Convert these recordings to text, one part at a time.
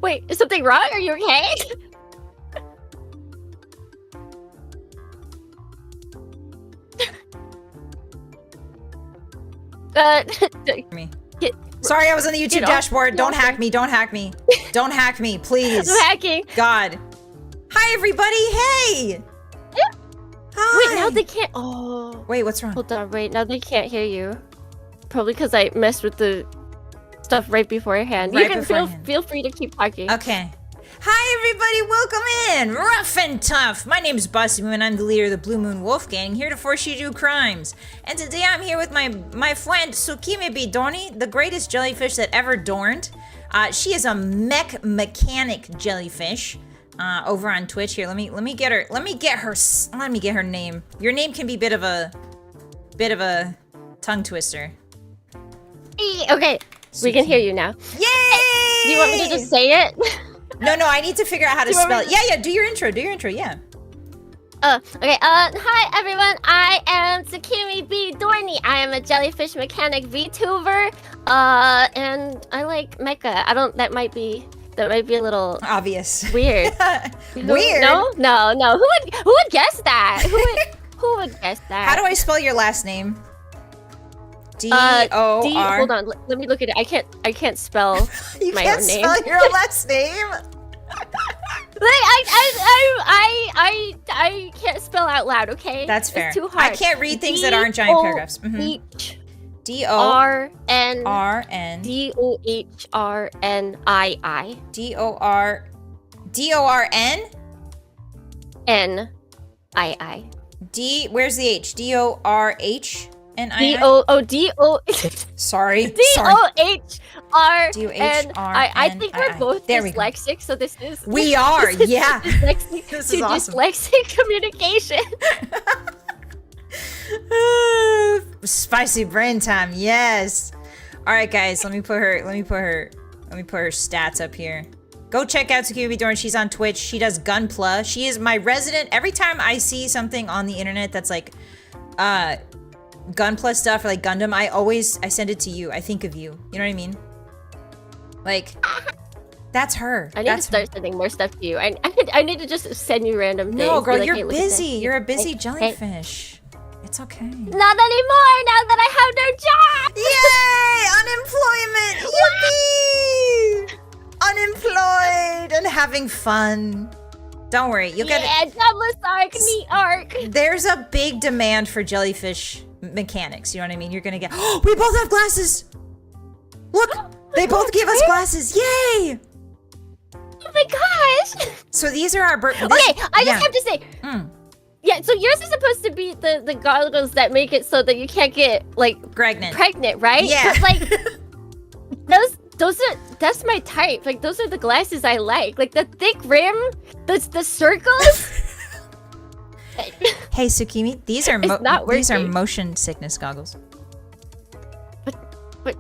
Wait, is something wrong? Are you okay? Me. Sorry, I was on the YouTube dashboard. Don't hack me. Don't hack me. Don't hack me, please. I'm hacking. God. Hi, everybody. Hey. Hi. Wait, now they can't. Oh. Wait, what's wrong? Hold on. Wait, now they can't hear you. Probably because I messed with the stuff right beforehand. Right You can beforehand. feel free to keep talking. Okay. Hi, everybody. Welcome in. Ruff and Tuff. My name is Bossymoon. I'm the leader of the Blue Moon Wolf Gang, here to force you to do crimes. And today I'm here with my friend Tsukimi Bidoni, the greatest jellyfish that ever dorned. She is a mechanic jellyfish. Over on Twitch. Here, let me get her name. Your name can be bit of a tongue twister. Okay, we can hear you now. Yay! Do you want me to just say it? No, I need to figure out how to spell it. Yeah, do your intro, yeah. Okay, hi everyone, I am Tsukimi B. Dorney. I am a jellyfish mechanic VTuber, and I like Mecha. That might be a little obvious. Weird. Weird? No. Who would guess that? Who would guess that? How do I spell your last name? D-O-R. Hold on, let me look at it. I can't spell you my can't own name. spell your last name? I can't spell out loud, okay? That's fair. It's too hard. I can't read things that aren't giant paragraphs. D-O-R-N D-O-R-N D-O-H-R-N-I-I D-O-R-N? N-I-I Where's the H? D-O-R-H? D-O-O-D-O Sorry. D-O-H-R-N-I. I think we're both dyslexic, so this is... We are, yeah. Dyslexic this to is awesome. dyslexic communication. Spicy brain time, yes. All right, guys, let me put her stats up here. Go check out Tsukimi Dorn. She's on Twitch. She does Gunpla. She is my resident. Every time I see something on the internet that's like, Gunpla stuff or like Gundam, I send it to you. I think of you. You know what I mean? Like, that's her. I need to start sending more stuff to you. I need to just send you random things. No, girl, like, you're hey, busy. You're a busy jellyfish. It's okay. Not anymore now that I have no job. Yay! Unemployment! Yippee! Unemployed and having fun. Don't worry, you'll get it. Jobless arc, neat arc. There's a big demand for jellyfish mechanics. You know what I mean? You're gonna get. Oh, we both have glasses. Look, they both give us glasses. Yay! Oh my gosh! So these are our. Okay, I just have to say. Yeah, so yours is supposed to be the goggles that make it so that you can't get like pregnant, right? Yeah. But like that's my type. Like those are the glasses I like. Like the thick rim, the circles. Hey Tsukimi, these are motion sickness goggles. But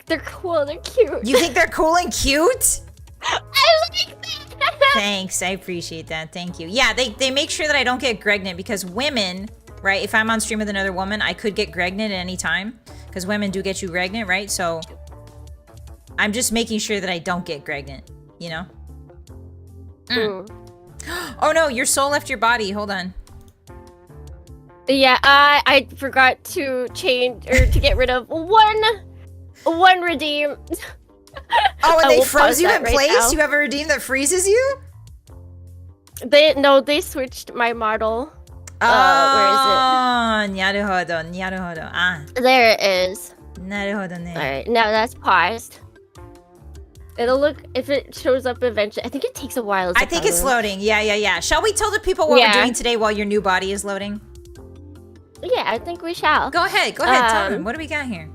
they're cool. They're cute. You think they're cool and cute? I like that. Thanks, I appreciate that. Thank you. Yeah, they make sure that I don't get pregnant because women, right? If I'm on stream with another woman, I could get pregnant at any time because women do get you pregnant, right? So I'm just making sure that I don't get pregnant, you know? Oh no, your soul left your body. Hold on. Yeah, I forgot to change or to get rid of one redeem. Oh, and they froze you in place? You have a redeem that freezes you? They switched my model. Where is it? Naruhodo. There it is. Naruhodo ne. Alright, now that's paused. It'll look if it shows up eventually. I think it takes a while. I think it's loading. Yeah. Shall we tell the people what we're doing today while your new body is loading? Yeah, I think we shall. Go ahead. Tell them. What do we got here?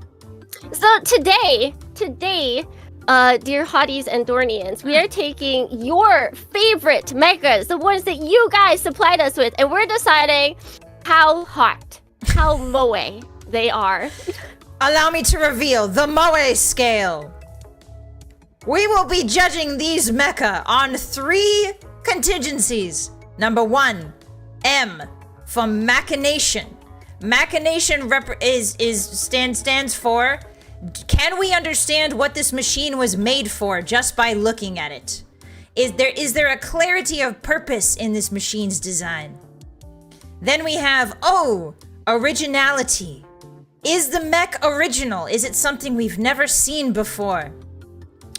So today, dear Hotties and Dornians, we are taking your favorite mechas, the ones that you guys supplied us with, and we're deciding how hot, how moe they are. Allow me to reveal the moe scale. We will be judging these mecha on 3 contingencies. Number 1, M for machination. Machination stands for Can we understand what this machine was made for just by looking at it? Is there a clarity of purpose in this machine's design? Then we have, originality. Is the mech original? Is it something we've never seen before?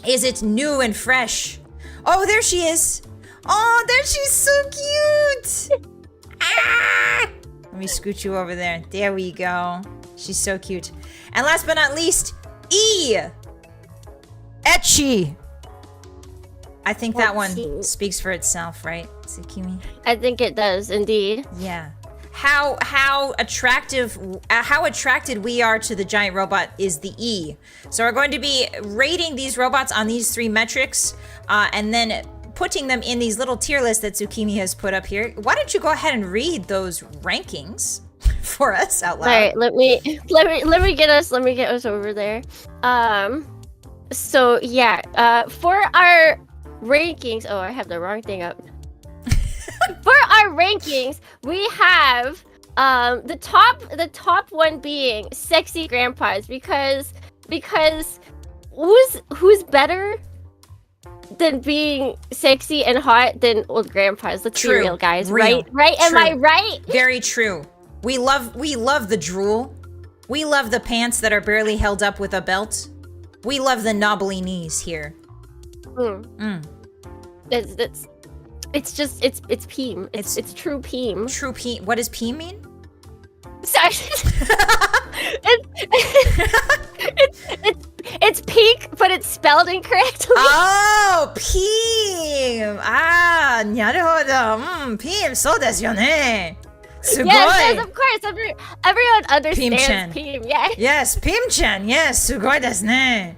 Is it new and fresh? Oh, there she is. Oh, there she's so cute. Ah! Let me scoot you over there. There we go. She's so cute. And last but not least, E. Etchy. I think that one speaks for itself, right, Tsukimi? I think it does, indeed. Yeah. How attracted we are to the giant robot is the E. So we're going to be rating these robots on these 3 metrics, and then putting them in these little tier lists that Tsukimi has put up here. Why don't you go ahead and read those rankings for us out loud? All right, let me get us over there. So yeah, for our rankings. Oh, I have the wrong thing up. For our rankings, we have the top one being sexy grandpas because who's better than being sexy and hot than old grandpas? Let's be real, guys. Right? Am I right? Very true. We love the drool. We love the pants that are barely held up with a belt. We love the knobbly knees here. It's peem. It's true peem. True peem. What does peem mean? Sorry. it's pink, but it's spelled incorrectly. Oh, peem. Ah, なるほど。peem, そうですよね。すごい。Yes, of course. Everyone understands peem. Yeah. Yes, peem-chan. Yes, すごいですね。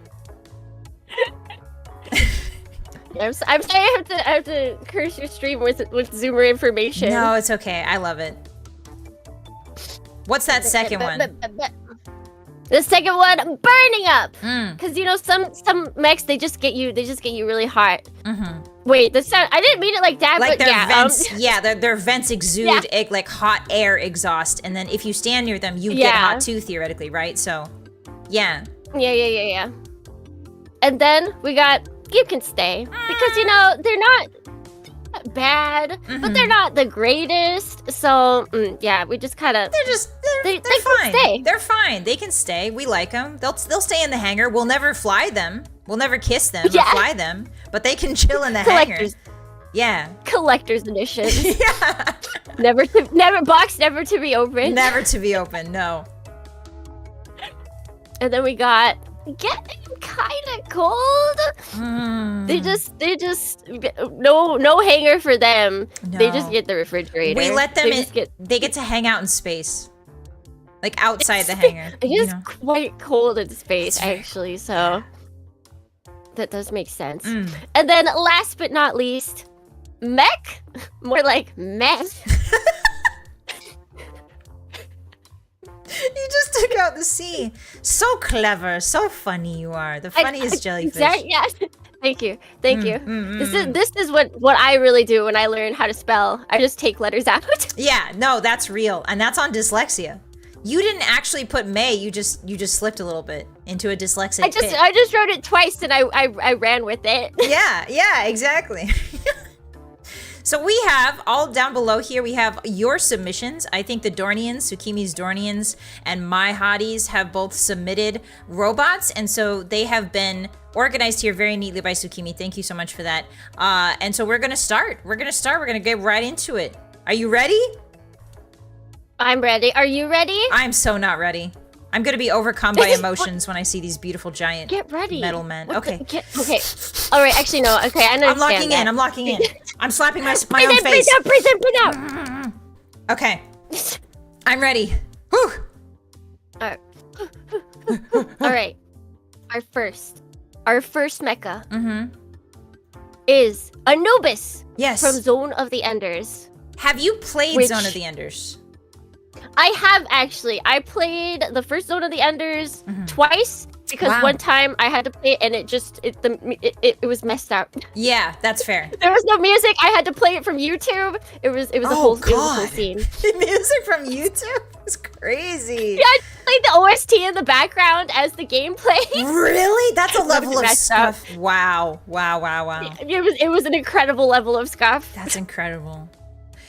I'm sorry I have to curse your stream with Zoomer information. No, it's okay. I love it. What's that second one? The second one, burning up. Because you know some mechs they just get you really hot. Wait, I didn't mean it like that. Like but their yeah, vents, their vents exude like hot air exhaust, and then if you stand near them, you get hot too theoretically, right? So, yeah. Yeah. And then we got. You can stay because you know they're not bad, but they're not the greatest. So yeah, we just kind of they're fine. Stay. They're fine. They can stay. We like them. They'll stay in the hangar. We'll never fly them. We'll never kiss them or fly them, but they can chill in the hangar. Yeah. Collector's edition. Yeah. Never to be opened. Never to be opened. No. And then we got. Getting kind of cold. They just no hanger for them. No. They just get the refrigerator. We let them they get to hang out in space, like outside the hangar. It is quite cold in space, actually. So that does make sense. And then, last but not least, mech. More like mech. You just took out the C. So clever, so funny you are. The funniest jellyfish. Yeah. Thank you. This is what I really do when I learn how to spell. I just take letters out. Yeah, no, that's real, and that's on dyslexia. You didn't actually put May. You just slipped a little bit into a dyslexic pit. I just wrote it twice and I ran with it. Yeah, exactly. So we have, all down below here, we have your submissions. I think the Dornians, Tsukimi's Dornians, and my Hotties have both submitted robots, and so they have been organized here very neatly by Tsukimi. Thank you so much for that. And so we're gonna start. We're gonna get right into it. Are you ready? I'm ready. Are you ready? I'm so not ready. I'm gonna be overcome by emotions when I see these beautiful giant metal men. Okay. Okay. All right. Actually, no. Okay. I understand. I'm locking in. I'm slapping my own face. Breathe out. Okay. I'm ready. Whew. All right. Our first mecha is Anubis. Yes. From Zone of the Enders. Have you played Zone of the Enders? I have actually. I played the first Zone of the Enders twice because one time I had to play it and it was messed up. Yeah, that's fair. There was no music. I had to play it from YouTube. It was a whole scene. Music from YouTube is crazy. Yeah, I played playing the OST in the background as the gameplay. Really? That's a level of messed up. scuff. Wow. It was an incredible level of scuff. That's incredible.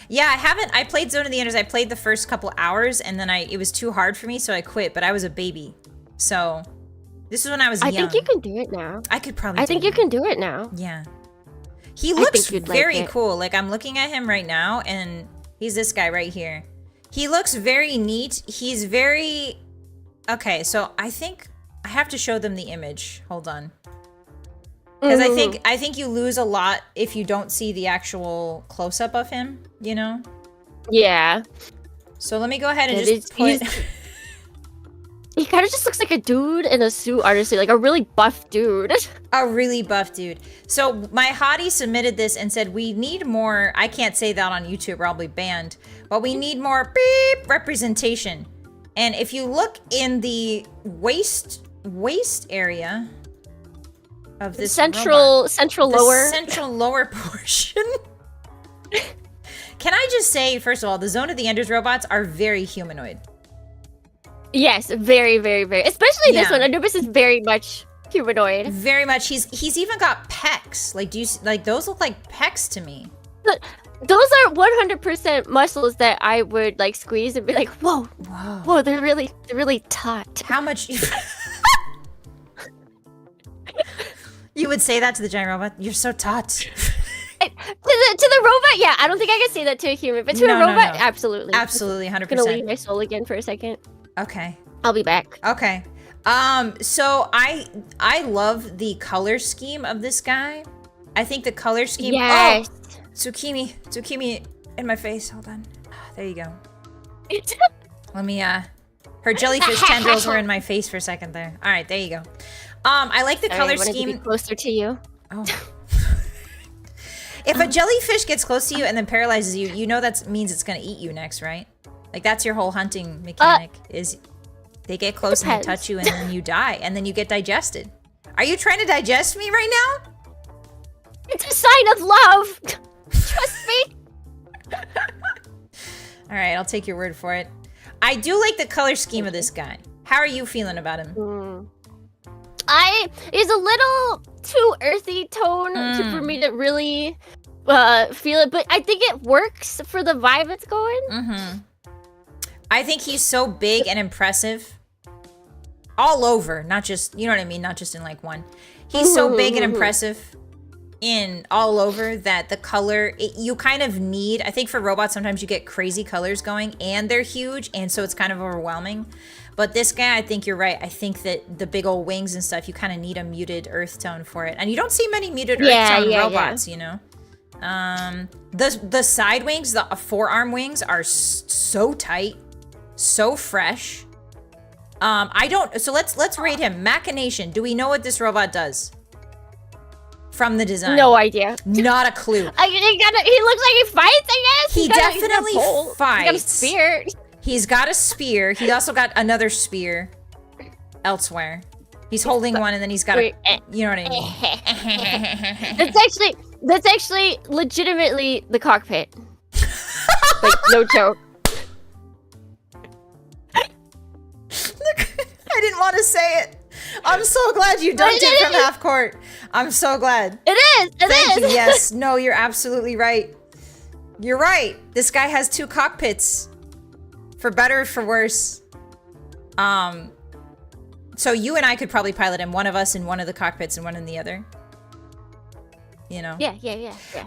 Yeah, I played Zone of the Enders. I played the first couple hours and then it was too hard for me, so I quit, but I was a baby. So, this is when I was young. I think you can do it now. I could probably I think you can do it now. Yeah. He looks very like cool. Like, I'm looking at him right now, and he's this guy right here. He looks very neat. He's very... Okay, so I think I have to show them the image. Hold on. Because I think you lose a lot if you don't see the actual close-up of him, you know? Yeah. So let me go ahead and just put... He kind of just looks like a dude in a suit, honestly. Like a really buff dude. A really buff dude. So my hottie submitted this and said, we need more... I can't say that on YouTube or I'll be banned. But we need more beep representation. And if you look in the waist area... of this central lower portion. Can I just say, first of all, the Zone of the Enders robots are very humanoid. Yes, very, very, very. Especially this one. Anubis is very much humanoid. Very much. He's even got pecs. Like, do you like those look like pecs to me? But those are 100% muscles that I would like squeeze and be like, whoa, they're really taut. How much? You would say that to the giant robot? You're so taut. To the robot, yeah. I don't think I can say that to a human, but to a robot, absolutely. Absolutely, 100%. I'm gonna leave my soul again for a second. Okay. I'll be back. Okay. So I love the color scheme of this guy. I think the color scheme. Yes. Oh, Tsukimi in my face. Hold on. There you go. Let me. Her jellyfish tendrils were in my face for a second there. All right, there you go. I like the color scheme. To be closer to you. Oh. If a jellyfish gets close to you and then paralyzes you, you know that means it's gonna eat you next, right? Like that's your whole hunting mechanic. Is they get close and they touch you and then you die and then you get digested. Are you trying to digest me right now? It's a sign of love. Trust me. All right, I'll take your word for it. I do like the color scheme of this guy. How are you feeling about him? It's a little too earthy tone for me to really feel it, but I think it works for the vibe it's going. I think he's so big and impressive. All over, not just, you know what I mean? Not just in like one. He's so big and impressive in all over that the color, you kind of need, I think for robots, sometimes you get crazy colors going and they're huge, and so it's kind of overwhelming. But this guy, I think you're right. I think that the big old wings and stuff, you kind of need a muted earth tone for it. And you don't see many muted earth tone robots, you know? The side wings, the forearm wings are so tight, so fresh. So let's rate him. Machination. Do we know what this robot does? From the design. No idea. Not a clue. He looks like he fights, I guess. He definitely fights. He's got a spear. He's got a spear. He's also got another spear elsewhere. He's holding one and then he's got a, you know what I mean? That's actually legitimately the cockpit. Like, no joke. I didn't want to say it. I'm so glad you dunked it from half court. I'm so glad. It is. Thank you. Yes. No, you're absolutely right. You're right. This guy has two cockpits. For better or for worse. So you and I could probably pilot him. One of us in one of the cockpits and one in the other. You know? Yeah.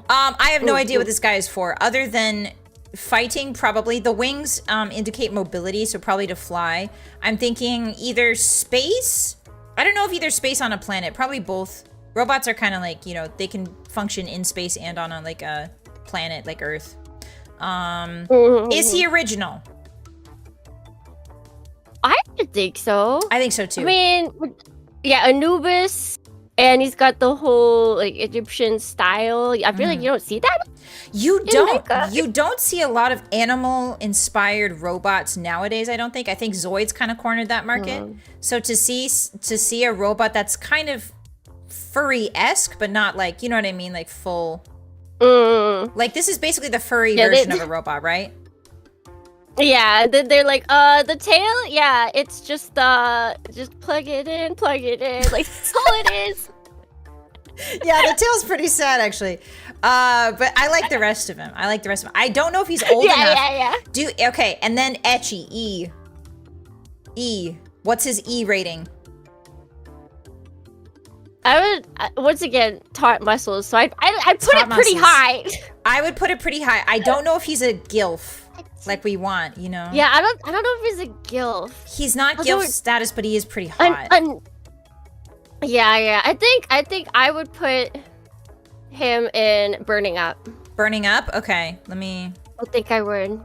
I have no idea what this guy is for. Other than fighting, probably. The wings indicate mobility, so probably to fly. I'm thinking either space. I don't know if either space on a planet. Probably both. Robots are kind of like, you know, they can function in space and on like a planet like Earth. Is he original? I think so. I think so too. I mean, yeah, Anubis, and he's got the whole like Egyptian style. I feel like you don't see that. You don't. You don't see a lot of animal-inspired robots nowadays. I don't think. I think Zoid's kind of cornered that market. So to see a robot that's kind of furry-esque, but not like, you know what I mean, like full. Like this is basically the furry version of a robot, right? Yeah, and then they're like, the tail? Yeah, it's just plug it in. Like, that's all it is. Yeah, the tail's pretty sad, actually. But I like the rest of him. I don't know if he's old enough. Yeah. Okay, and then Ecchi, E. E. What's his E rating? I would, once again, taut muscles, so I'd put Taut it pretty muscles. high. I would put it pretty high. I don't know if he's a gilf, like we want, you know? Yeah, I don't know if he's a gilf. He's not Although gilf status, but he is pretty hot. Yeah. I think I would put him in Burning Up. Burning Up? Okay, let me... I think I would.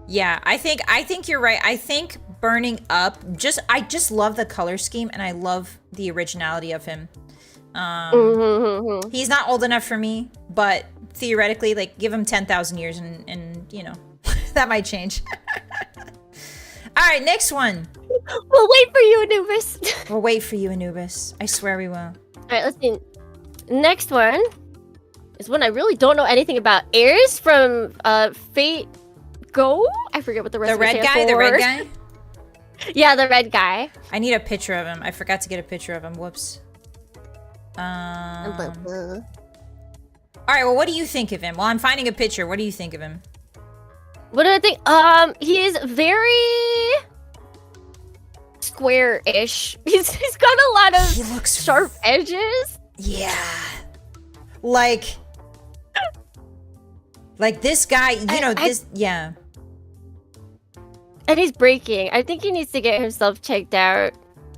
Yeah, I think you're right. I think Burning Up, I just love the color scheme, and I love the originality of him. He's not old enough for me, but theoretically, like, give him 10,000 years and you know, that might change. All right, next one. We'll wait for you, Anubis. We'll wait for you, Anubis. I swear we will. All right, let's see. Next one is one I really don't know anything about. Aries from Fate Go? I forget what the rest of it stands for. The red guy? Yeah, the red guy. I need a picture of him. I forgot to get a picture of him. Whoops. All right, well, what do you think of him? Well, I'm finding a picture. What do you think of him? What do I think? He is very square-ish. He's got a lot of sharp edges. Yeah. Like this guy, you know, yeah. And he's breaking. I think he needs to get himself checked out.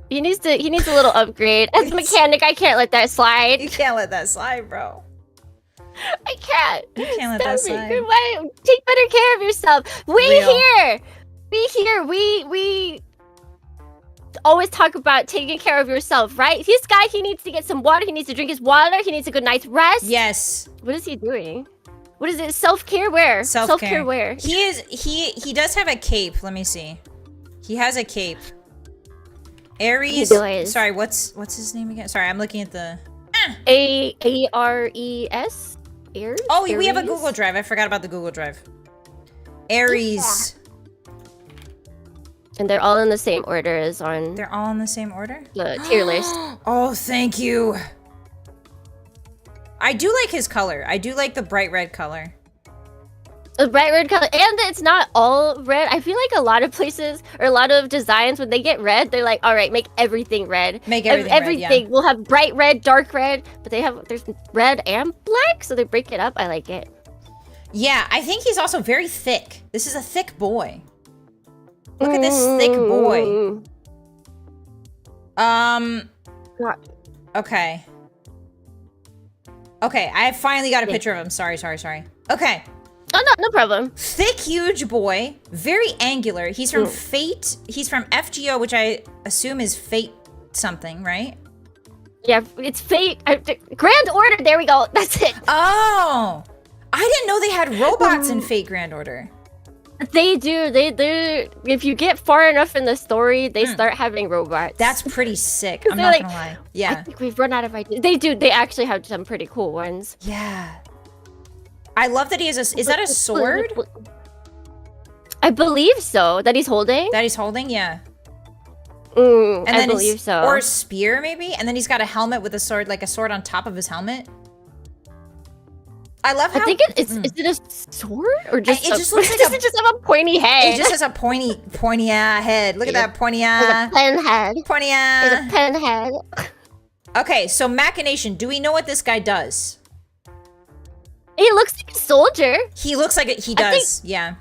He needs a little upgrade. As a mechanic, I can't let that slide. You can't let that slide, bro. I can't. You can't let that slide. Goodbye. Take better care of yourself. We always talk about taking care of yourself, right? This guy, he needs to get some water. He needs to drink his water. He needs a good night's rest. Yes. What is he doing? What is it? Self-care where? Self-care where? He does have a cape. Let me see. He has a cape. Aries. Sorry, what's his name again? Sorry, I'm looking at the Aries? Aries? Oh, we have a Google Drive. I forgot about the Google Drive. Aries. Yeah. And they're all in the same order as on... They're all in the same order? The tier list. Oh, thank you. I do like his color. I do like the bright red color. The bright red color. And it's not all red. I feel like a lot of places, or a lot of designs, when they get red, they're like, all right, make everything red. Make everything red, yeah. We'll have bright red, dark red. But there's red and black, so they break it up. I like it. Yeah, I think he's also very thick. This is a thick boy. Look at this thick boy. Okay. Okay, I finally got a picture of him. Sorry. Okay. Oh, no problem. Thick, huge boy. Very angular. He's from Fate. He's from FGO, which I assume is Fate something, right? Yeah, it's Fate. Grand Order, there we go. That's it. Oh! I didn't know they had robots in Fate Grand Order. They do. If you get far enough in the story, they start having robots. That's pretty sick. I'm not gonna lie. Yeah. I think we've run out of ideas. They do. They actually have some pretty cool ones. Yeah. I love that he has a... Is that a sword? I believe so. That he's holding? That he's holding, yeah. I believe so. Or a spear, maybe? And then he's got a helmet with a sword, like a sword on top of his helmet. I love how... I think is it a sword? Or just it just looks like does it just have a pointy head? It just has a pointy head. Look at that pointy like a pen head. Pointy It's a pen head. Okay, so Machination, do we know what this guy does? He looks like a soldier. He looks like he does, yeah.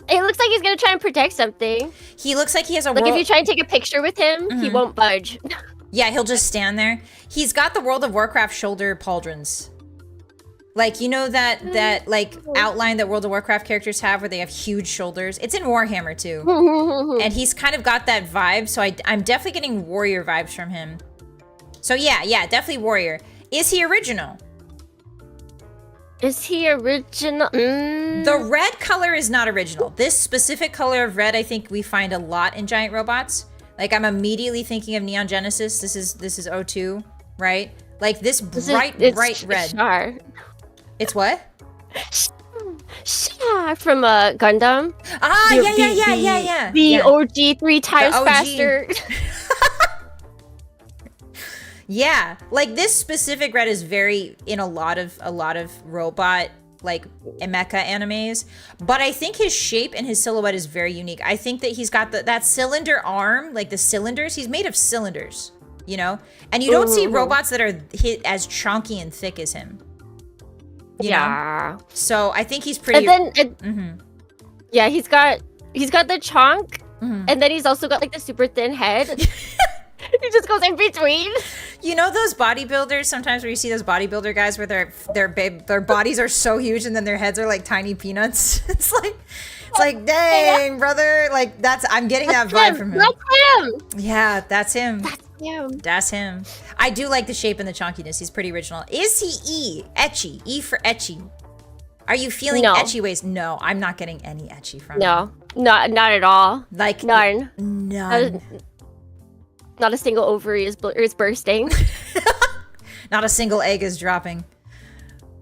It looks like he's gonna try and protect something. He looks like he has a... Like if you try and take a picture with him, he won't budge. Yeah, he'll just stand there. He's got the World of Warcraft shoulder pauldrons. Like, you know that like outline that World of Warcraft characters have where they have huge shoulders? It's in Warhammer too. And he's kind of got that vibe, so I'm definitely getting warrior vibes from him. So yeah, definitely warrior. Is he original? Is he original? The red color is not original. This specific color of red, I think we find a lot in giant robots. Like, I'm immediately thinking of Neon Genesis. This is O2, right? Like this bright red. Char. It's what? Sha from Gundam. Ah, The- yeah. The OG 3 times OG. faster. Yeah, like this specific red is very in a lot of robot like mecha animes, but I think his shape and his silhouette is very unique. I think that he's got that cylinder arm, like the cylinders. He's made of cylinders, you know, and you don't see robots that are hit as chunky and thick as him. You know? So I think he's pretty. And then, yeah, he's got the chunk, and then he's also got like the super thin head. He just goes in between. You know those bodybuilders sometimes where you see those bodybuilder guys where their bodies are so huge and then their heads are like tiny peanuts. It's like dang, brother. Like I'm getting that vibe from him. That's him. Yeah, that's him. That's him. That's him. I do like the shape and the chunkiness. He's pretty original. Is he etchy? E for etchy. Are you feeling No. etchy ways? No, I'm not getting any etchy from him. No, not at all. Like None. None. Not a single ovary is bursting. Not a single egg is dropping.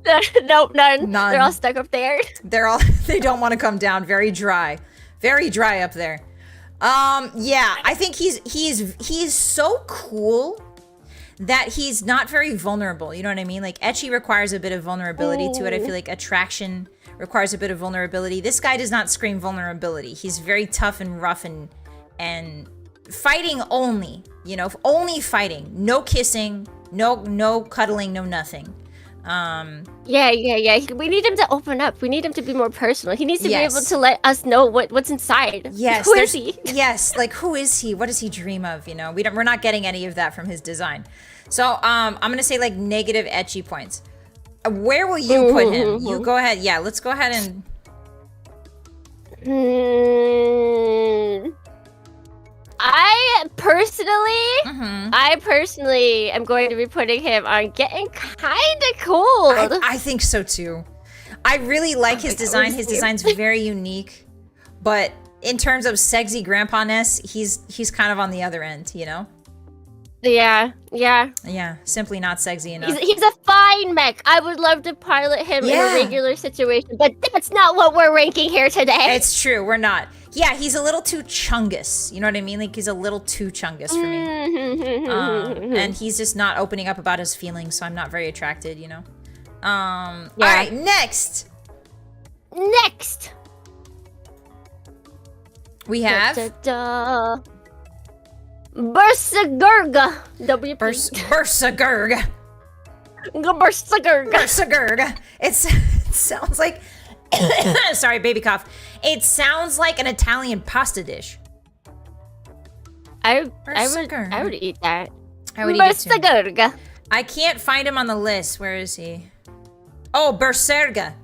Nope, none. None. They're all stuck up there. They don't want to come down. Very dry up there. Yeah, I think he's so cool that he's not very vulnerable. You know what I mean? Like etchy requires a bit of vulnerability to it. I feel like attraction requires a bit of vulnerability. This guy does not scream vulnerability. He's very tough and rough and fighting only, you know, only fighting. No kissing, no cuddling, no nothing. Yeah. We need him to open up. We need him to be more personal. He needs to Yes. be able to let us know what's inside. Yes. Who is he? Yes, like who is he? What does he dream of? You know, we're not getting any of that from his design. So I'm gonna say like negative etchy points. Where will you put him? You go ahead. Yeah, let's go ahead and. I personally am going to be putting him on getting kind of cold. I think so too. I really like his design. His design's very unique, but in terms of sexy grandpa-ness, he's kind of on the other end, you know? Yeah. Yeah, simply not sexy enough. He's a fine mech. I would love to pilot him in a regular situation, but that's not what we're ranking here today. It's true, we're not. Yeah, he's a little too chungus. You know what I mean? Like he's a little too chungus for me. And he's just not opening up about his feelings, so I'm not very attracted, you know? All right, next. We have Bursagurga. WP. Bursagurg. Bursagurg. It sounds like sorry, baby cough. It sounds like an Italian pasta dish. I would eat that. I would eat it too. Bursagurga. I can't find him on the list. Where is he? Oh, Berserga.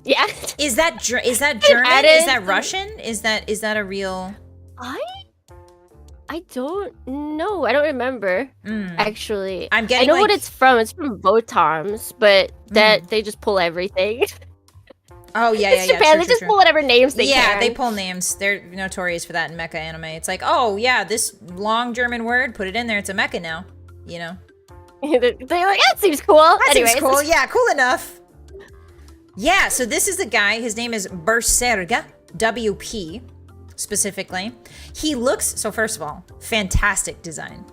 Yeah. Is that German? Is that Russian? Is that a real? I don't know. I don't remember. Actually, I'm getting. I know what it's from. It's from Botoms, but that they just pull everything. Oh yeah, it's Japan. They just pull whatever names they can. Yeah, they pull names. They're notorious for that in mecha anime. It's like, oh yeah, this long German word, put it in there. It's a mecha now. You know. They're like, that seems cool. That Anyways. seems cool. Yeah, cool enough. Yeah, so this is the guy. His name is Berserga, WP, specifically. He looks, so first of all, fantastic design.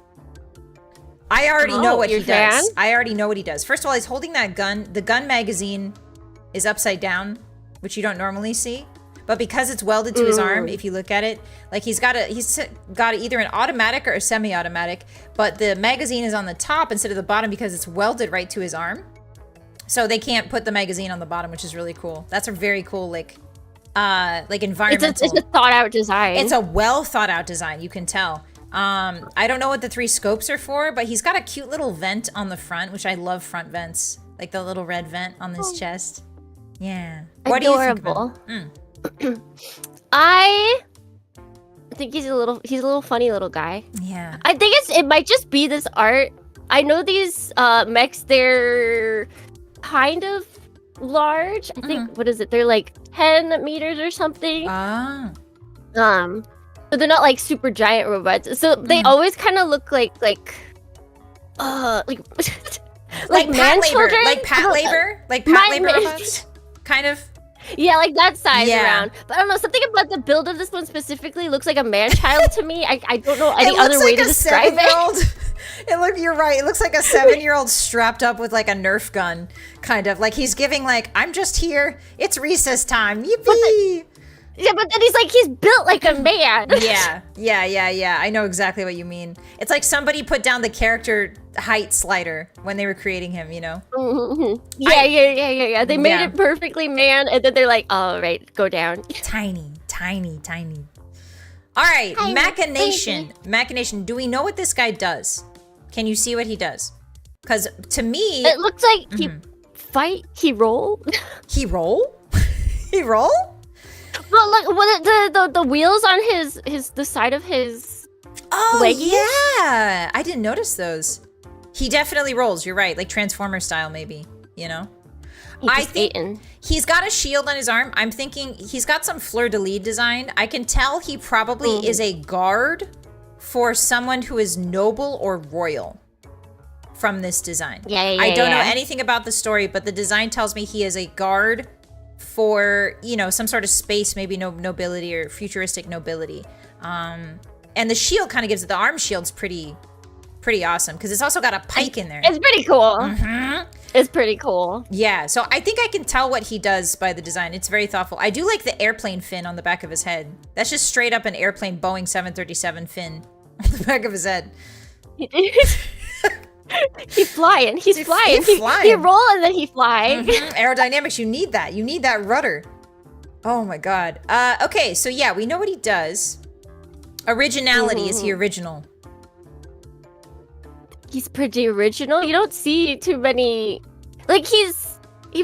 I already know what he does. I already know what he does. First of all, he's holding that gun. The gun magazine is upside down, which you don't normally see. But because it's welded to his arm, if you look at it, like he's got either an automatic or a semi-automatic, but the magazine is on the top instead of the bottom because it's welded right to his arm. So they can't put the magazine on the bottom, which is really cool. That's a very cool, like environmental. It's a thought-out design. It's a well thought-out design. You can tell. I don't know what the 3 scopes are for, but he's got a cute little vent on the front, which I love front vents, like the little red vent on his chest. Yeah. What do you think about him? I think he's a little funny little guy. Yeah. I think it might just be this art. I know these mechs, they're kind of large. I think what is it? They're like 10 meters or something. So they're not like super giant robots. So they always kind of look like Like man children? Like pat labor? Like pat labor robots? Kind of? Yeah, like that size around. But I don't know, something about the build of this one specifically looks like a man-child to me. I don't know any other way to describe it. You're right. It looks like a 7-year-old strapped up with like a Nerf gun, kind of. Like he's giving like, I'm just here. It's recess time. Yippee! But then he's built like a man. Yeah. I know exactly what you mean. It's like somebody put down the character height slider when they were creating him, you know? Mm-hmm. Yeah. They made it perfectly man, and then they're like, all right, go down. Tiny. All right, Machination. Machination, do we know what this guy does? Can you see what he does? Because to me... It looks like he roll. He roll? He roll? Well, like the wheels on the side of his leggies? Yeah, I didn't notice those. He definitely rolls. You're right, like Transformer style, maybe. You know, I think he's got a shield on his arm. I'm thinking he's got some fleur-de-lis design. I can tell he probably is a guard for someone who is noble or royal from this design. I don't know anything about the story, but the design tells me he is a guard for, you know, some sort of space, maybe nobility or futuristic nobility. And the shield kind of gives it, the arm shield's pretty awesome because it's also got a pike in there. It's pretty cool. It's pretty cool. Yeah, so I think I can tell what he does by the design. It's very thoughtful. I do like the airplane fin on the back of his head. That's just straight up an airplane Boeing 737 fin on the back of his head. He's flying. He's flying. He roll and then he fly. Aerodynamics, you need that. You need that rudder. Oh my god. Okay, so yeah, we know what he does. Originality, is he original? He's pretty original. You don't see too many... Like, he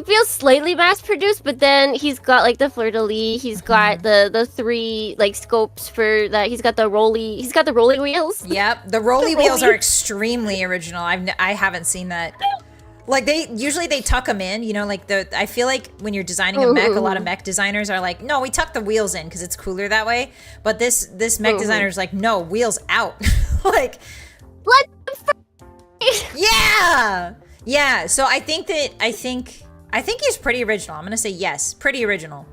feels slightly mass-produced, but then he's got, like, the fleur-de-lis. He's got the 3, like, scopes for that. He's got the rolly wheels. Yep, the rolly wheels are extremely original. I haven't seen that. Like, they usually tuck them in, you know, like, I feel like when you're designing a mech, a lot of mech designers are like, no, we tuck the wheels in because it's cooler that way. But this mech designer is like, no, wheels out. Like... Let them Yeah, so I think he's pretty original. I'm gonna say yes, pretty original.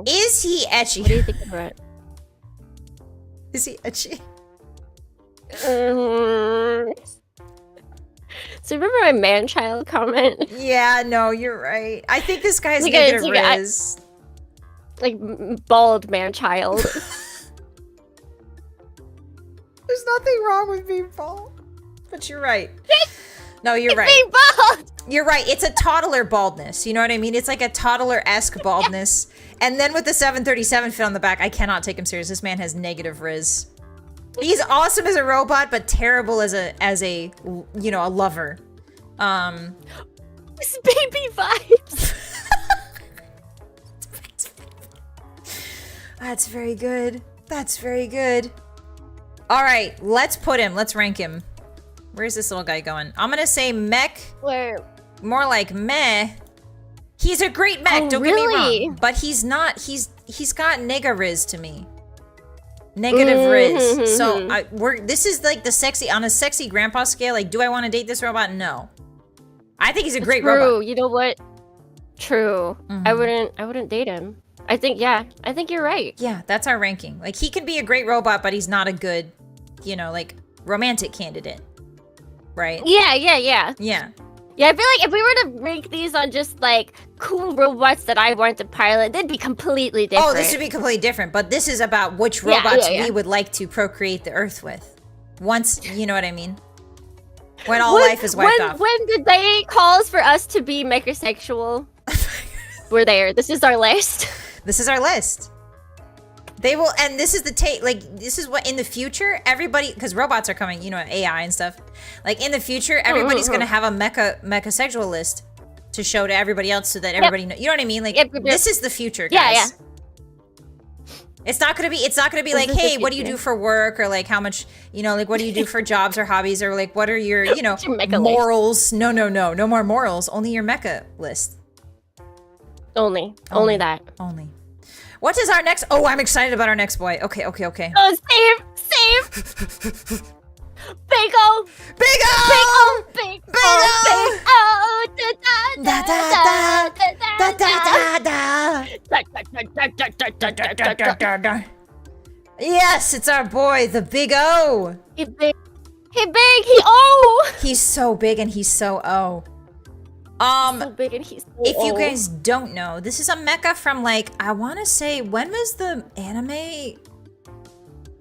Is he ecchi? What do you think about it? Is he ecchi? So remember my man-child comment? Yeah, no, you're right. I think this guy's negative riz. Like bald man-child. There's nothing wrong with being bald. But you're right. No, you're right. Being bald. You're right. It's a toddler baldness. You know what I mean? It's like a toddler-esque baldness. And then with the 737 fit on the back, I cannot take him serious. This man has negative riz. He's awesome as a robot, but terrible as a you know, a lover. It's baby vibes. That's very good. That's very good. All right, let's rank him. Where's this little guy going? I'm gonna say mech. Where? More like meh. He's a great mech, don't get me wrong. But he's not, he's got nega riz to me. Negative riz. So this is like the sexy, on a sexy grandpa scale, like, do I want to date this robot? No. I think he's a great robot. You know what? True. I wouldn't date him. I think you're right. Yeah, that's our ranking. Like, he can be a great robot, but he's not a good, you know, like, romantic candidate. Right? Yeah. Yeah. Yeah, I feel like if we were to rank these on just, like, cool robots that I want to pilot, they'd be completely different. Oh, this would be completely different, but this is about which robots we would like to procreate the Earth with. Once, you know what I mean? When all life is wiped off. When the day calls for us to be mechasexual, we're there. This is our list. This is our list. They will, and this is this is what in the future, everybody, because robots are coming, you know, AI and stuff. Like, in the future, everybody's gonna have a mecha sexual list to show to everybody else so that everybody knows. You know what I mean? Like, this is the future, guys. Yeah. It's not gonna be like, hey, what do you do for work, or like how much, you know, like what do you do for jobs or hobbies, or like what are your, you know, morals? No more morals. Only your mecha list. Only that. Only. What is our next? Oh, I'm excited about our next boy. Okay. Oh, same. Big O! Big O! Big O! Big Big O! O! Big O! Da da da da da. Yes, it's our boy, the Big O. He big. He big. He O. He's so big and he's so O. So big and he's so if you O. guys don't know, this is a mecha from like, I want to say, when was the anime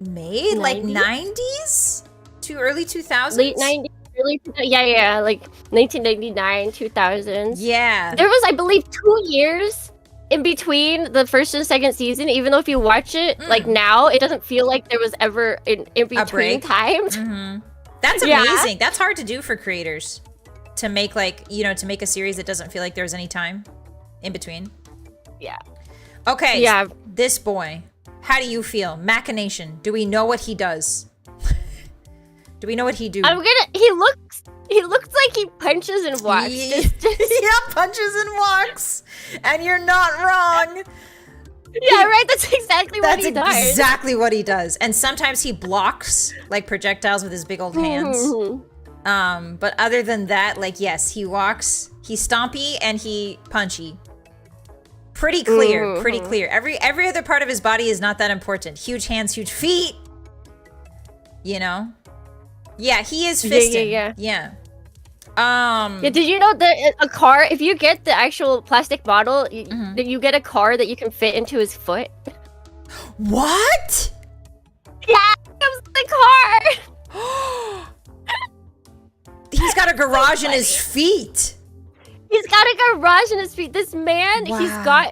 made? 90s? Like 90s to early 2000s? Late 90s, early 2000s. Yeah, like 1999, 2000s. Yeah. There was, I believe, 2 years in between the first and second season. Even though if you watch it like now, it doesn't feel like there was ever in between time. That's Yeah. amazing. That's hard to do for creators. To make like, you know, to make a series that doesn't feel like there's any time in between. Yeah. Okay. Yeah. So this boy, how do you feel? Machination. Do we know what he does? Do we know what he do? He looks like he punches and walks. Yeah, Just- yeah, punches and walks. And you're not wrong. yeah, right. That's exactly what That's he does. exactly what he does. And sometimes he blocks like projectiles with his big old hands. But other than that, like, yes, he walks, he's stompy and he punchy. Pretty clear, pretty clear. Every other part of his body is not that important. Huge hands, huge feet. You know? Yeah, he is fisting. Yeah. Yeah. Yeah, did you know that a car, if you get the actual plastic bottle, that you get a car that you can fit into his foot? What? Yeah, it was the car. He's got a garage in his feet. He's got a garage in his feet. This man, Wow.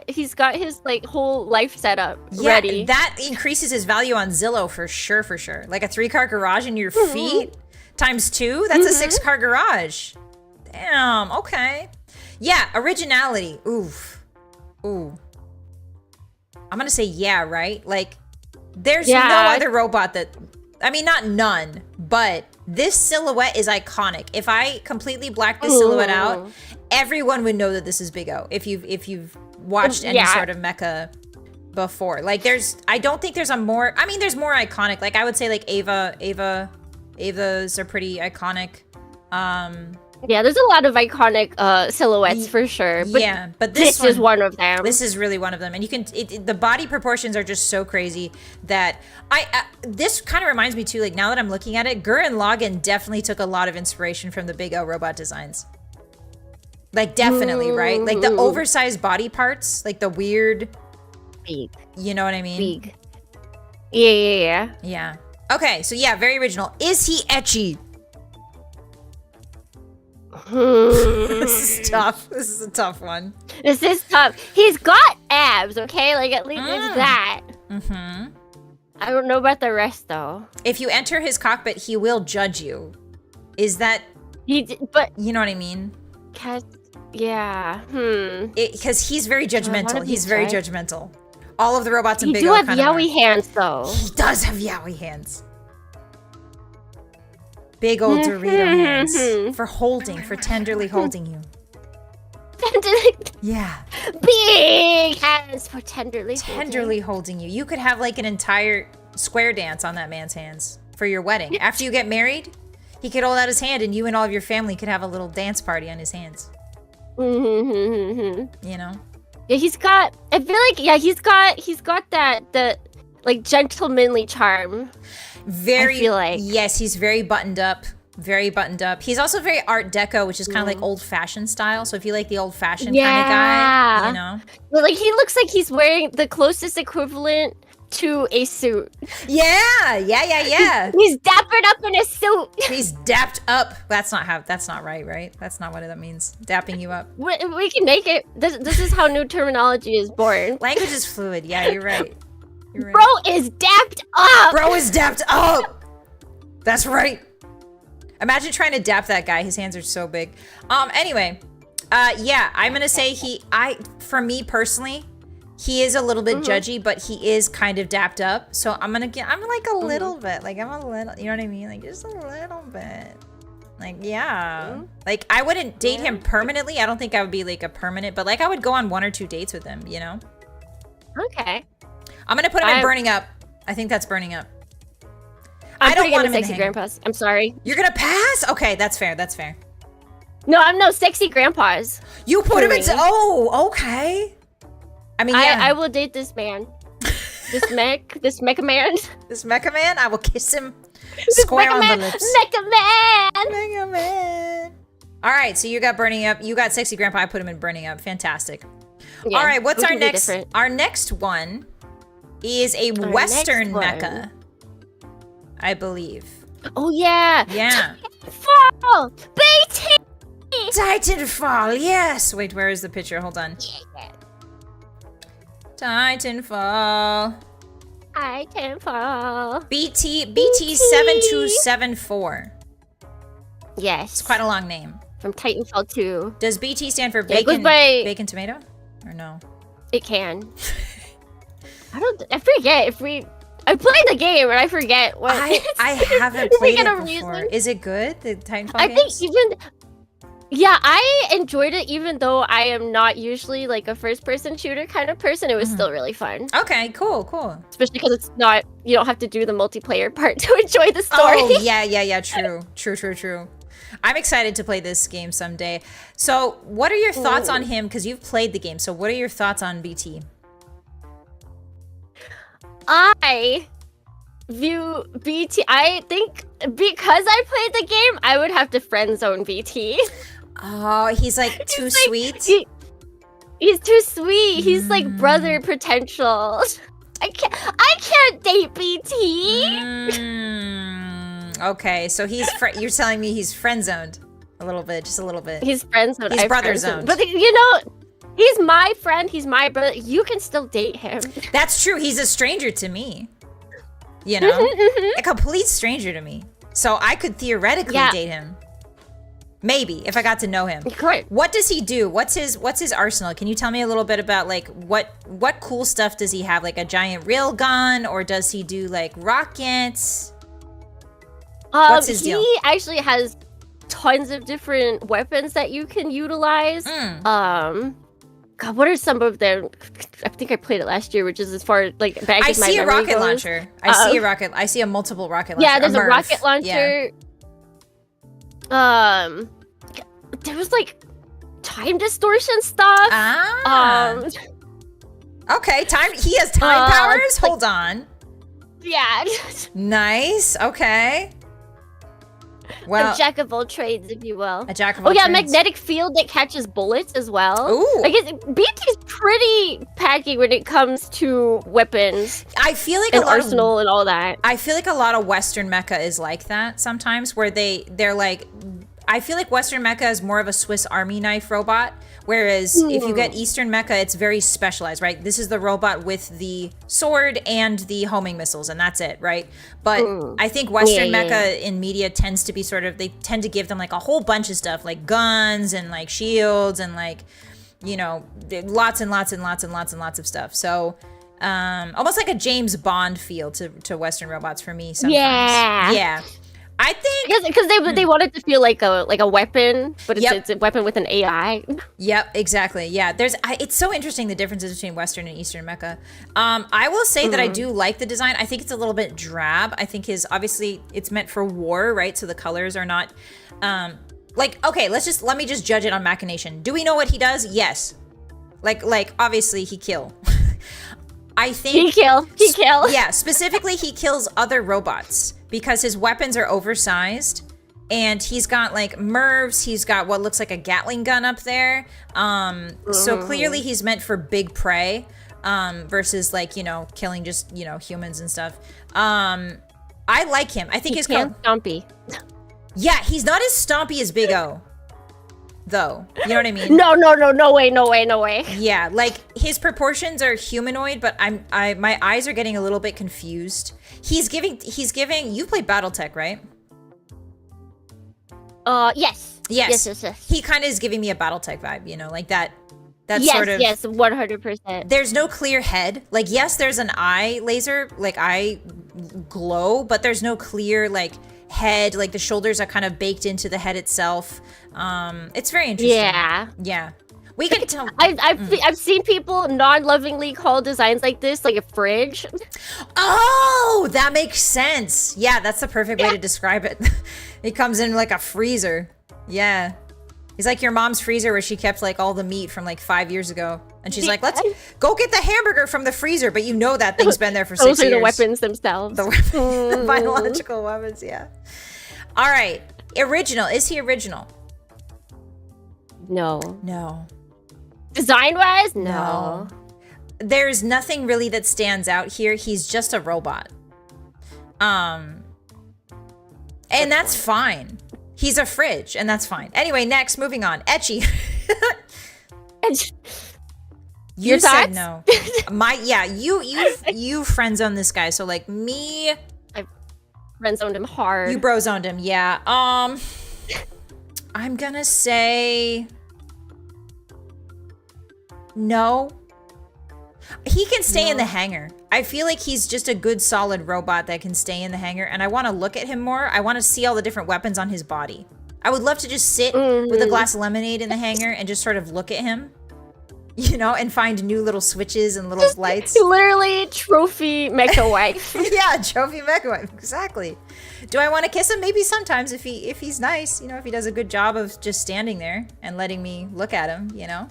he's got his like whole life set up Yeah, ready. that increases his value on Zillow for sure, for sure. Like a 3-car garage in your feet times 2, that's a 6-car garage. Damn, okay. Yeah, originality. Oof. Ooh. I'm gonna say yeah, right? Like, there's no other robot that, I mean, not none, but this silhouette is iconic. If I completely black this silhouette out, everyone would know that this is Big O. If you've watched any sort of mecha before. Like I don't think there's a more, I mean, there's more iconic. Like I would say like Evas are pretty iconic. Yeah, there's a lot of iconic silhouettes for sure. But yeah, but this is one of them. This is really one of them, and you can. The body proportions are just so crazy that this kind of reminds me too. Like now that I'm looking at it, Guren Lagann definitely took a lot of inspiration from the Big O robot designs. Like definitely, right? Like the oversized body parts, like the weird. Big. You know what I mean? Big. Yeah. Yeah. Okay, so yeah, very original. Is he ecchi? This is tough. This is a tough one. This is tough. He's got abs, okay? Like at least there's that. I don't know about the rest though. If you enter his cockpit, he will judge you. Is that? But you know what I mean? Yeah. Because he's very judgmental. He's very judgmental. All of the robots in He Big do O have kind of yaoi hands though. He does have yaoi hands. Big old Dorito hands for holding, for tenderly holding you. Yeah. Big hands for tenderly holding you. You could have like an entire square dance on that man's hands for your wedding. After you get married, he could hold out his hand and you and all of your family could have a little dance party on his hands. You know? Yeah, he's got. I feel like he's got that like gentlemanly charm. Very. I feel like yes, he's very buttoned up. Very buttoned up. He's also very Art Deco, which is kind of like old-fashioned style. So if you like the old-fashioned kind of guy, you know. But like he looks like he's wearing the closest equivalent to a suit. Yeah. He's dappered up in a suit. He's dapped up. That's not right? That's not what that means. Dapping you up. We can make it. This is how new terminology is born. Language is fluid. Yeah, you're right. Bro is dapped up. Bro is dapped up. That's right. Imagine trying to dap that guy. His hands are so big. Anyway, yeah, I'm gonna say for me personally, he is a little bit judgy, but he is kind of dapped up. So I'm like a little bit, like I'm a little, you know what I mean? Like just a little bit. Like, yeah. Like I wouldn't date him permanently. I don't think I would be like a permanent, but like I would go on 1 or 2 dates with him, you know? Okay. I'm gonna put him in burning up. I think that's burning up. I don't putting want in him the in the sexy hangar. grandpas. I'm sorry. You're gonna pass? Okay, that's fair. That's fair. No, I'm no sexy grandpas. You put him For into. me. Oh, okay. I mean, yeah. I will date this man. This mecha man. This Mecha Man, I will kiss him square on the lips. Mecha man. Mecha Man. All right, so you got burning up. You got sexy grandpa. I put him in burning up. Fantastic. Yeah, All right, what's we our can be next? different. Our next one is a Our Western next mecha, I believe. Oh yeah. Yeah. Fall. BT. Titanfall. Yes. Wait, where is the picture? Hold on. Titanfall. I can fall. BT 7274. Yes. It's quite a long name. From Titanfall 2. Does BT stand for Yeah, it goes bacon? by- Bacon tomato, or no? It can. I forget if we. I played the game and I forget what. I haven't If we played get it a before. reason. Is it good? The Titanfall I games? think even. Yeah, I enjoyed it even though I am not usually like a first-person shooter kind of person. It was still really fun, Okay, cool. especially because it's not. You don't have to do the multiplayer part to enjoy the story. Oh, yeah. True. I'm excited to play this game someday. So, what are your thoughts on him? Because you've played the game. So, what are your thoughts on BT? I view BT. I think because I played the game, I would have to friend zone BT. Oh, he's like too He's like- sweet. He's too sweet. He's like brother potential. I can't date BT. Okay, so you're telling me he's friend zoned a little bit, just a little bit. He's friend zoned. He's brother zoned. But you know, he's my friend. He's my brother. You can still date him. That's true. He's a stranger to me. You know, a complete stranger to me. So I could theoretically date him. Maybe if I got to know him. Correct. What does he do? What's his arsenal? Can you tell me a little bit about like what cool stuff does he have? Like a giant rail gun, or does he do like rockets? What's his deal? He actually has tons of different weapons that you can utilize. God, what are some of them? I think I played it last year, which is as far like back I as my see a memory rocket goes. launcher. I see a multiple rocket launcher. Yeah, there's a Murph. rocket Yeah. launcher. There was like time distortion stuff. Okay, he has time powers? like- Hold on. Yeah. Nice. Okay. Well, A jack of all trades, if you will. a jack of all Oh yeah, trades. magnetic field that catches bullets as well. Ooh. I guess BT's pretty packy when it comes to weapons I feel like and a lot arsenal and all that. I feel like a lot of Western mecha is like that sometimes, where they're like, I feel like Western mecha is more of a Swiss Army knife robot, whereas if you get Eastern mecha, it's very specialized, right? This is the robot with the sword and the homing missiles, and that's it, right? But I think Western mecha in media tends to be they tend to give them like a whole bunch of stuff, like guns and like shields and like, you know, lots and lots of stuff. So almost like a James Bond feel to Western robots for me sometimes. Yeah. I think Because they want it to feel like a weapon, but it's a weapon with an AI. Yep, exactly. Yeah, it's so interesting the differences between Western and Eastern mecha. I will say that I do like the design. I think it's a little bit drab. I think obviously it's meant for war, right? So the colors are not okay, let me just judge it on machination. Do we know what he does? Yes. Like obviously he kill. I think He kill. Yeah, specifically he kills other robots because his weapons are oversized, and he's got like Mervs, he's got what looks like a Gatling gun up there. So clearly he's meant for big prey, versus like, you know, killing just, you know, humans and stuff. I like him. I think he's called Stompy. Yeah, he's not as stompy as Big O, though. You know what I mean? No way. Yeah, like his proportions are humanoid, but my eyes are getting a little bit confused. He's giving. You play BattleTech, right? Yes. Yes. He kind of is giving me a BattleTech vibe, you know, like that. That's Yes, sort of. yes, 100%. There's no clear head. Like, yes, there's an eye laser, like eye glow, but there's no clear like head. Like the shoulders are kind of baked into the head itself. It's very interesting. Yeah. Yeah. We can tell. I've seen people non-lovingly call designs like this like a fridge. Oh, that makes sense. Yeah, that's the perfect way to describe it. It comes in like a freezer. Yeah. It's like your mom's freezer where she kept like all the meat from like 5 years ago. And she's like, let's go get the hamburger from the freezer. But you know that thing's been there for 6 years. Those are the weapons themselves. The biological weapons, yeah. All right. Original. Is he original? No. No. Design-wise? No. There's nothing really that stands out here. He's just a robot. And that's fine. He's a fridge, and that's fine. Anyway, next, moving on. Etchy. You said no. You friend zoned this guy. So like me, I friend zoned him hard. You bro zoned him, yeah. I'm gonna say no. He can stay in the hangar. I feel like he's just a good solid robot that can stay in the hangar, and I want to look at him more. I want to see all the different weapons on his body. I would love to just sit with a glass of lemonade in the hangar and just sort of look at him, you know, and find new little switches and little lights. Literally trophy mecha wife. Yeah, trophy mecha wife, exactly. Do I want to kiss him? Maybe sometimes if he's nice, you know, if he does a good job of just standing there and letting me look at him, you know.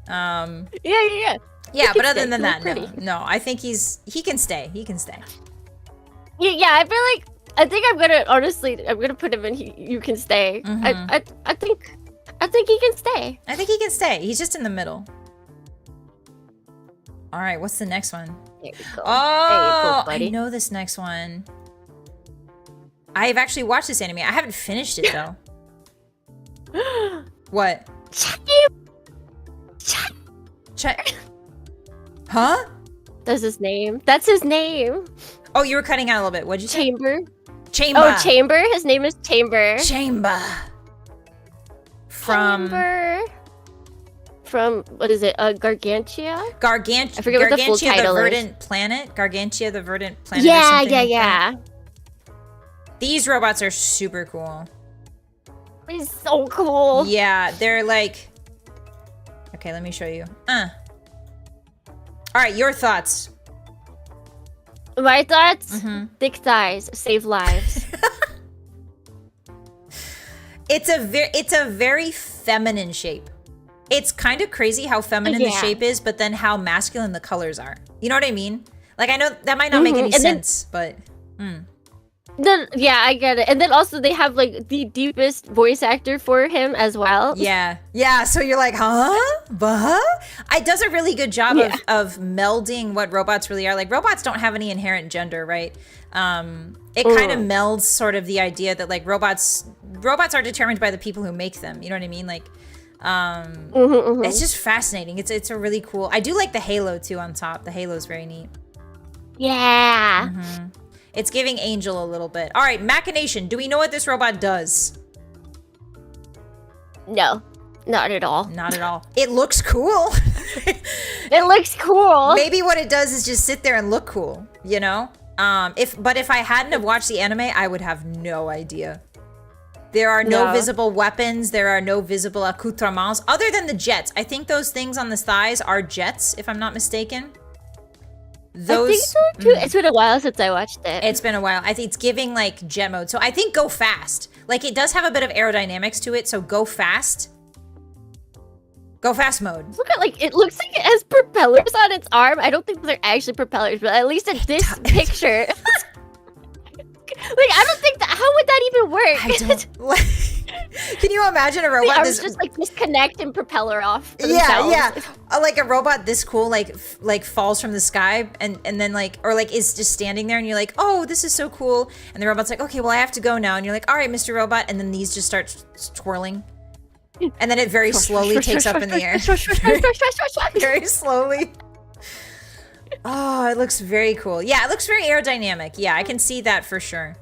Yeah. Yeah, but other than that, no. I think he can stay. He can stay. Yeah, I feel like I'm gonna put him in. You can stay. I think he can stay. I think he can stay. He's just in the middle. All right, what's the next one? There we go. Oh, I know this next one. I've actually watched this anime. I haven't finished it though. What? Huh? That's his name. That's his name. Oh, you were cutting out a little bit. What'd you say? Chamber. Chamber. Oh, Chamber. His name is Chamber. Chamber. From what is it? Gargantia? I forget what the full title is. Verdant Planet. Gargantia the Verdant Planet. Yeah. These robots are super cool. He's so cool. Yeah, they're like. Okay, let me show you. All right, your thoughts. My thoughts? Thick thighs save lives. It's a very feminine shape. It's kind of crazy how feminine the shape is, but then how masculine the colors are. You know what I mean? Like, I know that might not make any sense, but... Yeah, I get it. And then also they have like the deepest voice actor for him as well. Yeah. So you're like, huh? It does a really good job of melding what robots really are. Like, robots don't have any inherent gender, right? It kind of melds sort of the idea that like robots are determined by the people who make them. You know what I mean? Like, it's just fascinating. It's a really cool. I do like the halo too on top. The halo's very neat. Yeah. It's giving Angel a little bit. All right, Machination. Do we know what this robot does? No, not at all. Not at all. It looks cool. It looks cool. Maybe what it does is just sit there and look cool, you know? If I hadn't have watched the anime, I would have no idea. There are no visible weapons. There are no visible accoutrements other than the jets. I think those things on the thighs are jets, if I'm not mistaken. I think so too. It's been a while since I watched it. It's been a while. I think it's giving like jet mode. So I think go fast. Like, it does have a bit of aerodynamics to it. So go fast. Go fast mode. Look at it looks like it has propellers on its arm. I don't think they're actually propellers, but at least in this picture. I don't think how would that even work? I don't. Can you imagine a robot just like disconnect and propeller off? Yeah. Like a robot this cool, like falls from the sky and then is just standing there and you're like, oh, this is so cool. And the robot's like, okay, well, I have to go now. And you're like, all right, Mr. Robot. And then these just start twirling. And then it very slowly takes up in the air. Very slowly. Oh, it looks very cool. Yeah, it looks very aerodynamic. Yeah, I can see that for sure.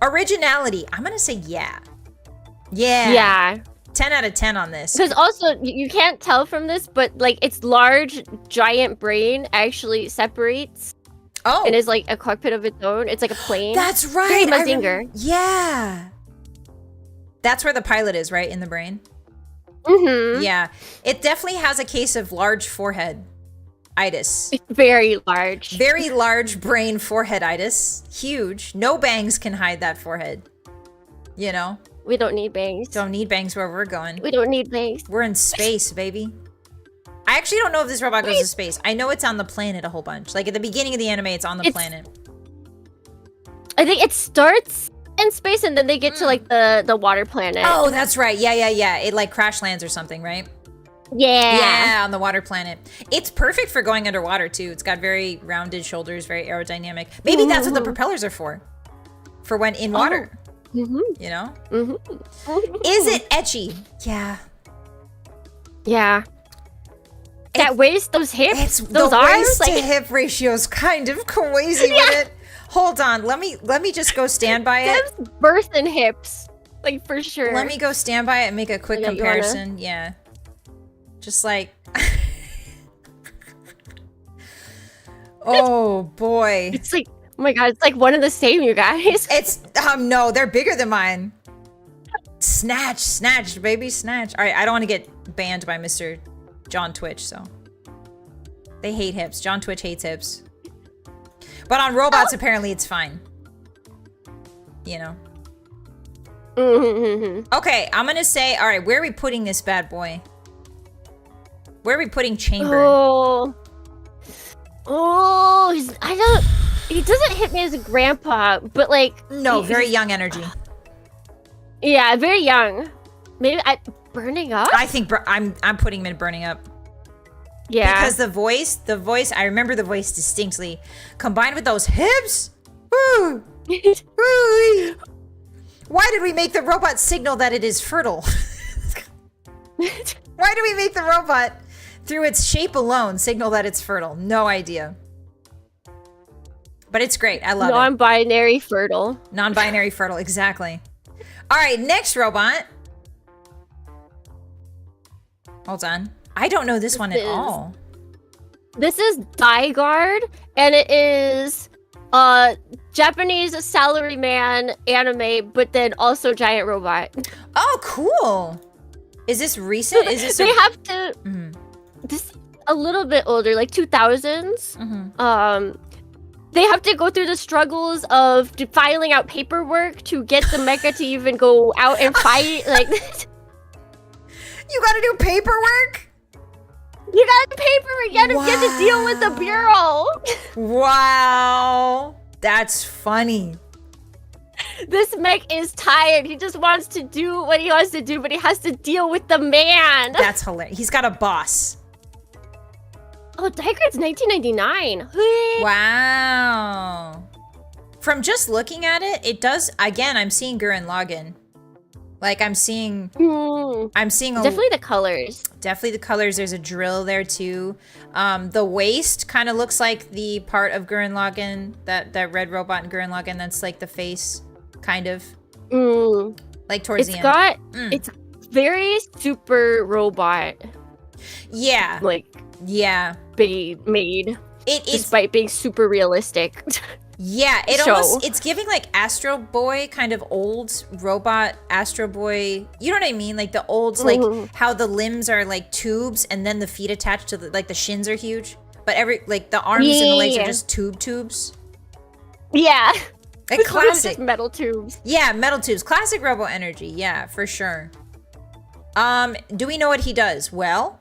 Originality. I'm gonna say yeah. 10 out of 10 on this. Because also, you can't tell from this, but like its large, giant brain actually separates. Oh. And is like a cockpit of its own. It's like a plane. That's right. Mazinger. Yeah. That's where the pilot is, right? In the brain? Mm-hmm. Yeah, it definitely has a case of large forehead-itis. Very large. Very large brain forehead-itis. Huge. No bangs can hide that forehead. You know? We don't need bangs. Don't need bangs where we're going. We don't need bangs. We're in space, baby. I actually don't know if this robot goes to space. I know it's on the planet a whole bunch. Like at the beginning of the anime, it's on the planet. I think it starts in space and then they get to like the water planet. Oh, that's right. Yeah. It like crash lands or something, right? Yeah. Yeah, on the water planet. It's perfect for going underwater too. It's got very rounded shoulders, very aerodynamic. Maybe that's what the propellers are for. For when in water. Mm-hmm. You know? Mm-hmm. Is it ecchi? Yeah. Yeah. That waist, those hips, those the arms, waist like to hip ratio is kind of crazy with it. Hold on, let me just go stand by it. those birth and hips, like for sure. Let me go stand by it and make a quick Yeah, comparison. Yeah, just like. Oh boy, It's like, oh my god, it's like one of the same, you guys. it's no, they're bigger than mine. Snatch, baby, snatch. All right, I don't want to get banned by Mr. John Twitch, so they hate hips. John Twitch hates hips. But on robots, apparently it's fine. You know? Mm-hmm. Okay, I'm gonna say, all right, where are we putting this bad boy? Where are we putting Chamber? He doesn't hit me as a grandpa, but like. No, very young energy. Yeah, very young. Maybe burning up? I think I'm putting him in burning up. Yeah. Because the voice, I remember the voice distinctly. Combined with those hips, woo, woo. Why did we make the robot signal that it is fertile? Why do we make the robot, through its shape alone, signal that it's fertile? No idea. But it's great. I love it. Non-binary fertile. Non-binary fertile, exactly. All right, next robot. Hold on. I don't know this one at all. This is Diagaurd, and it is Japanese salaryman anime, but then also giant robot. Oh, cool. Is this recent? Is this they have to this a little bit older, like 2000s. They have to go through the struggles of filing out paperwork to get the mecha to even go out and fight. Like, you gotta do paperwork? You gotta do paperwork. You gotta get to deal with the bureau. Wow. That's funny. This mech is tired. He just wants to do what he wants to do, but he has to deal with the man. That's hilarious. He's got a boss. Oh, Diagord's 1999. Wow. From just looking at it, it does, again, I'm seeing Guren login. Like I'm seeing definitely the colors. Definitely the colors. There's a drill there too. The waist kind of looks like the part of Guren Lagann, that red robot in Guren Lagann. That's like the face, kind of. Like towards the end. It's very super robot. Yeah. Like made. Despite being super realistic. Yeah, it's giving like Astro Boy, kind of old robot Astro Boy. You know what I mean? Like the old, like how the limbs are like tubes and then the feet attached to the shins are huge. But the arms and the legs are just tubes. Yeah. Like classic. Just metal tubes. Yeah, metal tubes. Classic Robo energy. Yeah, for sure. Do we know what he does? Well,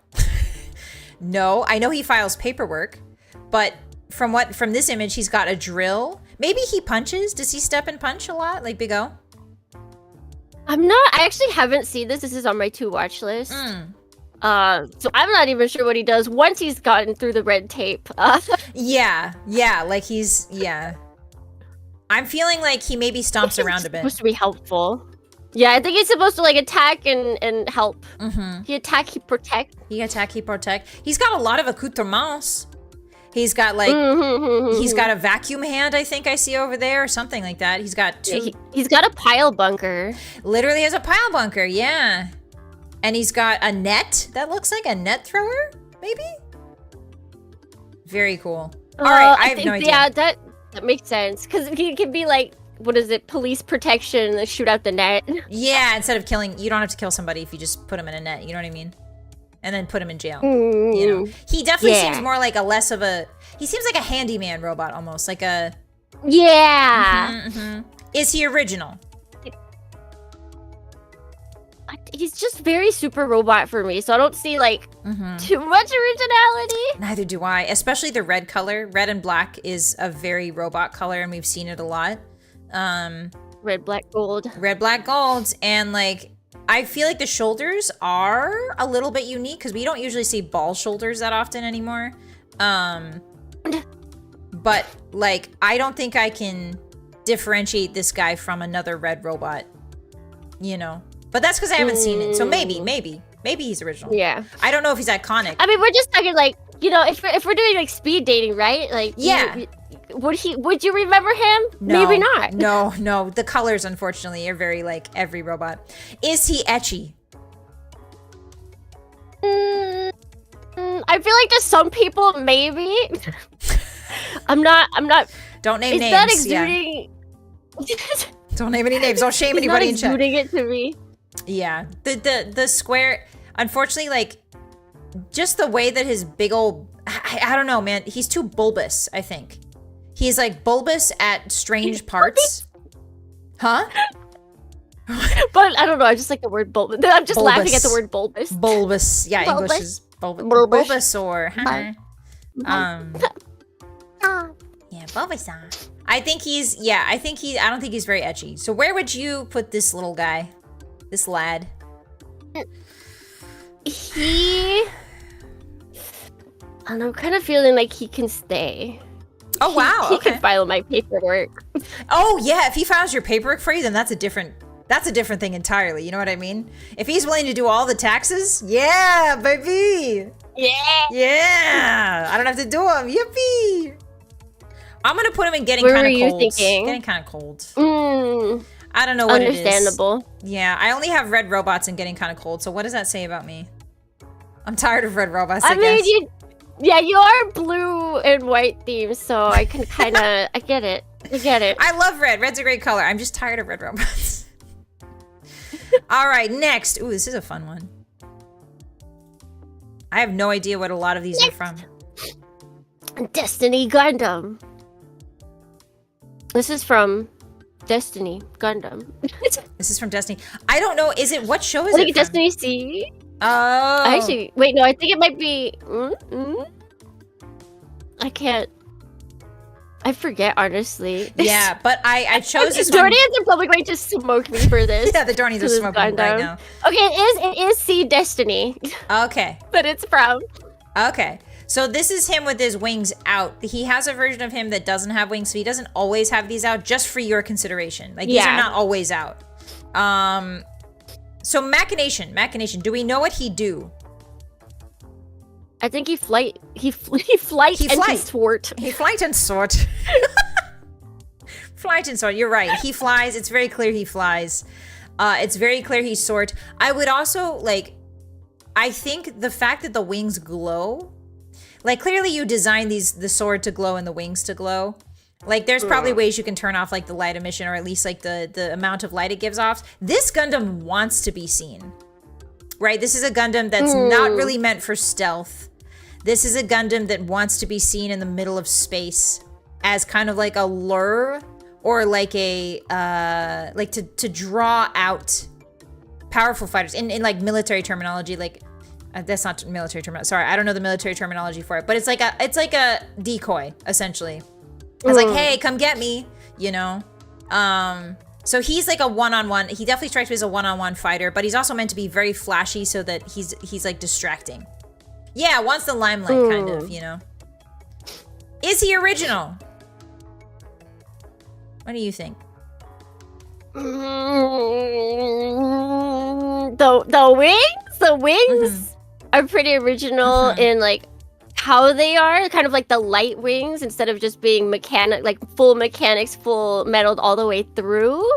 no. I know he files paperwork, but from this image, he's got a drill. Maybe he punches. Does he step and punch a lot, like Big O? I actually haven't seen this. This is on my to-watch list. So I'm not even sure what he does once he's gotten through the red tape. Yeah, like I'm feeling like he maybe stomps around a bit. Supposed to be helpful. Yeah, I think he's supposed to like attack and help. He attack, he protect. He's got a lot of accoutrements. He's got like he's got a vacuum hand, I think I see over there, or something like that. He's got two. Yeah, he's got a pile bunker. Literally has a pile bunker, yeah. And he's got a net that looks like a net thrower, maybe. Very cool. All right, I have no idea. Yeah, that makes sense because he can be like what is it, police protection and shoot out the net. Yeah, instead of killing, you don't have to kill somebody if you just put him in a net, you know what I mean? And then put him in jail. You know? He definitely seems more like he seems like a handyman robot almost, like a... Yeah. Is he original? He's just very super robot for me, so I don't see like too much originality. Neither do I, especially the red color. Red and black is a very robot color, and we've seen it a lot. Red, black, gold. Red, black, gold, and like I feel like the shoulders are a little bit unique because we don't usually see ball shoulders that often anymore. But like I don't think I can differentiate this guy from another red robot, you know. But that's because I haven't seen it. So maybe he's original. Yeah. I don't know if he's iconic. I mean, we're just talking like, you know, if we're doing like speed dating, right? Like, yeah. Would you remember him? No, maybe not. No. The colors, unfortunately, are very like every robot. Is he ecchi? I feel like to some people, maybe. I'm not. Don't name names. It's not exuding. Yeah. Don't name any names. Don't shame anybody in chat. Exuding it to me. Yeah, the square, unfortunately, like, just the way that his big old, I don't know, man, he's too bulbous, I think. He's, like, bulbous at strange parts. Huh? But, I don't know, I just like the word bulbous. I'm just laughing at the word bulbous. Bulbous, yeah, Bulbous. English is bulbous or, yeah, Bulbasaur. I don't think he's very ecchi. So where would you put this little guy? This lad? And I'm kind of feeling like he can stay. Oh, wow, He can file my paperwork. Oh, yeah, if he files your paperwork for you, then that's a different thing entirely, you know what I mean? If he's willing to do all the taxes, yeah, baby! Yeah! Yeah! I don't have to do them, yippee! I'm gonna put him in getting kind of cold. Where were you cold. thinking? Getting kind of cold. I don't know what it is. Understandable. Yeah, I only have red robots and getting kind of cold, so what does that say about me? I'm tired of red robots, I guess. mean, you are blue and white themed, so I can kind of, I get it. I love red. Red's a great color. I'm just tired of red robots. All right, next. Ooh, this is a fun one. I have no idea what a lot of these are from. Destiny Gundam. This is from Destiny Gundam. This is from Destiny. I don't know. What show is I think it from? Destiny C. Oh. Actually, wait, no, I think it might be... I can't... I forget, honestly. Yeah, but I chose this one. Dornians are probably going to smoke me for this. Yeah, the Dornians are smoking right now. Okay, it is C Destiny. Okay. But it's from. Okay. So this is him with his wings out. He has a version of him that doesn't have wings, so he doesn't always have these out, just for your consideration. Like, these are not always out. So Machination, do we know what he do? I think he flight and sword. He flight and sword. Flight and sword, you're right. He flies, it's very clear he flies. It's very clear he's sword. I would also, like, I think the fact that the wings glow, like, clearly you designed the sword to glow and the wings to glow. Like, there's probably ways you can turn off, like, the light emission, or at least, like, the amount of light it gives off. This Gundam wants to be seen, right? This is a Gundam that's not really meant for stealth. This is a Gundam that wants to be seen in the middle of space as kind of like a lure, or like a, like to draw out powerful fighters. In like military terminology, like, that's not military terminology. Sorry, I don't know the military terminology for it, but it's like a decoy, essentially. It's like, hey, come get me, you know? So he's like a one-on-one. He definitely strikes me as a one-on-one fighter, but he's also meant to be very flashy so that he's like distracting. Yeah, wants the limelight, kind of, you know? Is he original? What do you think? The wings are pretty original in like how they are, kind of like the light wings instead of just being like full mechanics, full metaled all the way through.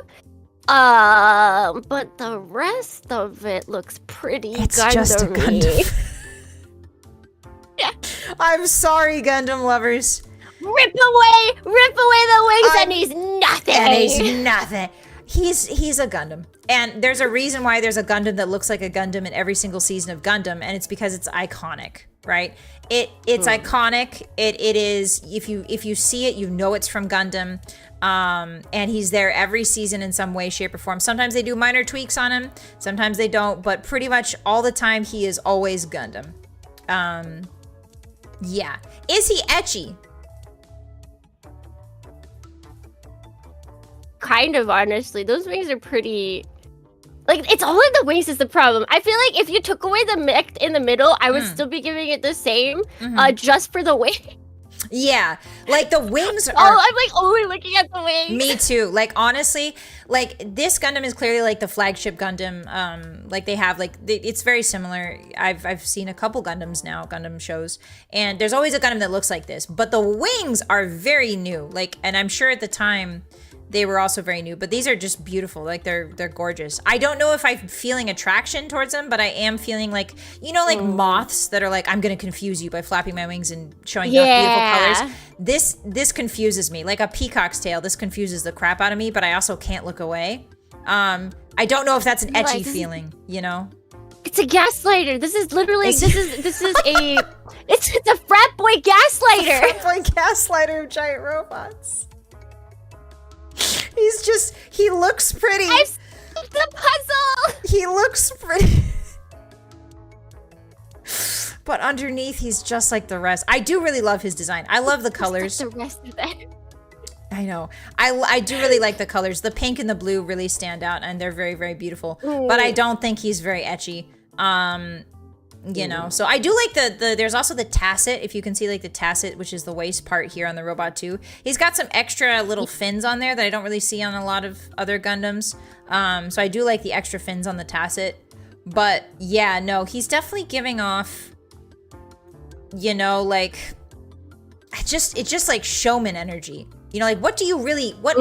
But the rest of it looks pretty Gundam-y. Just a Gundam. Yeah. I'm sorry, Gundam lovers. rip away the wings, and he's nothing. And he's nothing. He's a Gundam. And there's a reason why there's a Gundam that looks like a Gundam in every single season of Gundam, and it's because it's iconic, right? It's iconic. It is, if you see it, you know it's from Gundam. And he's there every season in some way, shape, or form. Sometimes they do minor tweaks on him, sometimes they don't, but pretty much all the time he is always Gundam. Yeah. Is he ecchi? Kind of, honestly. Those wings are pretty... Like, it's all in the wings is the problem. I feel like if you took away the mech in the middle, I would still be giving it the same, just for the wing. Yeah, like the wings are... Oh, I'm like only looking at the wings. Me too. Like, honestly, like this Gundam is clearly like the flagship Gundam. Like they have like, it's very similar. I've seen a couple Gundams now, Gundam shows, and there's always a Gundam that looks like this, but the wings are very new. Like, and I'm sure at the time they were also very new, but these are just beautiful. Like they're gorgeous. I don't know if I'm feeling attraction towards them, but I am feeling like, you know, like moths that are like, I'm gonna confuse you by flapping my wings and showing you beautiful colors. This confuses me. Like a peacock's tail, this confuses the crap out of me, but I also can't look away. I don't know if that's an ecchi feeling, you know? It's a gaslighter. This is literally, this is a, it's a frat boy gaslighter. Frat boy gaslighter of giant robots. He's just, he looks pretty. I've solved the puzzle. He looks pretty. But underneath, he's just like the rest. I do really love his design. I love the colors. Like the rest of them. I know. I do really like the colors. The pink and the blue really stand out, and they're very, very beautiful. But I don't think he's very ecchi. You know, so I do like the there's also the tacet, if you can see like the tacet, which is the waist part here on the robot too. He's got some extra little fins on there that I don't really see on a lot of other Gundams. So I do like the extra fins on the tacet. But yeah, no, he's definitely giving off, you know, like, it's just like showman energy. You know, like, what do you really, what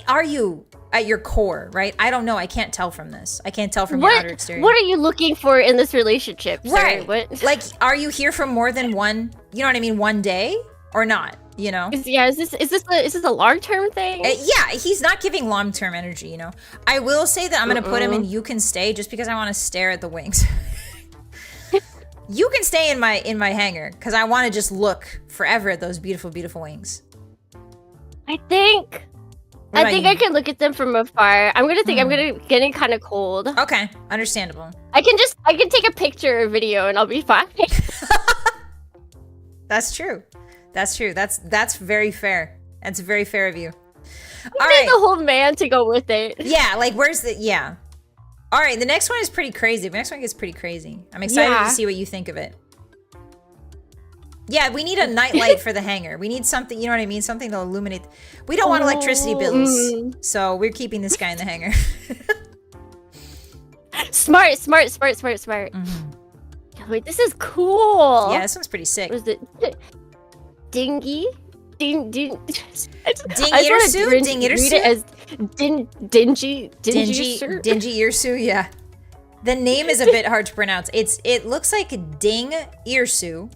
are you at your core, right? I don't know. I can't tell from this. I can't tell from your outer exterior. What are you looking for in this relationship? Right. Sorry, what? Like, are you here for more than one, you know what I mean, one day or not, you know? Is this a long-term thing? Yeah, he's not giving long-term energy, you know? I will say that I'm going to put him in You Can Stay just because I want to stare at the wings. You can stay in my hangar because I want to just look forever at those beautiful, beautiful wings. I think I can look at them from afar. I'm getting kind of cold. Okay, understandable. I can take a picture or video and I'll be fine. That's true. That's true. That's very fair. That's very fair of you. All right, the whole man to go with it. Yeah, like where's the All right, the next one is pretty crazy. The next one gets pretty crazy. I'm excited to see what you think of it. Yeah, we need a nightlight for the hangar. We need something, you know what I mean? Something to illuminate. We don't want electricity bills. So we're keeping this guy in the hangar. Smart. Wait, this is cool. Yeah, this one's pretty sick. What is it? Dingy? Dingy Irsu, yeah. The name is a bit hard to pronounce. It looks like Ding Irsu,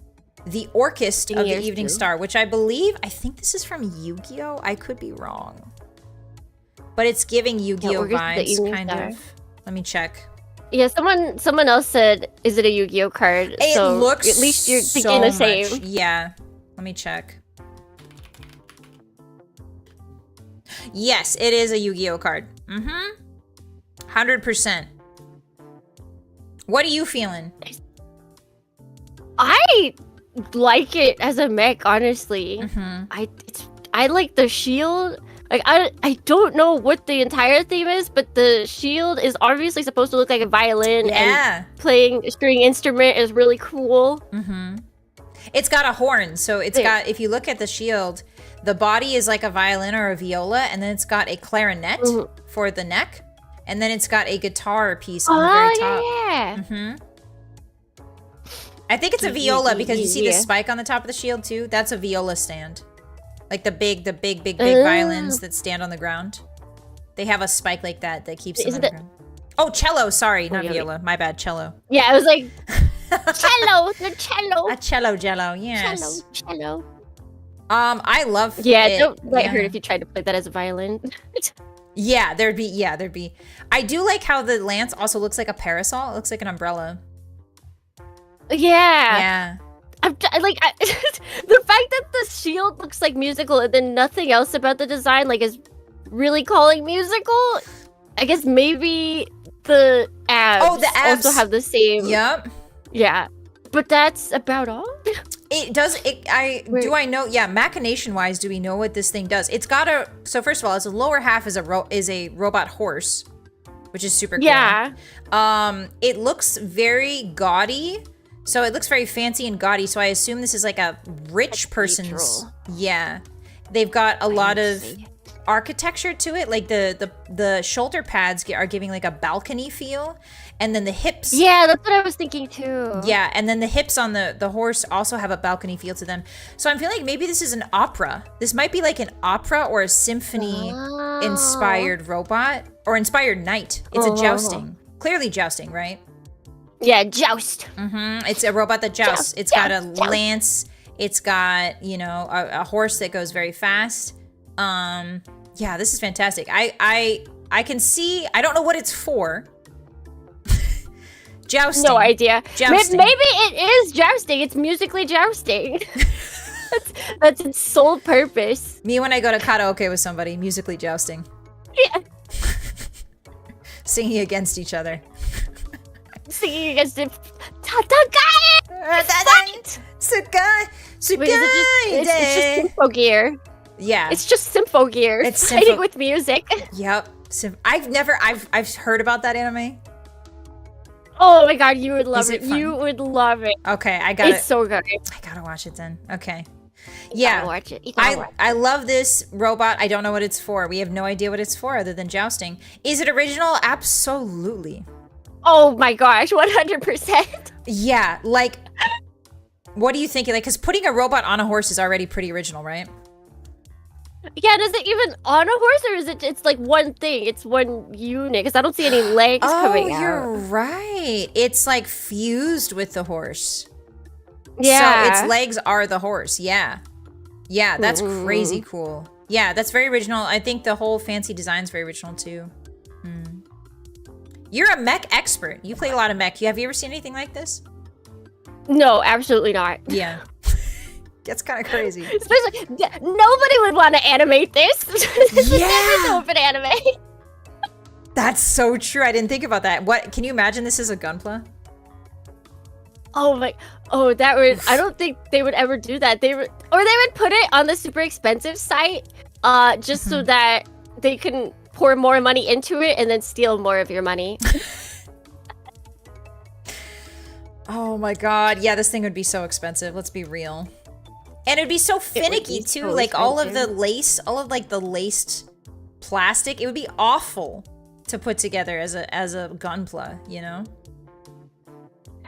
the Orchist of the Evening Star, which I think this is from Yu-Gi-Oh! I could be wrong. But it's giving Yu-Gi-Oh! Vibes, kind of. Let me check. Yeah, someone else said, is it a Yu-Gi-Oh! card? It looks at least you're thinking the same. Much. Yeah. Let me check. Yes, it is a Yu-Gi-Oh! card. 100%. What are you feeling? I like it as a mech, honestly. I like the shield. Like, I don't know what the entire theme is, but the shield is obviously supposed to look like a violin, and playing a string instrument is really cool. It's got a horn, so it's got, if you look at the shield, the body is like a violin or a viola, and then it's got a clarinet for the neck, and then it's got a guitar piece on the very top. I think it's a viola because you see the spike on the top of the shield too? That's a viola stand. Like the big violins that stand on the ground. They have a spike like that keeps them on the ground. Oh, cello, sorry, not viola. My bad, cello. Yeah, I was like, cello, the cello. A cello jello, yes. Cello. I love Yeah, it. don't let her if you tried to play that as a violin. Yeah, there'd be. I do like how the lance also looks like a parasol. It looks like an umbrella. Yeah. Yeah. The fact that the shield looks like musical and then nothing else about the design like is really calling musical. I guess maybe the abs, also have the same. Yep. Yeah. But that's about all? It does. Do I know? Yeah, machination wise, do we know what this thing does? It's got a. So first of all, its lower half is a robot horse, which is super cool. Yeah. It looks very gaudy. So it looks very fancy and gaudy. So I assume this is like a rich person's. Yeah. They've got a lot of architecture to it. Like the shoulder pads are giving like a balcony feel. And then the hips. Yeah, that's what I was thinking too. Yeah, and then the hips on the horse also have a balcony feel to them. So I'm feeling like maybe this is an opera. This might be like an opera or a symphony inspired robot or inspired knight. It's a jousting. Clearly jousting, right? Yeah, joust. It's a robot that jousts. It's got a lance. It's got, you know, a horse that goes very fast. Yeah, this is fantastic. I can see, I don't know what it's for. Jousting. No idea. Jousting. Maybe it is jousting. It's musically jousting. that's its sole purpose. Me when I go to karaoke with somebody, musically jousting. Yeah. Singing against each other. Singing against it. Wait, it's just Sympho Gear. Yeah. It's just Sympho Gear. It's fighting with music. Yep. I've heard about that anime. Oh my god, you would love it. Fun? You would love it. Okay, I got it. It's so good. I gotta watch it then. Okay. You gotta watch it. I love this robot. I don't know what it's for. We have no idea what it's for other than jousting. Is it original? Absolutely. Oh my gosh, 100%. Yeah, like, what do you think? Like, because putting a robot on a horse is already pretty original, right? Yeah, is it even on a horse or is it's like one thing? It's one unit because I don't see any legs coming out. Oh, you're right. It's like fused with the horse. Yeah. So its legs are the horse. Yeah. Yeah, that's crazy cool. Yeah, that's very original. I think the whole fancy design's very original too. You're a mech expert. You play a lot of mech. Have you ever seen anything like this? No, absolutely not. Yeah. That's kind of crazy. Especially, nobody would want to animate this. This would never go up an anime. That's so true. I didn't think about that. What? Can you imagine this is a Gunpla? Oh my! Oh, that would. I don't think they would ever do that. They would put it on the super expensive site, just so that they can pour more money into it and then steal more of your money. Oh my god! Yeah, this thing would be so expensive. Let's be real. And it'd be so finicky too, so like all of the lace, all of like the laced plastic. It would be awful to put together as a Gunpla, you know?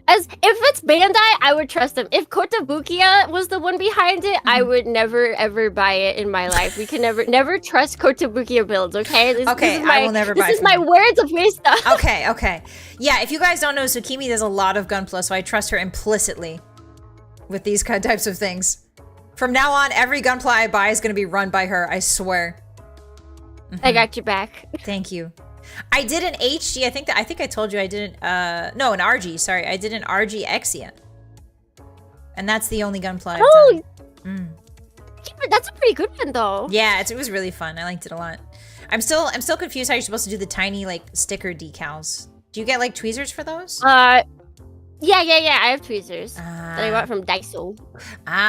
If it's Bandai, I would trust them. If Kotobukiya was the one behind it, I would never ever buy it in my life. We can never trust Kotobukiya builds, okay? This is my, I will never buy This is my words of wisdom. Okay. Yeah, if you guys don't know, Tsukimi does a lot of Gunpla, so I trust her implicitly with these kind of types of things. From now on, every Gunpla I buy is going to be run by her, I swear. I got your back. Thank you. I did an HG, I think I told you I did an RG, sorry. I did an RG Exia. And that's the only Gunpla I've done. Yeah, that's a pretty good one though. Yeah, it was really fun. I liked it a lot. I'm still confused how you're supposed to do the tiny like sticker decals. Do you get like tweezers for those? Yeah. I have tweezers that I got from Daiso.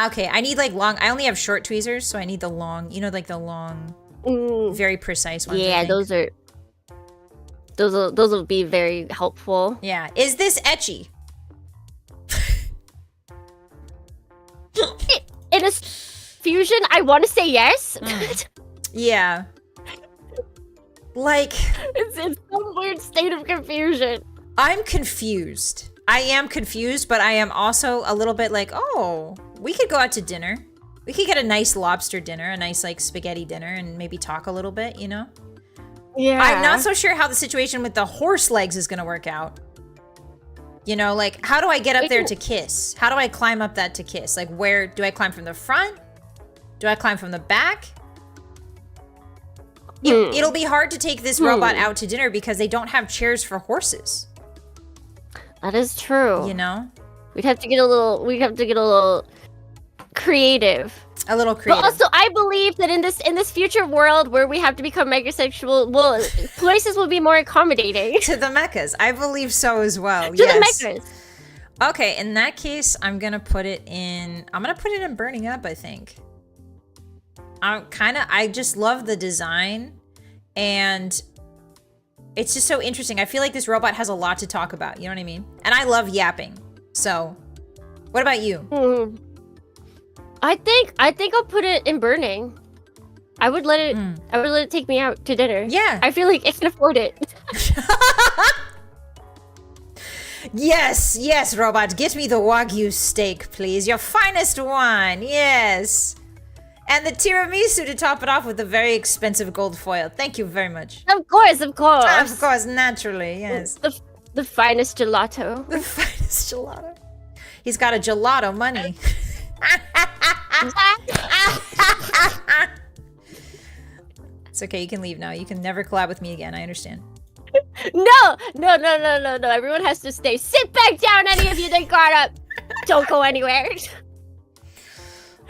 Okay. I need like long. I only have short tweezers, so I need the long. You know, like the long, very precise ones. Yeah, those will be very helpful. Yeah. Is this ecchi? In a fusion, I want to say yes. Yeah. Like it's in some weird state of confusion. I'm confused. I am confused, but I am also a little bit like, oh, we could go out to dinner. We could get a nice lobster dinner, a nice like spaghetti dinner, and maybe talk a little bit, you know? Yeah. I'm not so sure how the situation with the horse legs is gonna work out. You know, like, how do I get up there to kiss? How do I climb up that to kiss? Like, where do I climb from the front? Do I climb from the back? It'll be hard to take this robot out to dinner because they don't have chairs for horses. That is true. You know? We'd have to get a little creative. A little creative. But also, I believe that in this future world where we have to become megasexual, well, places will be more accommodating. To the mechas. I believe so as well. To the mechas. Okay, in that case, I'm gonna put it in burning up, I think. I just love the design, and it's just so interesting. I feel like this robot has a lot to talk about, you know what I mean? And I love yapping. So, what about you? I think I'll put it in burning. I would let it take me out to dinner. Yeah. I feel like I can afford it. Yes, yes, robot. Get me the Wagyu steak, please. Your finest one. Yes. And the tiramisu to top it off with the very expensive gold foil. Thank you very much. Of course, of course. Of course, naturally, yes. The finest gelato. The finest gelato. He's got a gelato money. It's okay, you can leave now. You can never collab with me again, I understand. No. Everyone has to stay. Sit back down, any of you that got up. Don't go anywhere.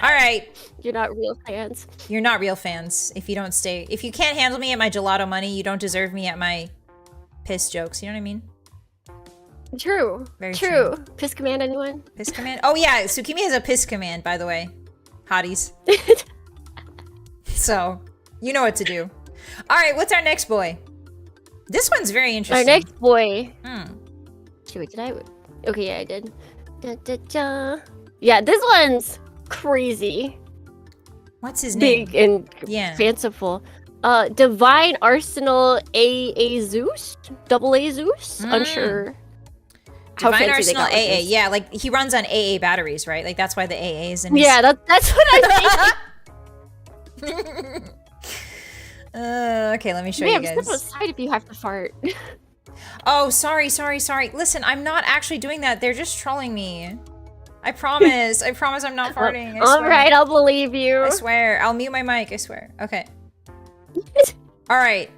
All right. You're not real fans. You're not real fans if you don't stay. If you can't handle me at my gelato money, you don't deserve me at my piss jokes. You know what I mean? True. Very true. Piss command, anyone? Piss command? Oh yeah, Tsukimi has a piss command, by the way. Hotties. So, you know what to do. All right, what's our next boy? This one's very interesting. Our next boy. Wait, did I? Okay, yeah, I did. Yeah, this one's crazy. What's his name? Big and fanciful. Divine Arsenal AA Zeus? Double A Zeus? Unsure. Divine Arsenal AA. Yeah, like he runs on AA batteries, right? Like that's why the AA is in his... Yeah, that's what I think. Okay, let me show you guys. Step outside if you have to fart. Oh, sorry. Listen, I'm not actually doing that. They're just trolling me. I promise. I promise I'm not farting. All right, I'll believe you. I swear. I'll mute my mic. I swear. Okay. All right.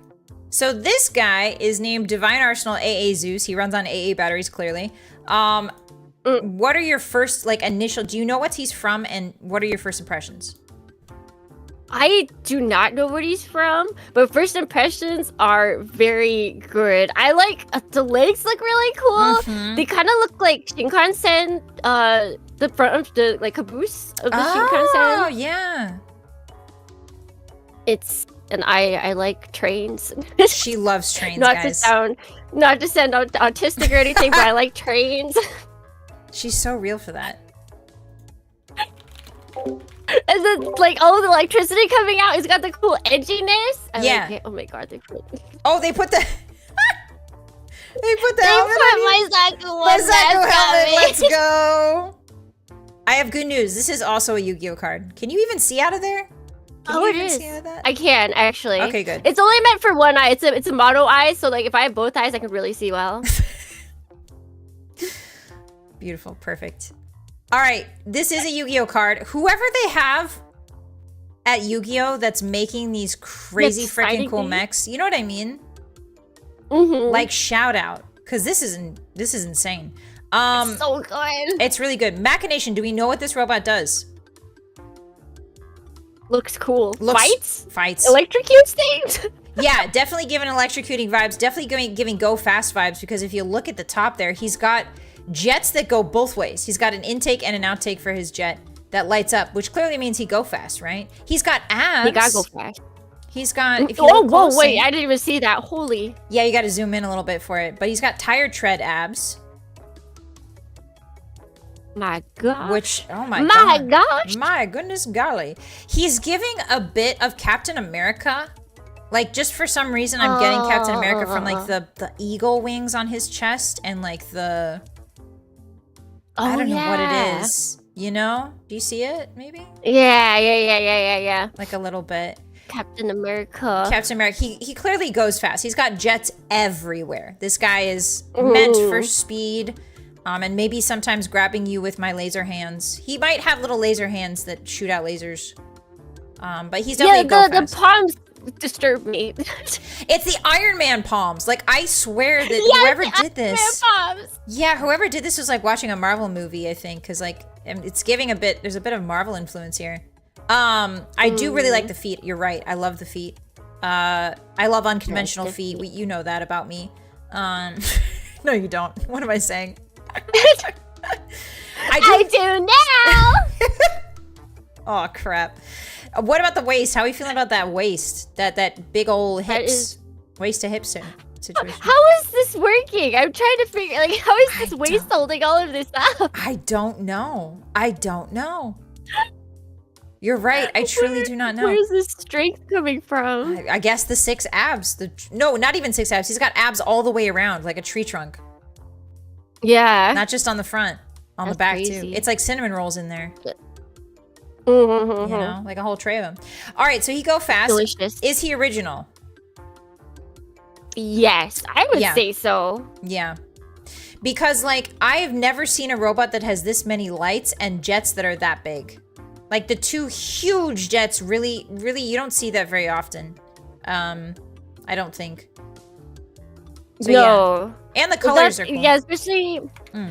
So this guy is named Divine Arsenal AA Zeus. He runs on AA batteries, clearly. What are your first, like, initial... Do you know what he's from, and what are your first impressions? I do not know what he's from, but first impressions are very good. I like the legs look really cool. They kind of look like Shinkansen, the front of the like caboose of the Shinkansen. Oh yeah. And I like trains. She loves trains, not guys. Not to sound autistic or anything, but I like trains. She's so real for that. And then, like, all the electricity coming out, it's got the cool edginess. Yeah. Like, oh my god, they put... Oh, they put the... they put the helmet on my Zaku helmet, let's go! I have good news. This is also a Yu-Gi-Oh card. Can you even see out of there? Can you even see out of that? I can, actually. Okay, good. It's only meant for one eye. It's a mono eye, so, like, if I have both eyes, I can really see well. Beautiful. Perfect. All right, this is a Yu-Gi-Oh card. Whoever they have at Yu-Gi-Oh that's making these crazy freaking cool mechs, you know what I mean? Like shout out, because this is insane. It's so good. It's really good. Machination. Do we know what this robot does? Looks cool. Fights. Electrocutes things. Yeah, definitely giving electrocuting vibes. Definitely giving go fast vibes, because if you look at the top there, he's got jets that go both ways. He's got an intake and an outtake for his jet that lights up, which clearly means he go fast, right? He's got abs. He gotta go fast. He's got... If you look closely, wait, I didn't even see that. Holy. Yeah, you gotta zoom in a little bit for it. But he's got tire tread abs. My god. Which, oh my gosh. My goodness golly. He's giving a bit of Captain America. Like, just for some reason, I'm getting Captain America from, like, the eagle wings on his chest and, like, the... I don't know what it is. You know? Do you see it, maybe? Yeah. Like a little bit. Captain America. Captain America. He clearly goes fast. He's got jets everywhere. This guy is meant for speed. And maybe sometimes grabbing you with my laser hands. He might have little laser hands that shoot out lasers. But he's definitely the palms disturb me. It's the Iron Man palms. Like, I swear that whoever did this, whoever did this was like watching a Marvel movie, I think, because like it's giving a bit. There's a bit of Marvel influence here. I do really like the feet. You're right. I love the feet. I love unconventional feet. You know that about me. No, you don't. What am I saying? I do now. Oh crap. What about the waist? How are you feeling about that waist? That big old hips, waist to hips situation. How is this working? I'm trying to figure like how is this waist holding all of this up? I don't know. I don't know. You're right. I truly do not know. Where's this strength coming from? I guess the 6 abs. No, not even 6 abs. He's got abs all the way around, like a tree trunk. Yeah. Not just on the front, on the back too. It's like cinnamon rolls in there. You know, like a whole tray of them. All right, so he go fast. Delicious. Is he original? Yes, I would say so. Yeah. Because like I've never seen a robot that has this many lights and jets that are that big. Like the 2 huge jets really you don't see that very often. I don't think. So, no. Yeah. And the colors are cool. Yeah, especially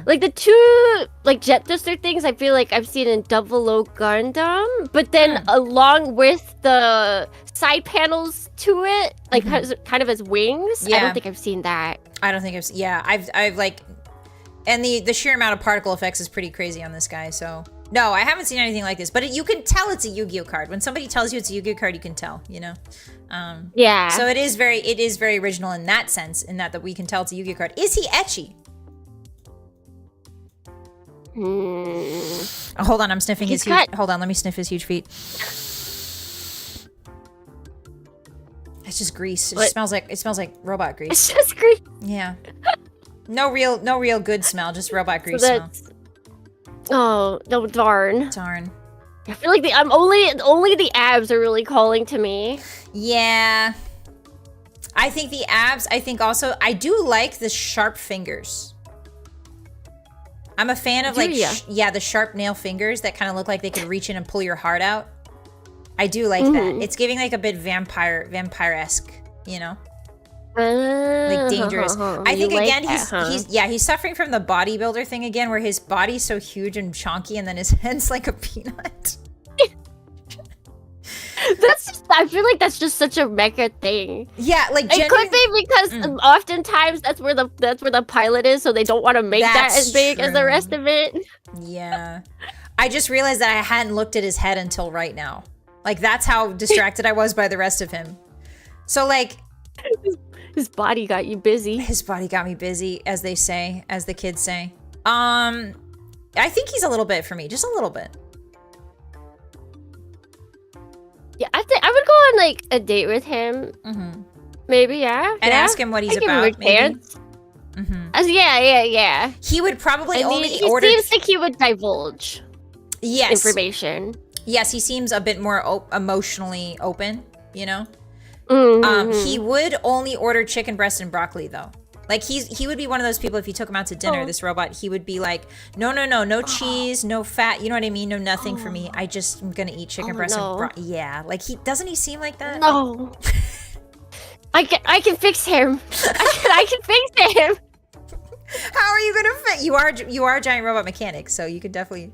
like the 2 like jet thruster things I feel like I've seen in Double O Gundam, but then along with the side panels to it, like kind of as wings. I don't think I've seen that. I don't think I've like, and the sheer amount of particle effects is pretty crazy on this guy, so. No, I haven't seen anything like this, but you can tell it's a Yu-Gi-Oh card. When somebody tells you it's a Yu-Gi-Oh card, you can tell, you know? Yeah. So it is very original in that sense, in that we can tell it's a Yu-Gi-Oh card. Is he ecchi? Oh, hold on, I'm sniffing his huge... Hold on, let me sniff his huge feet. It's just grease. It smells like robot grease. It's just grease. Yeah. No real good smell, just robot grease smell. Oh, no, darn. Darn. I feel like I'm only the abs are really calling to me. Yeah. I think the abs, I think also, I do like the sharp fingers. I'm a fan of like, the sharp nail fingers that kind of look like they could reach in and pull your heart out. I do like that. It's giving like a bit vampire-esque, you know? Like dangerous. I think again he's suffering from the bodybuilder thing again, where his body's so huge and chonky and then his head's like a peanut. I feel like that's just such a mecha thing. Yeah, like it could be because oftentimes that's where the pilot is, so they don't want to make that as big as the rest of it. Yeah. I just realized that I hadn't looked at his head until right now. Like that's how distracted I was by the rest of him. So like his body got you busy. His body got me busy, as they say, as the kids say. I think he's a little bit for me, just a little bit. Yeah, I would go on like a date with him. Maybe, yeah. And ask him what he's about. Maybe. Yeah. He would probably he seems like he would divulge. Information. Yes, he seems a bit more emotionally open. You know. He would only order chicken breast and broccoli though. Like he would be one of those people, if you took him out to dinner, this robot, he would be like, no cheese, no fat, you know what I mean? No nothing for me. I just am gonna eat chicken breast and broccoli. Yeah, like doesn't he seem like that? No. I can fix him. I can fix him. How are you gonna fit? You are a giant robot mechanic, so you could definitely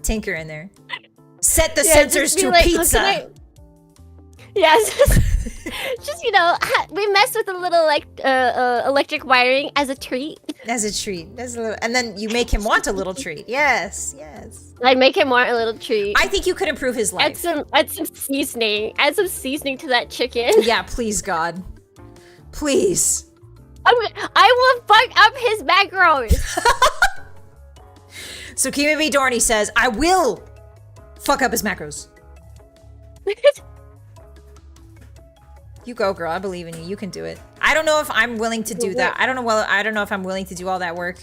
tinker in there. Set the sensors to pizza. Yes. Just, you know, we mess with a little like electric wiring as a treat. As a treat. And then you make him want a little treat. Yes. I make him want a little treat. I think you could improve his life. Add some seasoning. Add some seasoning to that chicken. Yeah, please, God. Please. I will fuck up his macros. So Kimi B. Dorney says, I will fuck up his macros. You go, girl. I believe in you. You can do it. I don't know if I'm willing to do that. I don't know if I'm willing to do all that work.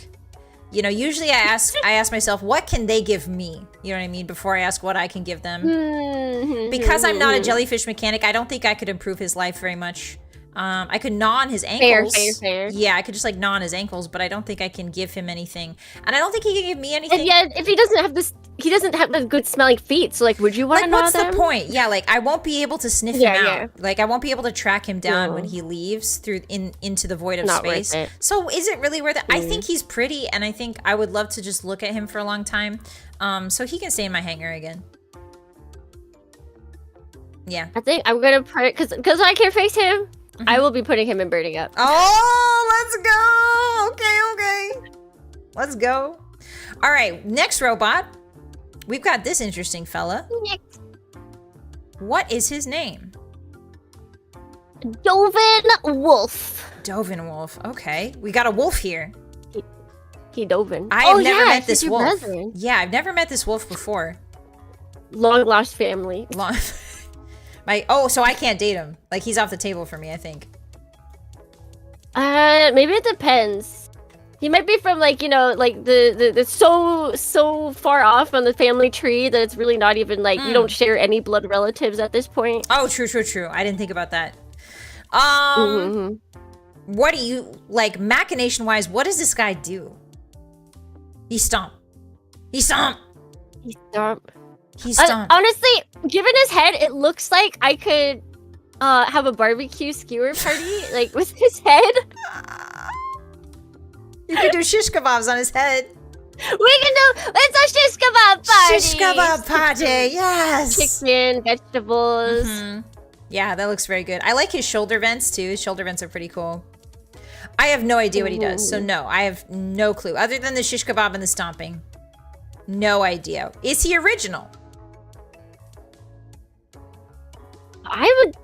You know, usually I ask myself, what can they give me? You know what I mean? Before I ask what I can give them. Because I'm not a jellyfish mechanic, I don't think I could improve his life very much. I could gnaw on his ankles. Fair. Yeah, I could just like gnaw on his ankles, but I don't think I can give him anything. And I don't think he can give me anything. And yet, if he doesn't have this, he doesn't have the good smelling feet. So like, would you want to like, gnaw what's them? the point? Yeah, like I won't be able to sniff him out. Like I won't be able to track him down when he leaves through into the void of Not space. worth it. So is it really worth it? I think he's pretty, and I think I would love to just look at him for a long time. So he can stay in my hangar again. Yeah. I think I'm gonna put it because I can face him. I will be putting him in burning up. Oh, let's go. Okay. Let's go. All right, next robot. We've got this interesting fella. Next. What is his name? Doven Wolf. Doven Wolf. Okay. We got a wolf here. He Doven. I have never met this your wolf. brethren. Yeah, I've never met this wolf before. Long lost family. So I can't date him. Like he's off the table for me, I think. Maybe it depends. He might be from like, you know, like the so far off on the family tree that it's really not even like you don't share any blood relatives at this point. Oh, true. I didn't think about that. What do you like machination wise? What does this guy do? He stomp. Honestly, given his head, it looks like I could have a barbecue skewer party like with his head. You could do shish kebabs on his head. It's a shish kebab party. Shish kebab party, yes. Chicken, vegetables. Yeah, that looks very good. I like his shoulder vents too. His shoulder vents are pretty cool. I have no idea what he does, so no, I have no clue. Other than the shish kebab and the stomping. No idea. Is he original? I would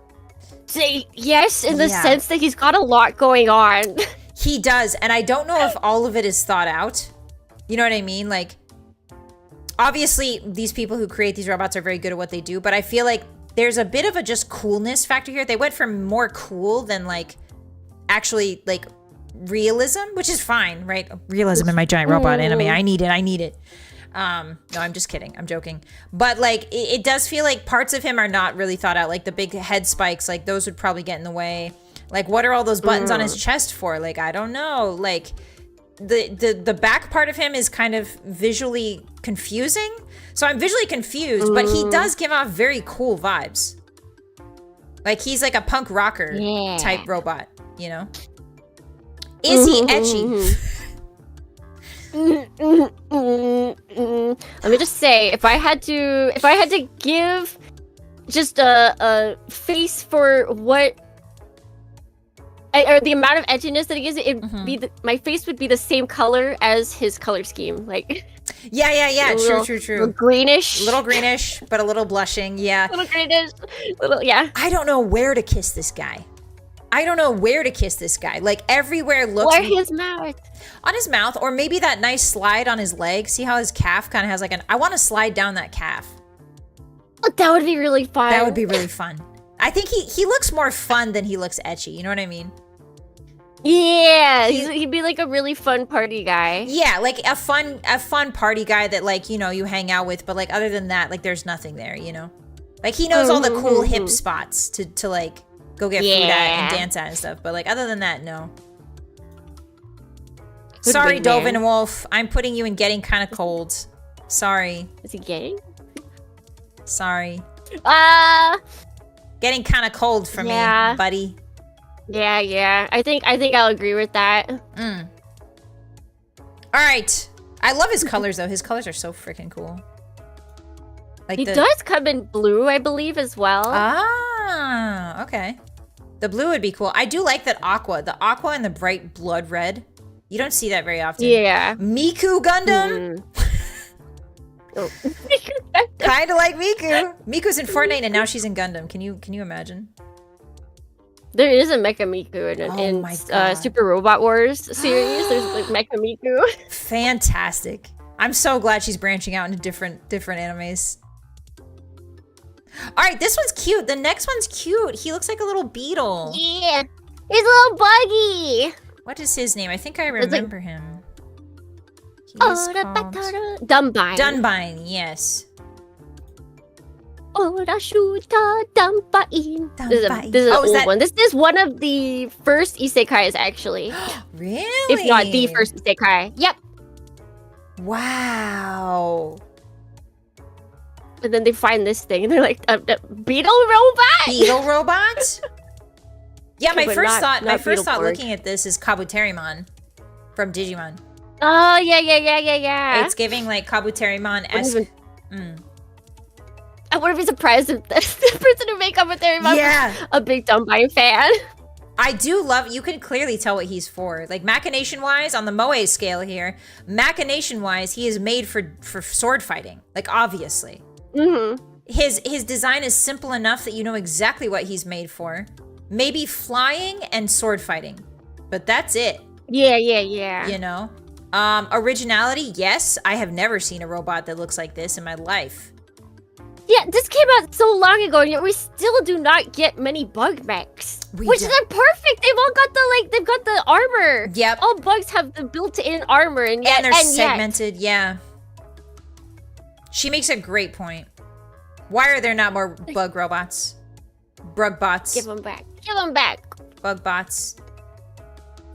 say yes, in the sense that he's got a lot going on. He does, and I don't know if all of it is thought out. You know what I mean? Like, obviously, these people who create these robots are very good at what they do, but I feel like there's a bit of a just coolness factor here. They went for more cool than, like, actually, like, realism, which is fine, right? Realism in my giant robot anime. I need it. No, I'm just kidding. I'm joking. But, like, it does feel like parts of him are not really thought out. Like, the big head spikes, like, those would probably get in the way. Like, what are all those buttons on his chest for? Like, I don't know. Like, the back part of him is kind of visually confusing. So I'm visually confused, but he does give off very cool vibes. Like, he's like a punk rocker type robot, you know? Is he etchy? Let me just say, if I had to give just a face for what, or the amount of edginess that he gives, it'd be my face would be the same color as his color scheme, like. Yeah. True. Little greenish, but a little blushing. Yeah. Little greenish, yeah. I don't know where to kiss this guy. Like, everywhere looks. Or his mouth. On his mouth, or maybe that nice slide on his leg. See how his calf kind of has like I want to slide down that calf. Oh, that would be really fun. That would be really fun. I think he looks more fun than he looks etchy. You know what I mean? Yeah, he'd be like a really fun party guy. Yeah, like a fun party guy that, like, you know, you hang out with. But, like, other than that, like, there's nothing there. You know, like, he knows all the cool hip spots to like go get food at and dance at and stuff. But, like, other than that, no. Good Sorry, big man. Doven Wolf. I'm putting you in getting kind of cold. Sorry. Is he gay? Sorry. Getting kind of cold for me, buddy. Yeah. I think I'll agree with that. All right. I love his colors though. His colors are so freaking cool. Like, he does come in blue, I believe, as well. Ah, okay. The blue would be cool. I do like that aqua. The aqua and the bright blood red. You don't see that very often. Yeah. Miku Gundam. Kind of like Miku. Miku's in Fortnite and now she's in Gundam. Can you imagine? There is a Mecha Miku in Super Robot Wars series. There's like Mecha Miku. Fantastic. I'm so glad she's branching out into different animes. All right, this one's cute. The next one's cute. He looks like a little beetle. Yeah. He's a little buggy. What is his name? I think I remember him. Dunbine. Dunbine, yes. Ora shuta dampain. This is an old one. This is one of the first isekais, actually. Really? If not the first isekai. Yep. Wow. And then they find this thing, and they're like, beetle robot? Beetle robot? Yeah, my But first not thought Beetleborg. looking at this is Kabuterimon from Digimon. Oh, yeah. It's giving like Kabuterimon Wouldn't esque. even- I wouldn't be surprised if the person who made up with their mom Yeah. was a big Dumbine fan. I do love, you can clearly tell what he's for. Like machination wise, on the Moe scale here, machination wise, he is made for sword fighting. Like obviously. Mm-hmm. His design is simple enough that you know exactly what he's made for. Maybe flying and sword fighting. But that's it. Yeah. You know? Originality, yes. I have never seen a robot that looks like this in my life. Yeah, this came out so long ago, and yet we still do not get many bug mechs. Which is perfect. They've all got they've got the armor. Yep. All bugs have the built-in armor, and they're segmented, yeah. She makes a great point. Why are there not more bug robots? Bug bots. Give them back. Give them back. Bug bots.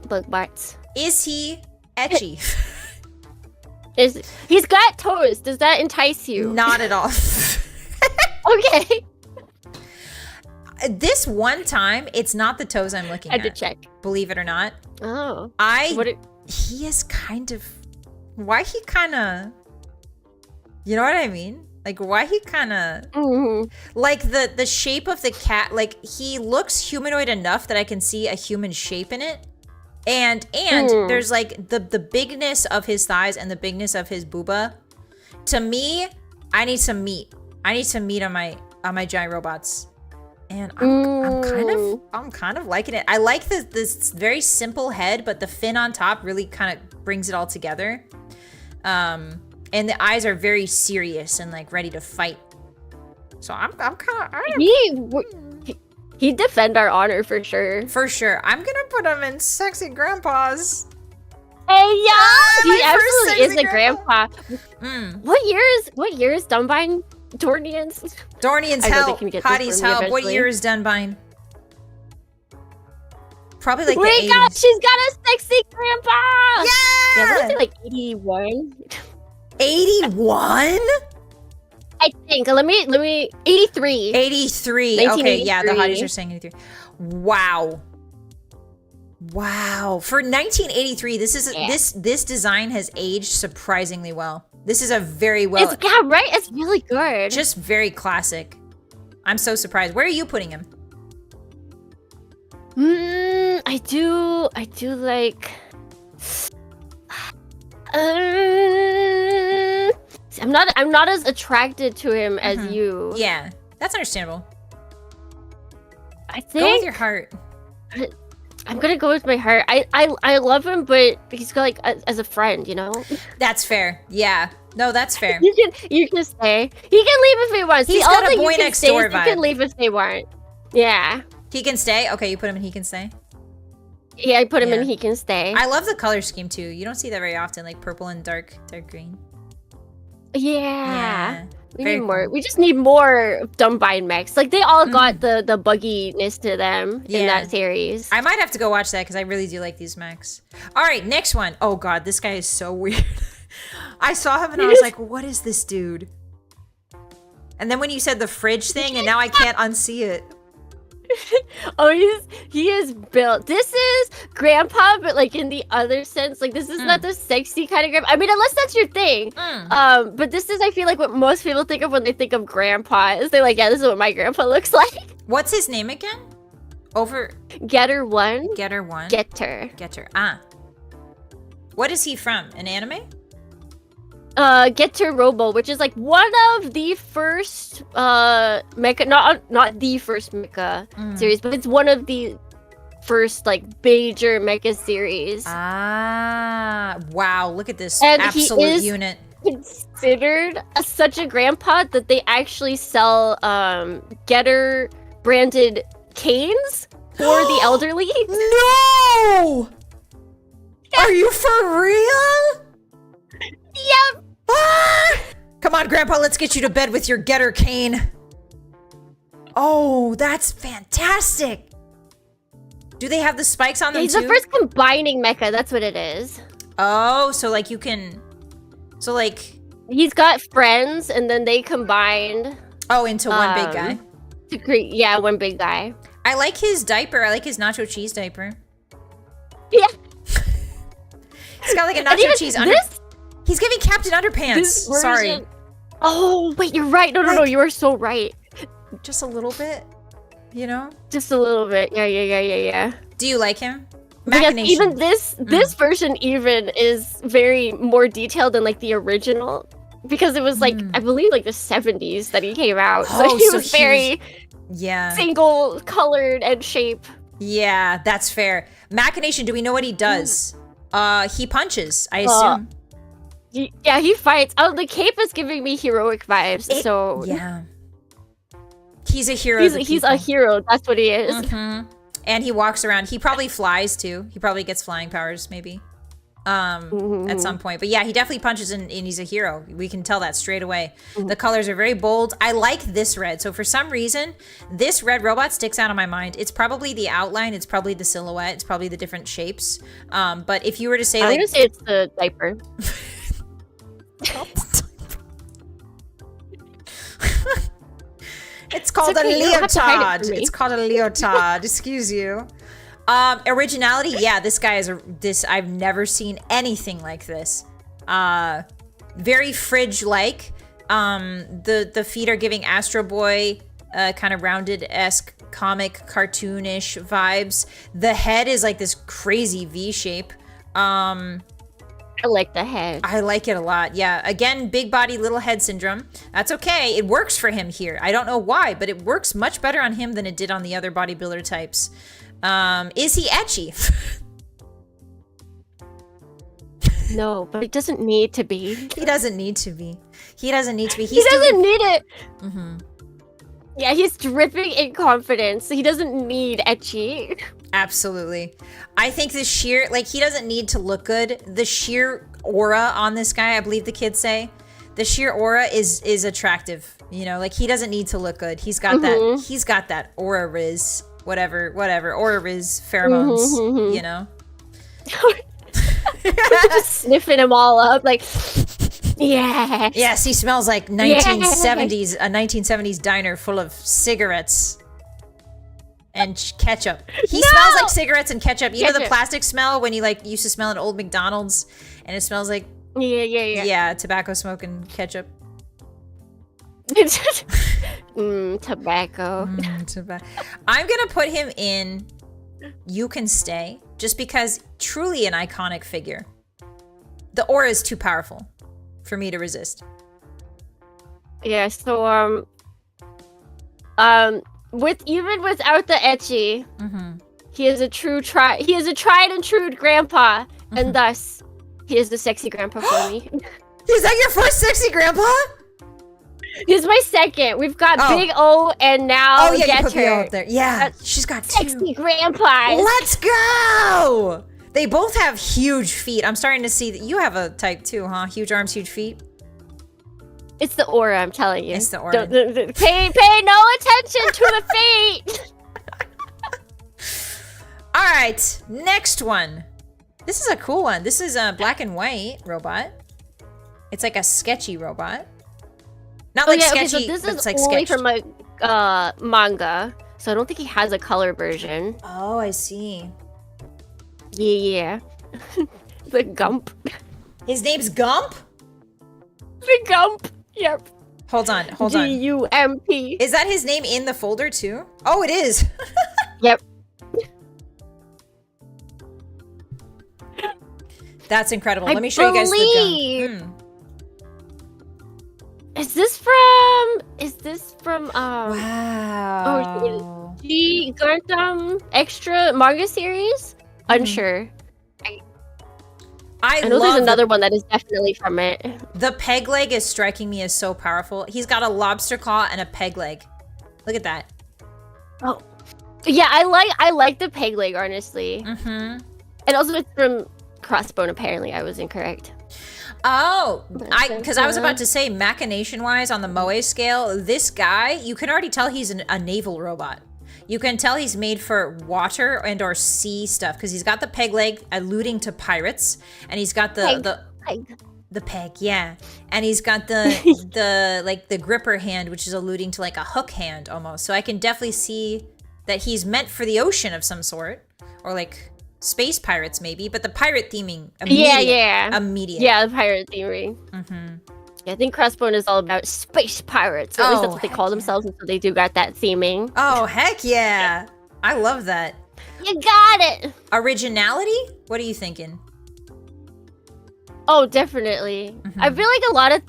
Bug bots. Is he etchy? He's got toes. Does that entice you? Not at all. Okay. This one time, it's not the toes I'm looking I at. had to check. Believe it or not. Oh. He is kind of... Why he kind of... You know what I mean? Like, why he kind of... Mm-hmm. Like, the shape of the cat... Like, he looks humanoid enough that I can see a human shape in it. And there's, like, the bigness of his thighs and the bigness of his booba. To me, I need some meat. I need some meat on my giant robots. And I'm kind of liking it. I like this very simple head, but the fin on top really kind of brings it all together. And the eyes are very serious and like ready to fight. So I'm kind of he'd defend our honor for sure. For sure. I'm gonna put him in sexy grandpas. Hey yeah, he my absolutely is a grandpa. What year is Dumbine? Dornians? Dornians I know help. they can get this Hotties for me help. What eventually. year is Dunbine? Probably like Wait, the God, 80s. she's got a sexy grandpa. Yeah! Yeah, what is it, like 81? 81? I think. Let me 83. 83. Okay, yeah, the 1983. Hotties are saying 83. Wow. Wow. For 1983, this design has aged surprisingly well. This is a very well... Yeah, right? It's really good. Just very classic. I'm so surprised. Where are you putting him? I do like... I'm not as attracted to him as you. Yeah, that's understandable. I Go with think your heart. I'm gonna go with my heart. I love him, but he's got like as a friend, you know. That's fair. Yeah. No, that's fair. You can stay. He can leave if he wants. He's See, all got a the boy you can next stay door is you vibe. can leave if they want. Yeah. He can stay? Okay, you put him in he can stay. Yeah, I put him Yeah. in. He can stay. I love the color scheme too. You don't see that very often, like purple and dark green. Yeah. We very need more. cool. We just need more Dumbine mechs. Like they all got the bugginess to them in Yeah. that series. I might have to go watch that because I really do like these mechs. All right, next one. Oh god, this guy is so weird. I saw him and I was like, what is this dude? And then when you said the fridge thing, and now I can't unsee it. Oh, he is built. This is grandpa, but like in the other sense. Like this is not the sexy kind of grandpa. I mean, unless that's your thing. But this is, I feel like, what most people think of when they think of grandpa. Is they're like, yeah, this is what my grandpa looks like. What's his name again? Getter 1. Getter 1? Getter. Getter. Ah. What is he from? An anime? Getter Robo, which is like one of the first mecha, not the first mecha series, but it's one of the first like major mecha series. Ah, wow! Look at this And absolute unit. Considered such a grandpa that they actually sell Getter branded canes for the elderly. No! Are you for real? Yep. Ah! Come on, Grandpa, let's get you to bed with your Getter cane. Oh, that's fantastic. Do they have the spikes on them He's too? the first combining mecha. That's what it is. Oh, so like you can... So like... He's got friends, and then they combined... Oh, into one big guy. To create, yeah, one big guy. I like his diaper. I like his nacho cheese diaper. Yeah. He's got like a nacho cheese under... He's giving Captain Underpants. Sorry. Oh, wait, you're right. No, you are so right. Just a little bit, you know? Just a little bit. Yeah. Do you like him? Because even this version even is very more detailed than like the original. Because it was like, I believe like the 70s that he came out. So he was very single colored and shape. Yeah, that's fair. Machination, do we know what he does? He punches, I assume. Yeah, he fights. Oh, the cape is giving me heroic vibes. So yeah, he's a hero. He's a hero. That's what he is. And he walks around. He probably flies too. He probably gets flying powers, maybe. At some point. But yeah, he definitely punches and he's a hero. We can tell that straight away. The colors are very bold. I like this red. So for some reason, this red robot sticks out of my mind. It's probably the outline. It's probably the silhouette. It's probably the different shapes. But if you were to say I'm gonna say it's the diaper. It's called a leotard. It's called a leotard. Excuse you. Originality, yeah, this guy is I've never seen anything like this. Very fridge-like. The feet are giving Astro Boy kind of rounded-esque comic cartoonish vibes. The head is like this crazy V shape. I like the head. I like it a lot. Yeah. Again, big body, little head syndrome. That's okay. It works for him here. I don't know why, but it works much better on him than it did on the other bodybuilder types. Is he ecchi? No, but it doesn't need to be. He doesn't need to be. He doesn't need to be. He doesn't need it. Yeah, he's dripping in confidence. He doesn't need ecchi. Absolutely. I think the sheer, like, he doesn't need to look good. The sheer aura on this guy, I believe the kids say, the sheer aura is attractive. You know, like, he doesn't need to look good. He's got that aura riz, whatever, aura riz pheromones, you know? Just sniffing them all up, like, yeah. Yes, he smells like 1970s, a 1970s diner full of cigarettes. And ketchup. He smells like cigarettes and ketchup. You know the plastic smell when you like used to smell at old McDonald's and it smells like yeah, tobacco smoke and ketchup. Tobacco. I'm gonna put him in You Can Stay just because truly an iconic figure. The aura is too powerful for me to resist. Yeah, so even without the ecchi, he is a tried and true grandpa, and thus he is the sexy grandpa for me. Is that your first sexy grandpa? He's my second. We've got Big O and now you Getter. put me up there. Yeah, she's got sexy grandpas. Let's go! They both have huge feet. I'm starting to see that you have a type too, huh? Huge arms, huge feet. It's the aura, I'm telling you. It's the aura. Pay no attention to the feet! Alright, next one. This is a cool one. This is a black and white robot. It's like a sketchy robot. Not like sketchy, so this but is it's like only sketched. from a manga, so I don't think he has a color version. Oh, I see. Yeah. The Gump. His name's Gump? The Gump. Yep. Hold on. G-U-M-P. Is that his name in the folder too? Oh, it is. Yep. That's incredible. Let me show you guys the Gump. Is this from wow. Oh, the Gundam Extra manga series? Unsure. I know there's another one that is definitely from it. The peg leg is striking me as so powerful. He's got a lobster claw and a peg leg. Look at that. Oh, yeah, I like the peg leg, honestly. And also it's from Crossbone. Apparently, I was incorrect. Oh, because I was about to say, machination-wise, on the Moe scale, this guy, you can already tell he's a naval robot. You can tell he's made for water and or sea stuff, because he's got the peg leg alluding to pirates, and he's got the peg, yeah. And he's got the gripper hand, which is alluding to like a hook hand almost. So I can definitely see that he's meant for the ocean of some sort, or like space pirates maybe, but the pirate theming immediate. Yeah, the pirate theming. Yeah, I think Crossbone is all about space pirates. At least that's what they call themselves, and so they do got that theming. Oh, heck yeah. I love that. You got it. Originality? What are you thinking? Oh, definitely. I feel like a lot of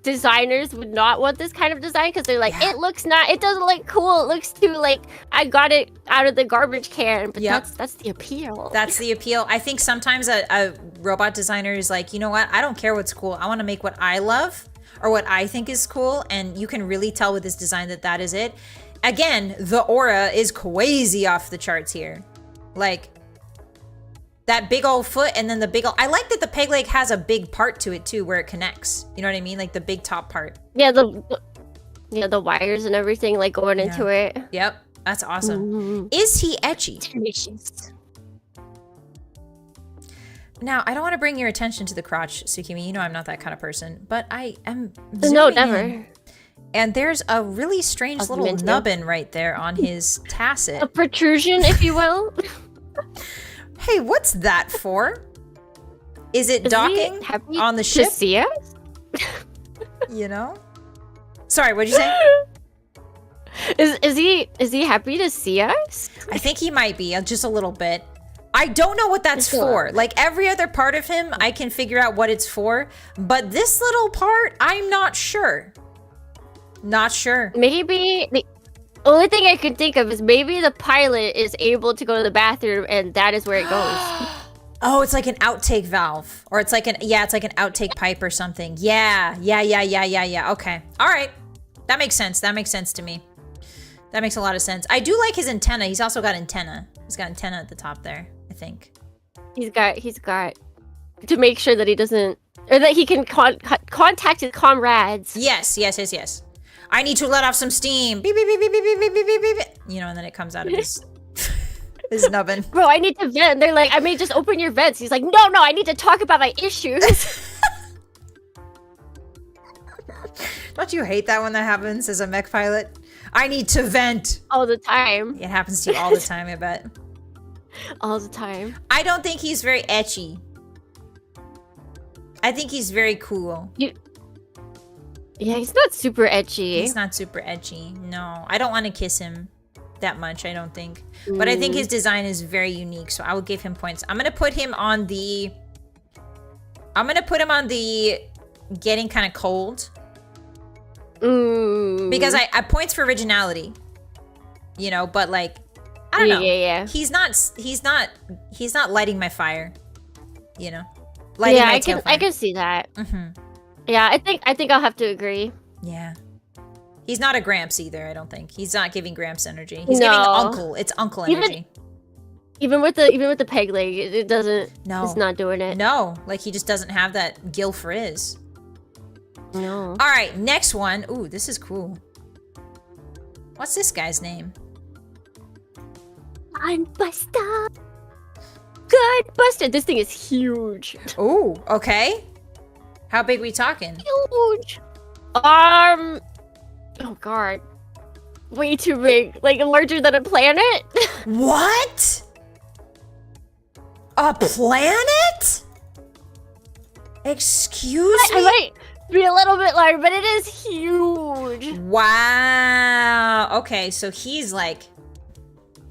designers would not want this kind of design because they're like, it doesn't look cool. It looks too like I got it out of the garbage can. But that's the appeal. That's the appeal. I think sometimes a robot designer is like, you know what? I don't care what's cool. I want to make what I love or what I think is cool. And you can really tell with this design that is it. Again, the aura is crazy off the charts here. Like, that big old foot and then the big old... I like that the peg leg has a big part to it too, where it connects. You know what I mean? Like the big top part. Yeah, the wires and everything like going into it. Yep, that's awesome. Is he ecchi? Now, I don't want to bring your attention to the crotch, Tsukimi. You know I'm not that kind of person, but I am... No, never. And there's a really strange little nubbin right there on his tacet. A protrusion, if you will. Hey, what's that for? Is it docking on the ship? To see us? You know? Sorry, what'd you say? Is he happy to see us? I think he might be, just a little bit. I don't know what that's for. Like every other part of him, I can figure out what it's for. But this little part, I'm not sure. Not sure. Maybe... The only thing I can think of is maybe the pilot is able to go to the bathroom and that is where it goes. Oh, it's like an outtake valve. Or it's like it's like an outtake pipe or something. Yeah. Okay. All right. That makes sense. That makes sense to me. That makes a lot of sense. I do like his antenna. He's also got antenna. He's got antenna at the top there, I think. He's got to make sure that he doesn't, or that he can contact his comrades. Yes. I need to let off some steam. Beep, beep, beep, beep, beep, beep, beep, beep, beep. You know, and then it comes out of his his nubbin. Bro, I need to vent. They're like, I may just open your vents. He's like, no, I need to talk about my issues. Don't you hate that when that happens as a mech pilot? I need to vent. All the time. It happens to you all the time, I bet. All the time. I don't think he's very ecchi. I think he's very cool. Yeah, he's not super ecchi. He's not super ecchi. No, I don't want to kiss him that much, I don't think. But I think his design is very unique, so I will give him points. I'm going to put him on the getting kind of cold. Because I points for originality. You know, but like I don't know. Yeah. He's not lighting my fire. You know? Lighting my tailfire. I can see that. Yeah, I think I'll have to agree. Yeah. He's not a Gramps either, I don't think. He's not giving Gramps energy. He's giving Uncle. It's Uncle energy. Even with the peg leg, it doesn't. No. It's not doing it. No, like he just doesn't have that gill frizz. No. All right, next one. Ooh, this is cool. What's this guy's name? Gunbuster. Gunbuster. This thing is huge. Ooh, okay. How big we talking? Huge. Oh god. Way too big. Like larger than a planet? What? A planet? Excuse me? I might be a little bit large, but it is huge. Wow. Okay, so he's like,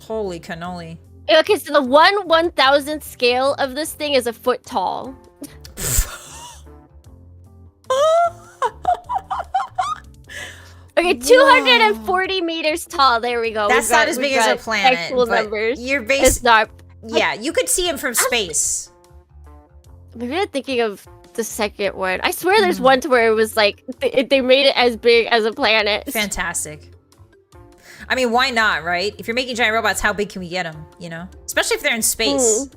holy cannoli. Okay, so the 1/1000th scale of this thing is a foot tall. Okay, 240 meters tall. There we go. That's not as big as a planet. Actual numbers. You're it's not. Yeah, you could see him from space. Maybe I'm thinking of the second one. I swear there's one to where it was like they made it as big as a planet. Fantastic. I mean, why not, right? If you're making giant robots, how big can we get them? You know, especially if they're in space.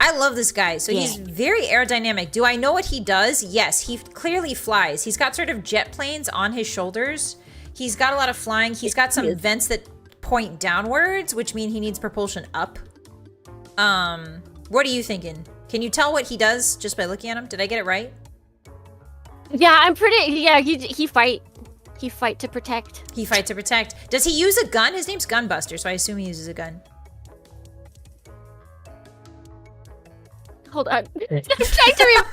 I love this guy. So he's very aerodynamic. Do I know what he does? Yes, he clearly flies. He's got sort of jet planes on his shoulders. He's got a lot of flying. He's got some vents that point downwards, which mean he needs propulsion up. What are you thinking? Can you tell what he does just by looking at him? Did I get it right? Yeah, I'm pretty. Yeah, he fight. He fight to protect. He fight to protect. Does he use a gun? His name's Gunbuster, so I assume he uses a gun. Hold on. I'm trying to remember.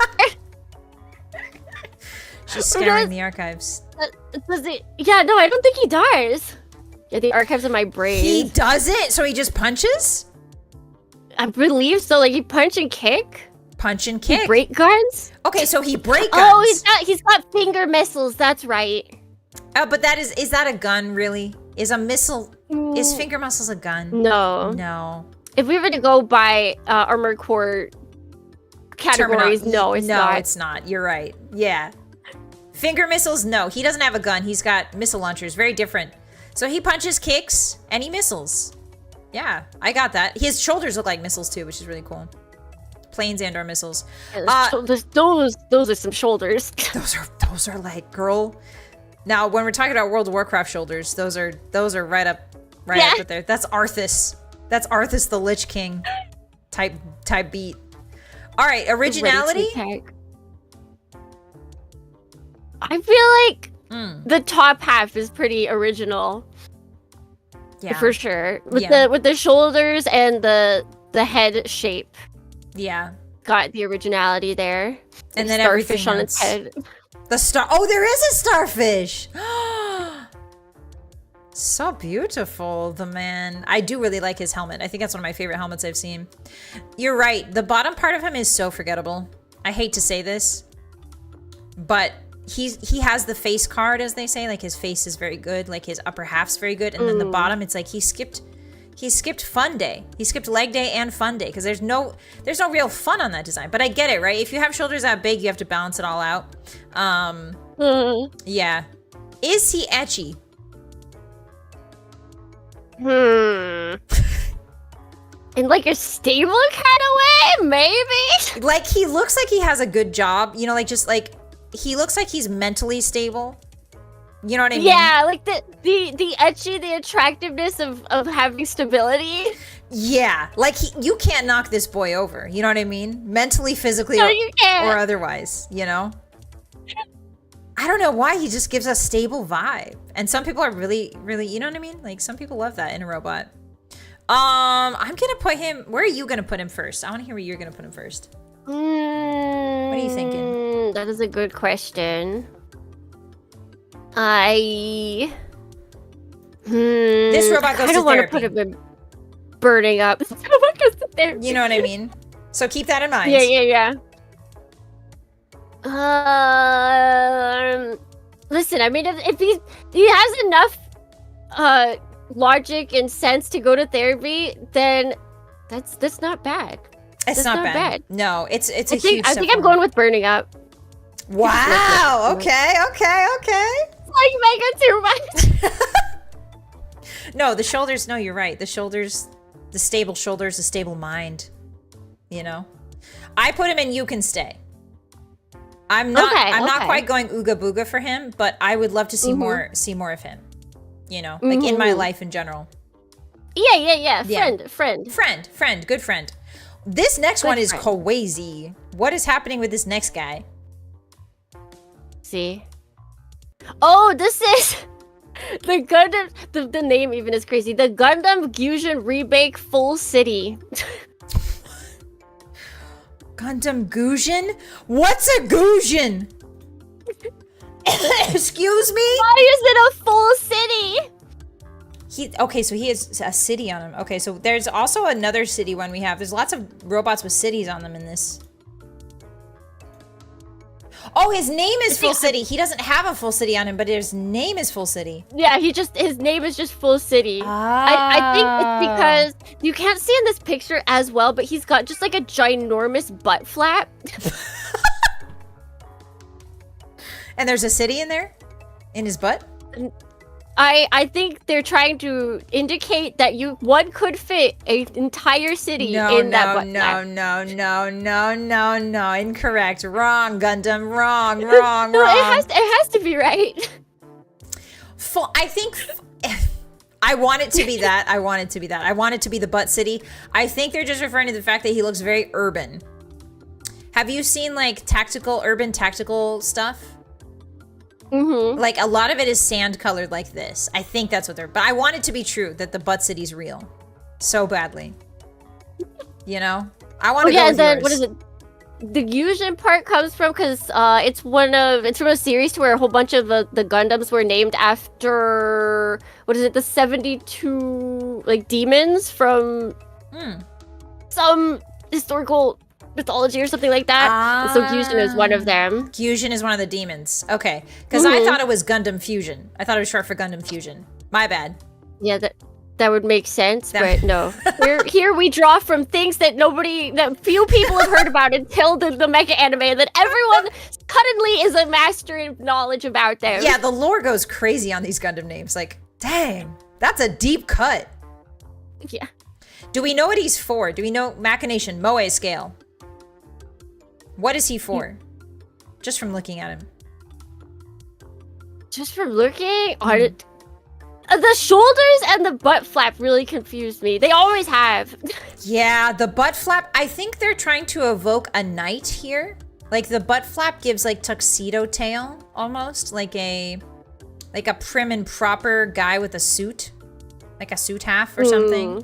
She's scouring the archives. Does he? Yeah, no, I don't think he does. Yeah, the archives in my brain. He doesn't? So he just punches? I believe so. Like, he punch and kick? Punch and kick. He break guns? Okay, so he break guns. Oh, he's got finger missiles. That's right. Oh, but that is that a gun, really? Is a missile, is finger missiles a gun? No. No. If we were to go by Armored Core categories, no, it's not. No, it's not. You're right. Yeah. Finger missiles, no. He doesn't have a gun. He's got missile launchers. Very different. So he punches, kicks, and he missiles. Yeah, I got that. His shoulders look like missiles too, which is really cool. Planes and/or missiles. Yeah, those are some shoulders. Those are like, girl. Now, when we're talking about World of Warcraft shoulders, those are right up there. That's Arthas. That's Arthas the Lich King type beat. All right, originality. I feel like the top half is pretty original. Yeah, for sure. With the shoulders and the head shape. Yeah, got the originality there. And then starfish everything on its head. The star. Oh, there is a starfish. So beautiful, the man. I do really like his helmet. I think that's one of my favorite helmets I've seen. You're right. The bottom part of him is so forgettable. I hate to say this, but he has the face card, as they say. Like, his face is very good. Like, his upper half's very good. And then the bottom, it's like he skipped fun day. He skipped leg day and fun day because there's no real fun on that design. But I get it, right? If you have shoulders that big, you have to balance it all out. Yeah. Is he etchy? In like a stable kind of way, maybe? Like, he looks like he has a good job, you know, like, just like, he looks like he's mentally stable. You know what I mean? Yeah, like the etchy, the attractiveness of having stability. Yeah, like, you can't knock this boy over, you know what I mean? Mentally, physically, no, you can't. Or otherwise, you know? I don't know why, he just gives a stable vibe. And some people are really, really, you know what I mean? Like, some people love that in a robot. I'm gonna put him, where are you gonna put him first? I wanna hear where you're gonna put him first. What are you thinking? That is a good question. This robot goes to therapy. I don't want to put him in burning up. This robot goes to therapy. You know what I mean? So keep that in mind. Yeah. Listen, I mean, if he has enough logic and sense to go to therapy, then that's not bad. It's not bad. No, it's a huge step I think I'm going with burning up. Wow. Okay. Like Mecha too much. No, the shoulders. No, you're right. The shoulders, the stable shoulders, the stable mind. You know, I put him in. You can stay. I'm not. I'm not quite going ooga booga for him, but I would love to see more. See more of him. You know, like in my life in general. Yeah. Friend. Good friend. This next one is crazy. What is happening with this next guy? See. Oh, this is the Gundam. The name even is crazy. The Gundam Gusion Rebake Full City. Gundam Gusion? What's a Gusion? Excuse me? Why is it a full city? Okay, so he has a city on him. Okay, so there's also another city one we have. There's lots of robots with cities on them in this. Oh, his name is Full City. He doesn't have a full city on him, but his name is Full City. Yeah, his name is just Full City. I think it's because you can't see in this picture as well, but he's got just like a ginormous butt flap. And there's a city in there? In his butt? I think they're trying to indicate that one could fit an entire city in that butt flap. No, incorrect. Wrong, Gundam, wrong. No, it has to be right. I think I want it to be that. I want it to be the butt city. I think they're just referring to the fact that he looks very urban. Have you seen like urban tactical stuff? Mm-hmm. Like a lot of it is sand colored like this. I think that's what but I want it to be true that the butt city's real. So badly. You know? I want to go with then yours. what is it? The Gusion part comes from because it's from a series where a whole bunch of the Gundams were named after the 72 like demons from some historical mythology or something like that. And so Gusion is one of them. Gusion is one of the demons. Okay, because I thought it was Gundam Fusion. I thought it was short for Gundam Fusion. My bad. Yeah, that would make sense, but no. Here we draw from things that few people have heard about until the Mecha anime, and that everyone suddenly is a master of knowledge about them. Yeah, the lore goes crazy on these Gundam names. Like, dang, that's a deep cut. Yeah. Do we know what he's for? Do we know Machination, Moe scale? What is he for? Just from looking at him. Just from looking? The shoulders and the butt flap really confused me. They always have. Yeah, the butt flap, I think they're trying to evoke a knight here. Like the butt flap gives like tuxedo tail almost, like a prim and proper guy with a suit. Like a suit half or something.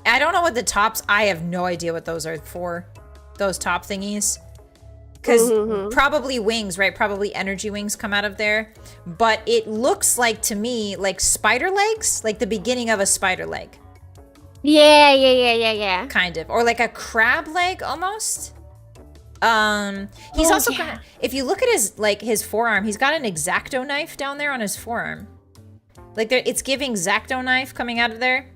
I don't know what the tops, I have no idea what those are for. Those top thingies. Because probably wings, right? Probably energy wings come out of there. But it looks like, to me, like spider legs. Like the beginning of a spider leg. Yeah. Kind of. Or like a crab leg, almost. He's also got... If you look at his forearm, he's got an X-Acto knife down there on his forearm. Like, it's giving X-Acto knife coming out of there.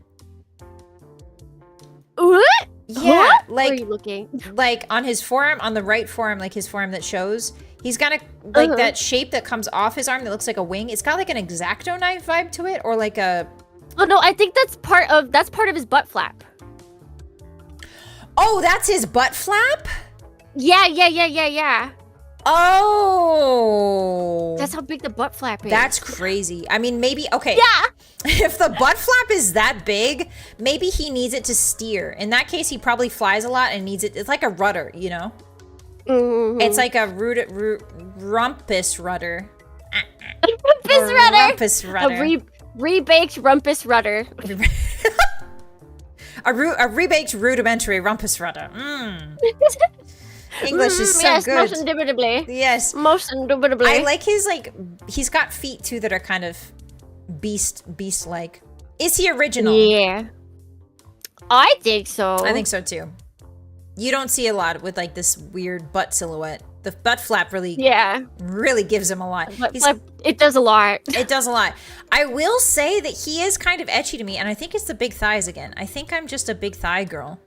What? Yeah, what? like, where are you looking? Like on his forearm, on the right forearm, like his forearm that shows, he's got that shape that comes off his arm that looks like a wing. It's got like an X-Acto knife vibe to it, or like a... Oh no, I think that's part of his butt flap. Oh, that's his butt flap? Yeah. Oh. That's how big the butt flap is. That's crazy. I mean, maybe, okay. Yeah. If the butt flap is that big, maybe he needs it to steer. In that case, he probably flies a lot and needs it. It's like a rudder, you know? It's like a rumpus rudder. Rumpus rudder. A rebaked rumpus rudder. a rebaked rudimentary rumpus rudder. English is so good. Most indubitably. Yes. Most indubitably. I like his, he's got feet too that are kind of beast-like. Is he original? Yeah. I think so. I think so too. You don't see a lot with like this weird butt silhouette. The butt flap really gives him a lot. It does a lot. It does a lot. I will say that he is kind of etchy to me, and I think it's the big thighs again. I think I'm just a big thigh girl.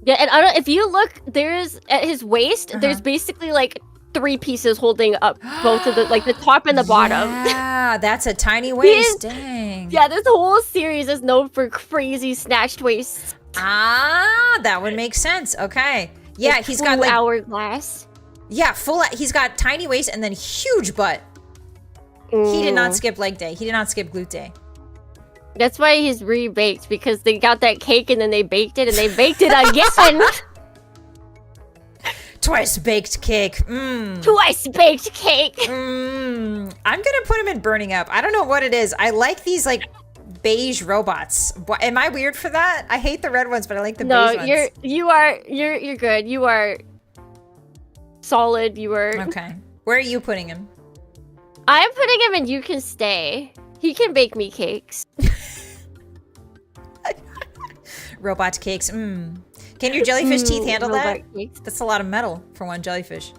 Yeah, and if you look, there's at his waist, there's basically like 3 pieces holding up both of the top and the bottom. Yeah, that's a tiny waist. Dang. Yeah, this whole series is known for crazy snatched waists. Ah, that would make sense. Okay. Yeah, like he's got like hourglass. Yeah, he's got tiny waist and then huge butt. He did not skip leg day. He did not skip glute day. That's why he's rebaked, because they got that cake and then they baked it and they baked it again. Twice baked cake. Twice baked cake. I'm gonna put him in burning up. I don't know what it is. I like these like beige robots. Am I weird for that? I hate the red ones, but I like the beige ones. No, you're good. You are solid. You are okay. Where are you putting him? I'm putting him in You Can Stay. He can bake me cakes. Robot cakes. Can your jellyfish teeth handle that? Cakes. That's a lot of metal for one jellyfish.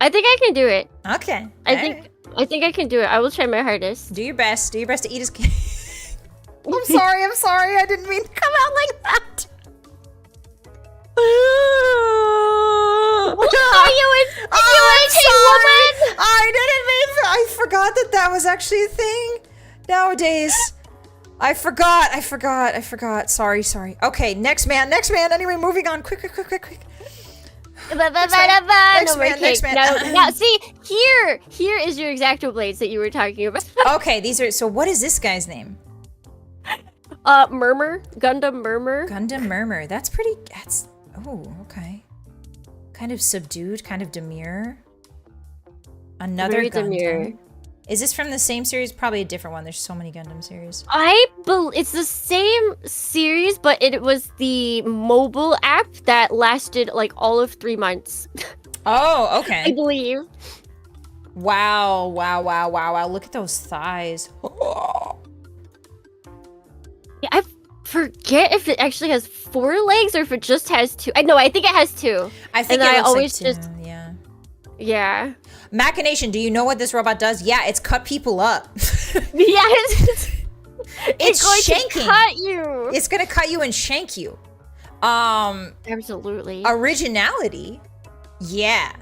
I think I can do it. Okay. I think I can do it. I will try my hardest. Do your best. Do your best to eat his cake. I'm sorry. I didn't mean to come out like that. Are you a woman? I forgot that was actually a thing nowadays. I forgot. Sorry. Okay, next man. Anyway, moving on. Quick. No more cake. Next man. Now, see, here is your exacto blades that you were talking about. Okay, these are, so what is this guy's name? Murmur. Gundam Murmur. Gundam Murmur. That's, oh, okay. Kind of subdued, kind of demure. Another Very Gundam. demure. Is this from the same series? Probably a different one. There's so many Gundam series. It's the same series, but it was the mobile app that lasted like all of 3 months. Oh, okay. I believe. Wow. Look at those thighs. Yeah, I forget if it actually has 4 legs or if it just has 2. I think it has 2. I think and it I looks always like 2, just yeah. Yeah. Machination, do you know what this robot does? Yeah, it's cut people up. Yes. It's going shanking. to cut you. It's gonna cut you and shank you. Absolutely. Originality? Yeah.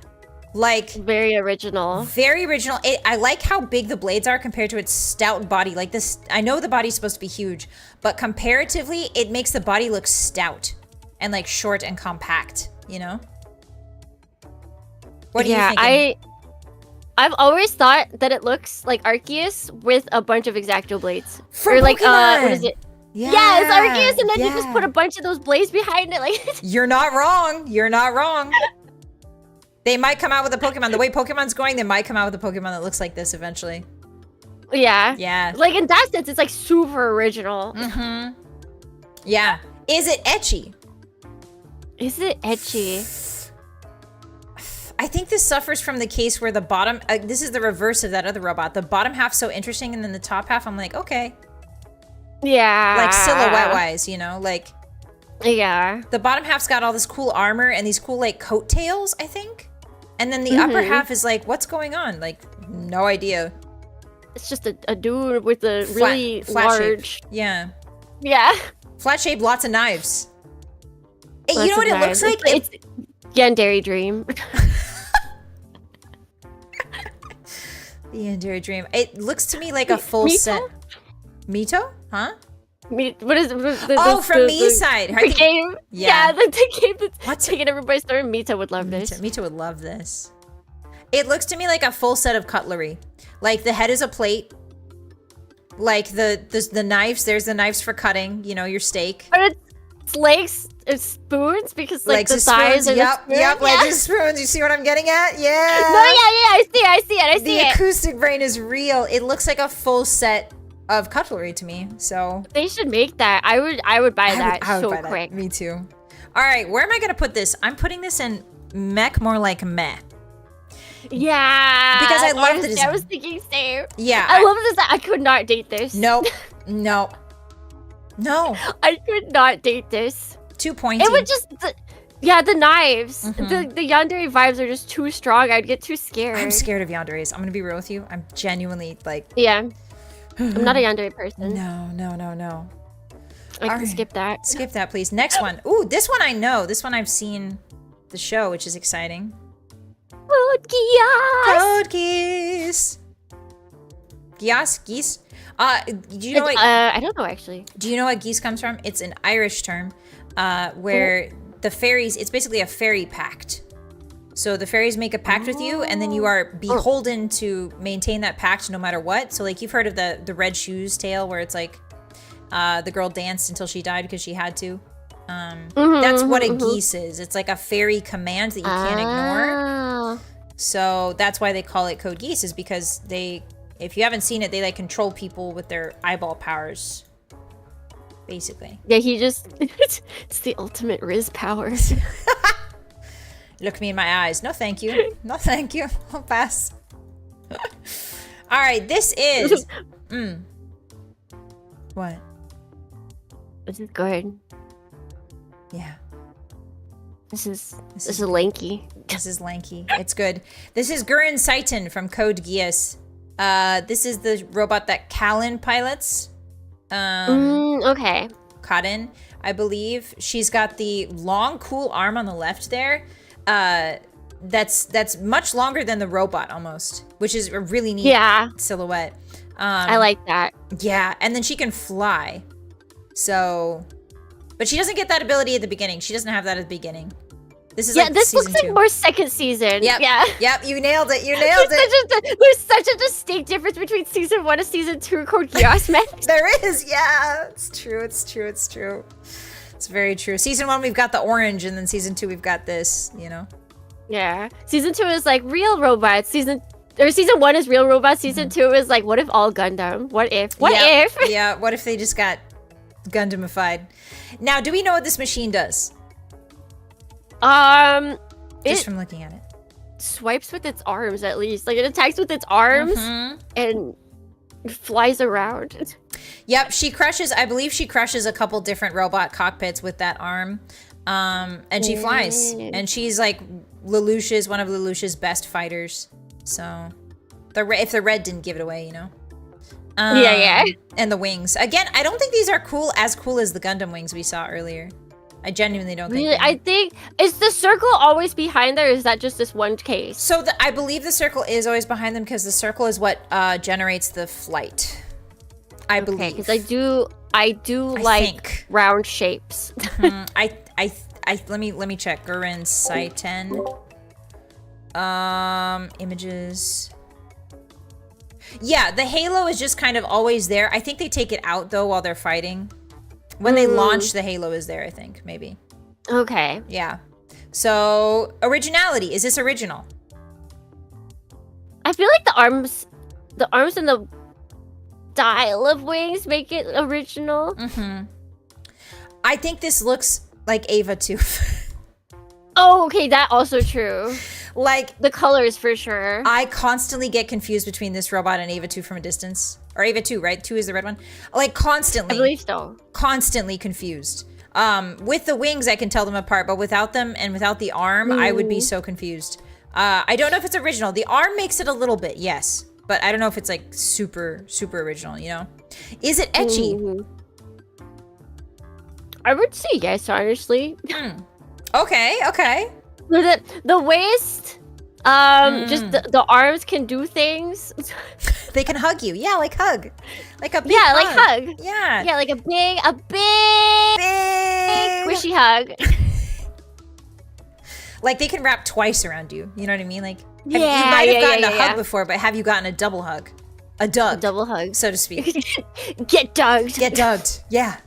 Like, Very original. very original. I like how big the blades are compared to its stout body. Like this, I know the body's supposed to be huge, but comparatively, it makes the body look stout and like short and compact, you know? What do you think? I've always thought that it looks like Arceus with a bunch of exacto blades. From or like Pokemon. what is it? Yeah, Yeah, it's Arceus, and then you yeah. just put a bunch of those blades behind it, like. You're not wrong. You're not wrong. They might come out with a Pokemon. The way Pokemon's going, they might come out with a Pokemon that looks like this eventually. Yeah. Yeah. Like in that sense, it's like super original. Mm-hmm. Yeah. Is it ecchi? Is it etchy? I think this suffers from the case where the bottom, this is the reverse of that other robot. The bottom half's so interesting, and then the top half, I'm like, okay. Yeah. Like silhouette-wise, you know? Like, Yeah. the bottom half's got all this cool armor and these cool, like, coattails, I think? And then the upper half is like, what's going on? Like, no idea. It's just a dude with a really flat large. shape. Yeah. Yeah. Flat shape, lots of knives. You Lots know what of it looks like? knives. It's Yandere Dream. The Yandere Dream. It looks to me like a full Mito? set. Mito? Huh? What is From Mii's side. The game. Yeah. The game that's What's taking everybody's story. Mita would love this. Mito would love this. It looks to me like a full set of cutlery. Like the head is a plate. Like the knives, there's the knives for cutting, you know, your steak. But it's legs, it's spoons because like Legs the of thighs spoons. are Yep, the spoons. legs of spoons. You see what I'm getting at? Yeah. No, yeah, I see it. The acoustic brain is real. It looks like a full set of cutlery to me. So They should make that. I would buy that I would so buy that. quick. Me too. All right, where am I gonna put this? I'm putting this in mech, more like meh. Yeah. Because I love the honestly, design. I was thinking same. Yeah. I love this. I could not date this. No. I could not date this. Too pointy. It would just. The knives. Mhm. The yandere vibes are just too strong. I'd get too scared. I'm scared of yanderes. I'm gonna be real with you. I'm genuinely like. Yeah. I'm not a yandere person. No. I can Alright. skip that. Skip that, please. Next one. Ooh, this one I know. This one I've seen the show, which is exciting. Code Geass. Code Geass. Geese? Do you know what? I don't know actually. Do you know what geese comes from? It's an Irish term, where the fairies. It's basically a fairy pact. So the fairies make a pact with you, and then you are beholden to maintain that pact no matter what. So like you've heard of the Red Shoes tale, where it's like the girl danced until she died because she had to. That's what a geese is. It's like a fairy command that you can't ignore. So that's why they call it Code Geass, is because they, if you haven't seen it, they like control people with their eyeball powers. Basically. Yeah, he just it's the ultimate Riz powers. Look me in my eyes. No thank you. No thank you. I'll pass. Alright, this is What? This is good. Yeah. This is lanky. This is lanky. It's good. This is Guren Seiten from Code Geass. This is the robot that Kallen pilots. Okay. Cotton, I believe. She's got the long, cool arm on the left there. that's much longer than the robot almost, which is a really neat silhouette. I like that. Yeah, and then she can fly. So, but she doesn't get that ability at the beginning. She doesn't have that at the beginning. This is this looks like more second season. Yep. Yeah. Yep, you nailed it. You nailed it. There's such a distinct difference between season 1 and season 2 called Chaos Match. There is, yeah. It's true. It's very true. Season 1 we've got the orange, and then season 2 we've got this, you know. Yeah. Season 2 is like real robots. Season 1 is real robots. Season 2 is like, what if all Gundam? What if? What if? Yeah, what if they just got Gundamified? Now, do we know what this machine does? Just from looking at it. Swipes with its arms, at least. Like, it attacks with its arms and flies around. Yep, she crushes, I believe she crushes a couple different robot cockpits with that arm. And she flies. And she's like Lelouch's, one of Lelouch's best fighters. So, if the red didn't give it away, you know? Yeah. And the wings. Again, I don't think these are as cool as the Gundam wings we saw earlier. I genuinely don't think. Really, I think, is the circle always behind there, or is that just this one case? So I believe the circle is always behind them because the circle is what generates the flight. I believe. Because I do like round shapes. Let me check. Guren Seiten. Images. Yeah, the halo is just kind of always there. I think they take it out though while they're fighting. When they launch, the halo is there, I think, maybe. Okay. Yeah. So, originality. Is this original? I feel like the arms and the style of wings make it original. I think this looks like Ava too. Oh, okay, that also true. Like, the colors for sure. I constantly get confused between this robot and Ava 2 from a distance. Or Ava 2, right? 2 is the red one. Like, constantly. I believe so. Constantly confused. With the wings, I can tell them apart, but without them and without the arm, I would be so confused. I don't know if it's original. The arm makes it a little bit, yes. But I don't know if it's, like, super, super original, you know? Is it ecchi? I would say yes, honestly. Okay. The waist, just the arms can do things. They can hug you. Yeah, like hug. Like a big hug. like hug. Yeah. Yeah, like a big squishy hug. Like they can wrap twice around you. You know what I mean? Like you might have gotten a hug before, but have you gotten a double hug? A double hug, so to speak. Get dugged. Get dugged. Yeah.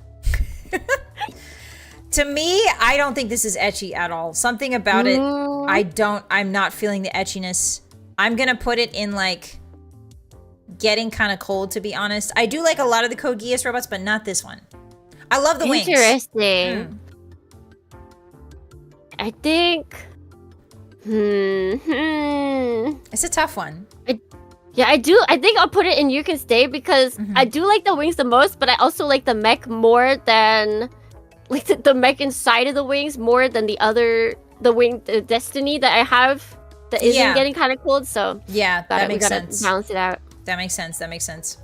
To me, I don't think this is ecchi at all. Something about it, I'm not feeling the etchiness. I'm gonna put it in like getting kind of cold, to be honest. I do like a lot of the Code Geass robots, but not this one. I love the wings. Interesting. I think, it's a tough one. I do. I think I'll put it in You Can Stay because I do like the wings the most, but I also like the mech more than... Like the mech inside of the wings more than the Destiny that I have that isn't getting kind of cold. So yeah, that makes sense. Balance it out. That makes sense.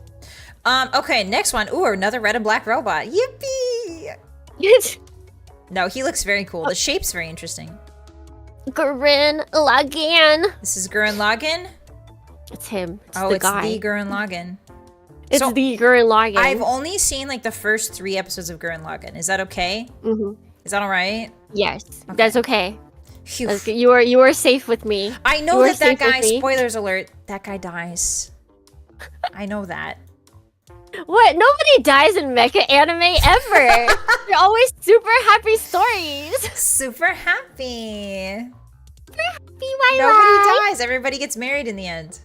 Okay, next one. Ooh, another red and black robot. Yippee! No, he looks very cool. The shape's very interesting. Guren Lagann. This is Guren Lagann? It's him. It's the guy. The Guren Lagann. It's the Guren Lagann. I've only seen like the first 3 episodes of Guren Lagann. Is that okay? Is that all right? Yes, that's okay. That's you are safe with me. I know that guy, spoilers alert, that guy dies. I know that. What? Nobody dies in mecha anime ever. They're always super happy stories. Super happy. Why Nobody dies. Everybody gets married in the end.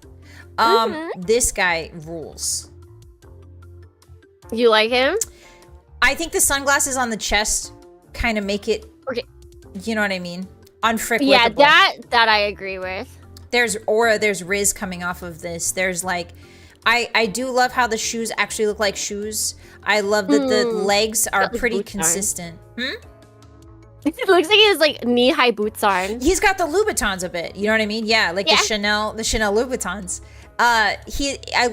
This guy rules. You like him? I think the sunglasses on the chest kind of make it. Okay. You know what I mean? Unfrickable. Yeah, that I agree with. There's aura. There's Riz coming off of this. There's like, I do love how the shoes actually look like shoes. I love that the legs are pretty consistent. It looks like he has like knee-high boots on. He's got the Louboutins a bit. You know what I mean? Yeah, like the Chanel Louboutins. I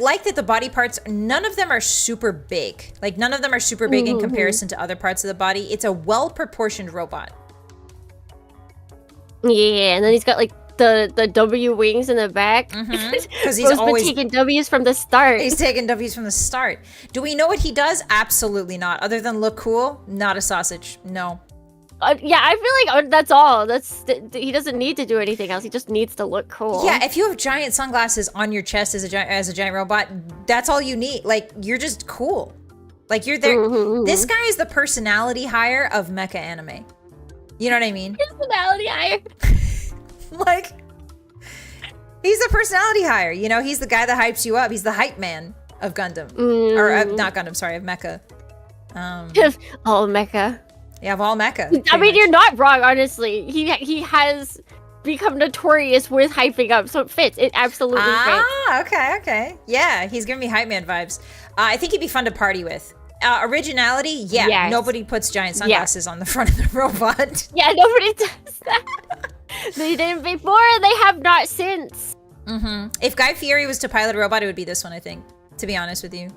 like that the body parts, none of them are super big. Like none of them are super big in comparison to other parts of the body. It's a well-proportioned robot. Yeah, and then he's got like the W wings in the back. Because he's always been taking W's from the start. He's taking W's from the start. Do we know what he does? Absolutely not. Other than look cool, not a sausage. No. Yeah, I feel like that's all. He doesn't need to do anything else. He just needs to look cool. Yeah, if you have giant sunglasses on your chest as a giant robot, that's all you need. Like, you're just cool. Like, you're there. This guy is the personality hire of mecha anime. You know what I mean? Personality hire. Like, he's the personality hire. You know, he's the guy that hypes you up. He's the hype man of Gundam. Or not Gundam, sorry, of Mecha. All Mecha. Yeah, of all Mecha. I mean, you're not wrong, honestly. He has become notorious with hyping up, so it fits. It absolutely fits. Ah, okay. Yeah, he's giving me hype man vibes. I think he'd be fun to party with. Originality, yeah. Yes. Nobody puts giant sunglasses on the front of the robot. Yeah, nobody does that. They didn't before, they have not since. If Guy Fieri was to pilot a robot, it would be this one, I think. To be honest with you.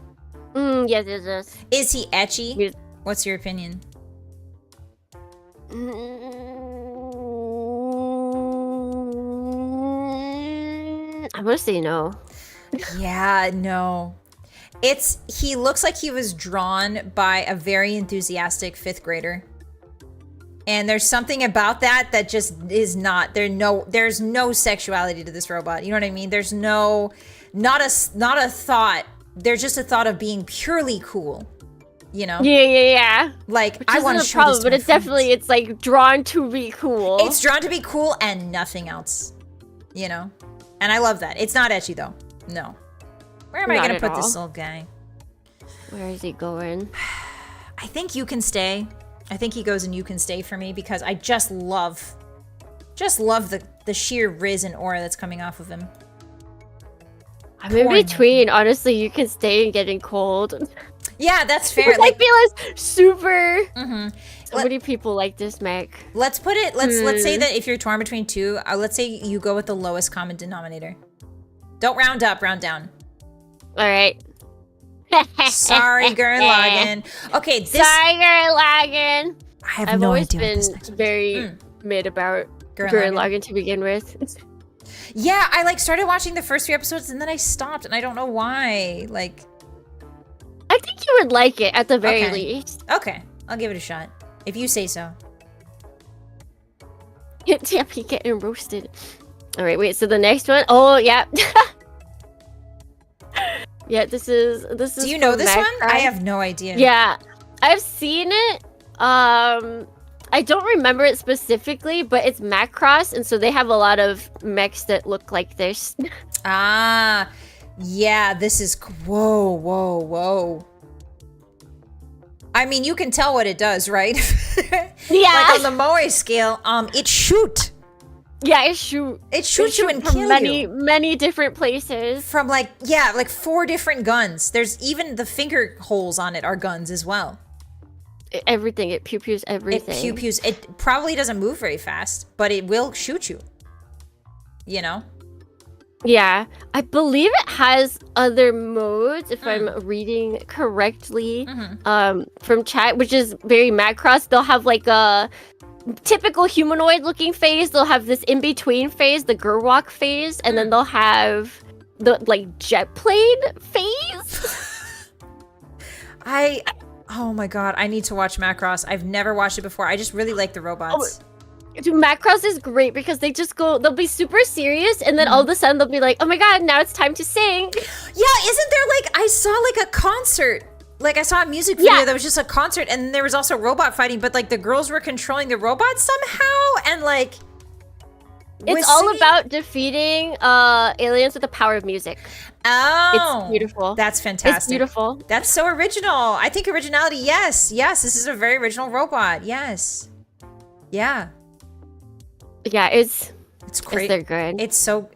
Yes. Is he ecchi? What's your opinion? I'm gonna say no. Yeah, no. He looks like he was drawn by a very enthusiastic 5th grader. And there's something about that just is not, there's no sexuality to this robot. You know what I mean? There's not a thought. There's just a thought of being purely cool. You know? Yeah. Like, which I want to show problem, this to but it's friends. Definitely, it's like drawn to be cool. It's drawn to be cool and nothing else. You know? And I love that. It's not ecchi though. No. Where am I going to put this little guy? Where is he going? I think you can stay. I think he goes and you can stay for me because I just love the sheer riz and aura that's coming off of him. I'm in between. Honestly, you can stay and getting cold. Yeah, that's fair. Like, I feel like super. So many people like this mech. Let's put it. Let's say that if you're torn between two, let's say you go with the lowest common denominator. Don't round up, round down. All right. Sorry, Guren Login. Okay, sorry, Guren Login. I've always been very mid about Guren Login to begin with. Yeah, I started watching the first 3 episodes and then I stopped and I don't know why. I think you would like it at the very least. Okay, I'll give it a shot. If you say so. Yeah, he getting roasted. All right, wait. So the next one. Oh, yeah. Yeah, this is. Do you know this one? I have no idea. Yeah, I've seen it. I don't remember it specifically, but it's Macross, and so they have a lot of mechs that look like this. Ah, yeah. This is whoa. I mean, you can tell what it does, right? Yeah. Like on the Moe scale, it shoot. Yeah, it shoots you and kills you. Many different places. From like 4 different guns. There's even the finger holes on it are guns as well. Everything. It pew-pews everything. It pew-pews. It probably doesn't move very fast, but it will shoot you. You know? Yeah. I believe it has other modes, if I'm reading correctly, from chat, which is very Macross. They'll have like a typical humanoid looking phase. They'll have this in-between phase, the Gerwalk phase, and then they'll have the jet plane phase. Oh my god, I need to watch Macross. I've never watched it before. I just really like the robots. Dude, Macross is great because they'll be super serious, and then all of a sudden they'll be like, oh my god, now it's time to sing. Yeah, isn't there I saw a concert. I saw a music video that was just a concert, and there was also robot fighting, but the girls were controlling the robots somehow, and it's all about defeating aliens with the power of music. Oh, it's beautiful. That's fantastic. It's beautiful. That's so original. I think originality. Yes, this is a very original robot. Yes, yeah. It's great. They're good. It's so.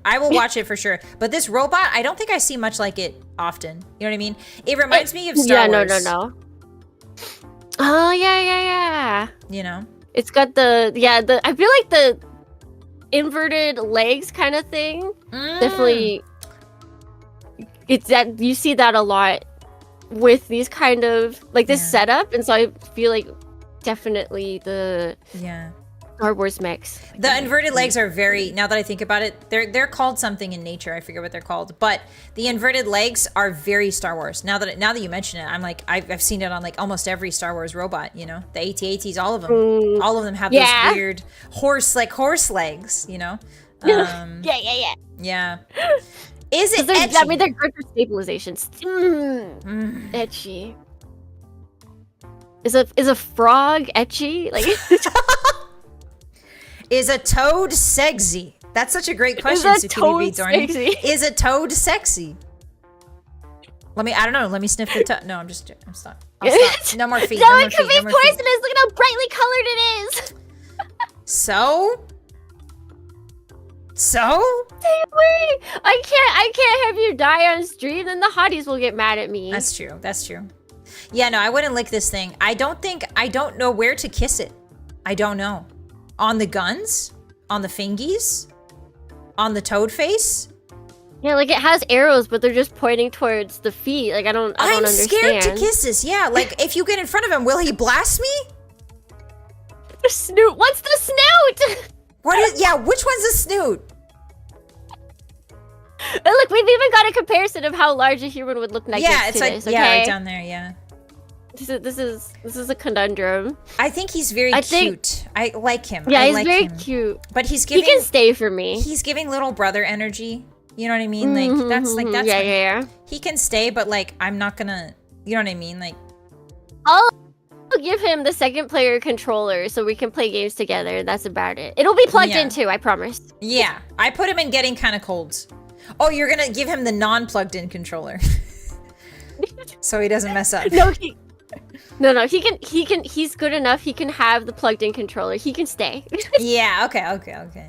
I will watch it for sure. But this robot, I don't think I see much like it often. You know what I mean? It reminds me of Star Wars. No. Oh yeah. You know, it's got the I feel like the inverted legs kind of thing. Definitely, it's that you see that a lot with these kind of this setup, and so I feel like definitely the Star Wars mechs. The inverted legs are very, now that I think about it, they're called something in nature. I forget what they're called, but the inverted legs are very Star Wars. Now that you mention it, I'm like, I've seen it on like almost every Star Wars robot, you know, the AT-ATs, all of them have those weird horse legs, you know? Yeah. Is it etchy? I mean, they're good for stabilizations. Etchy. Is a frog etchy? Like, is a toad sexy? That's such a great question, Tsukimi Dorny. Is a toad sexy? I don't know. Let me sniff the toad. No, I'm stop. I'll stop. No more feet. No, it could be poisonous. Look at how brightly colored it is. So? I can't have you die on stream, then the hotties will get mad at me. That's true. Yeah, no, I wouldn't lick this thing. I don't know where to kiss it. I don't know. On the guns? On the fingies? On the toad face? Yeah, like it has arrows, but they're just pointing towards the feet. Like I don't understand. I'm scared to kiss this. Yeah, like if you get in front of him, will he blast me? The snoot. What's the snoot? Which one's the snoot? Look, we've even got a comparison of how large a human would look like. Yeah, it's like this, okay? right down there. Yeah. This is a conundrum. I think he's very cute. I like him. Yeah, he's very cute. But he can stay for me. He's giving little brother energy. You know what I mean? Like that's yeah. He can stay, but like I'm not gonna. You know what I mean? Like I'll give him the second player controller so we can play games together. That's about it. It'll be plugged in too, I promise. Yeah, I put him in getting kind of colds. Oh, you're gonna give him the non-plugged in controller, so he doesn't mess up. No, he can. He's good enough. He can have the plugged in controller. He can stay. Yeah. Okay.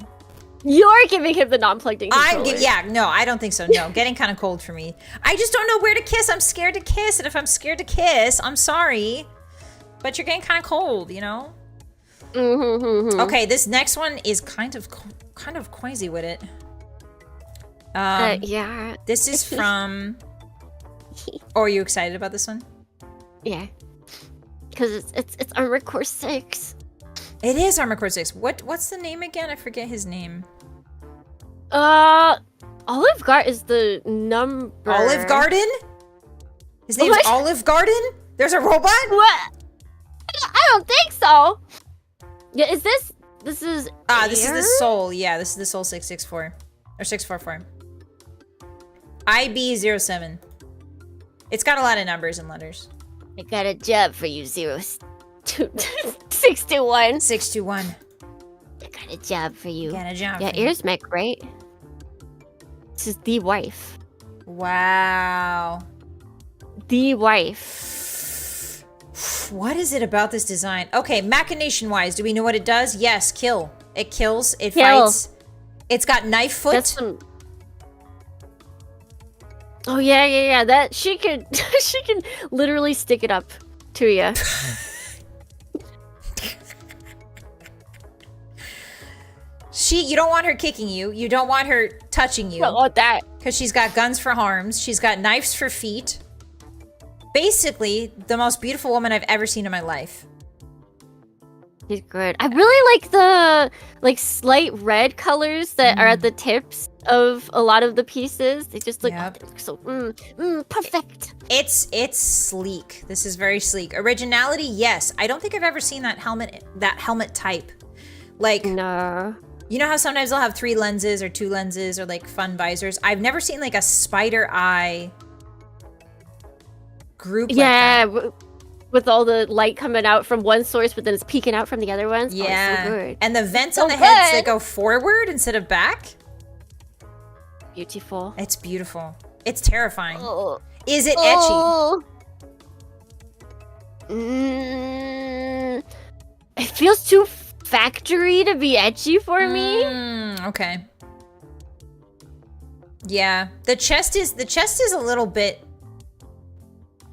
You're giving him the non-plugged in controller. No, I don't think so. No, getting kind of cold for me. I just don't know where to kiss. I'm scared to kiss, and if I'm scared to kiss, I'm sorry, but you're getting kind of cold, you know. Okay, this next one is kind of crazy with it. Yeah. This is from. Oh, are you excited about this one? Yeah. Because it's Armored Core 6. It is Armored Core 6. What's the name again? I forget his name. Olive Garden is the number. Olive Garden? His name's Olive Garden? There's a robot? What? I don't think so. Yeah, is this is this is the Soul. Yeah, this is the Soul 664. Or 644. IB07. It's got a lot of numbers and letters. I got a job for you, 621. 621. I got a job for you. Got a job. Yeah, Aries mech, right? This is the wife. Wow. The wife. What is it about this design? Okay, machination-wise, do we know what it does? Yes, kill. It kills. It fights. It's got knife foot. That's some... Oh yeah. That she can literally stick it up to you. You don't want her kicking you. You don't want her touching you. I don't want that. Because she's got guns for arms. She's got knives for feet. Basically, the most beautiful woman I've ever seen in my life. She's good. I really like the slight red colors that are at the tips of a lot of the pieces. They just look, they look so perfect. It's sleek. This is very sleek. Originality, yes. I don't think I've ever seen that helmet type. Like, no. You know how sometimes they'll have 3 lenses or 2 lenses or like fun visors? I've never seen like a spider eye group like that. With all the light coming out from one source, but then it's peeking out from the other ones. Yeah. Oh, it's so good. And the vents on the heads that go forward instead of back. Beautiful. It's beautiful. It's terrifying. Oh. Is it etchy? It feels too factory to be etchy for me. Okay. Yeah. The chest is a little bit.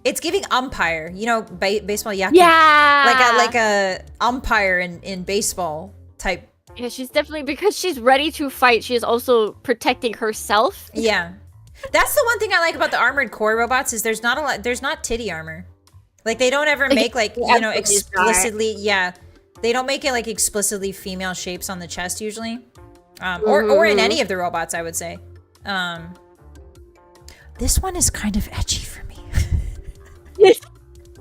It's giving umpire, you know, baseball yaku. Yeah. Like a umpire in baseball type. Yeah, she's definitely, because she's ready to fight, she is also protecting herself. Yeah. That's the one thing I like about the Armored Core robots is there's not titty armor. Like they don't ever make like, you know, explicitly, They don't make it like explicitly female shapes on the chest usually. Or in any of the robots, I would say. This one is kind of etchy for me.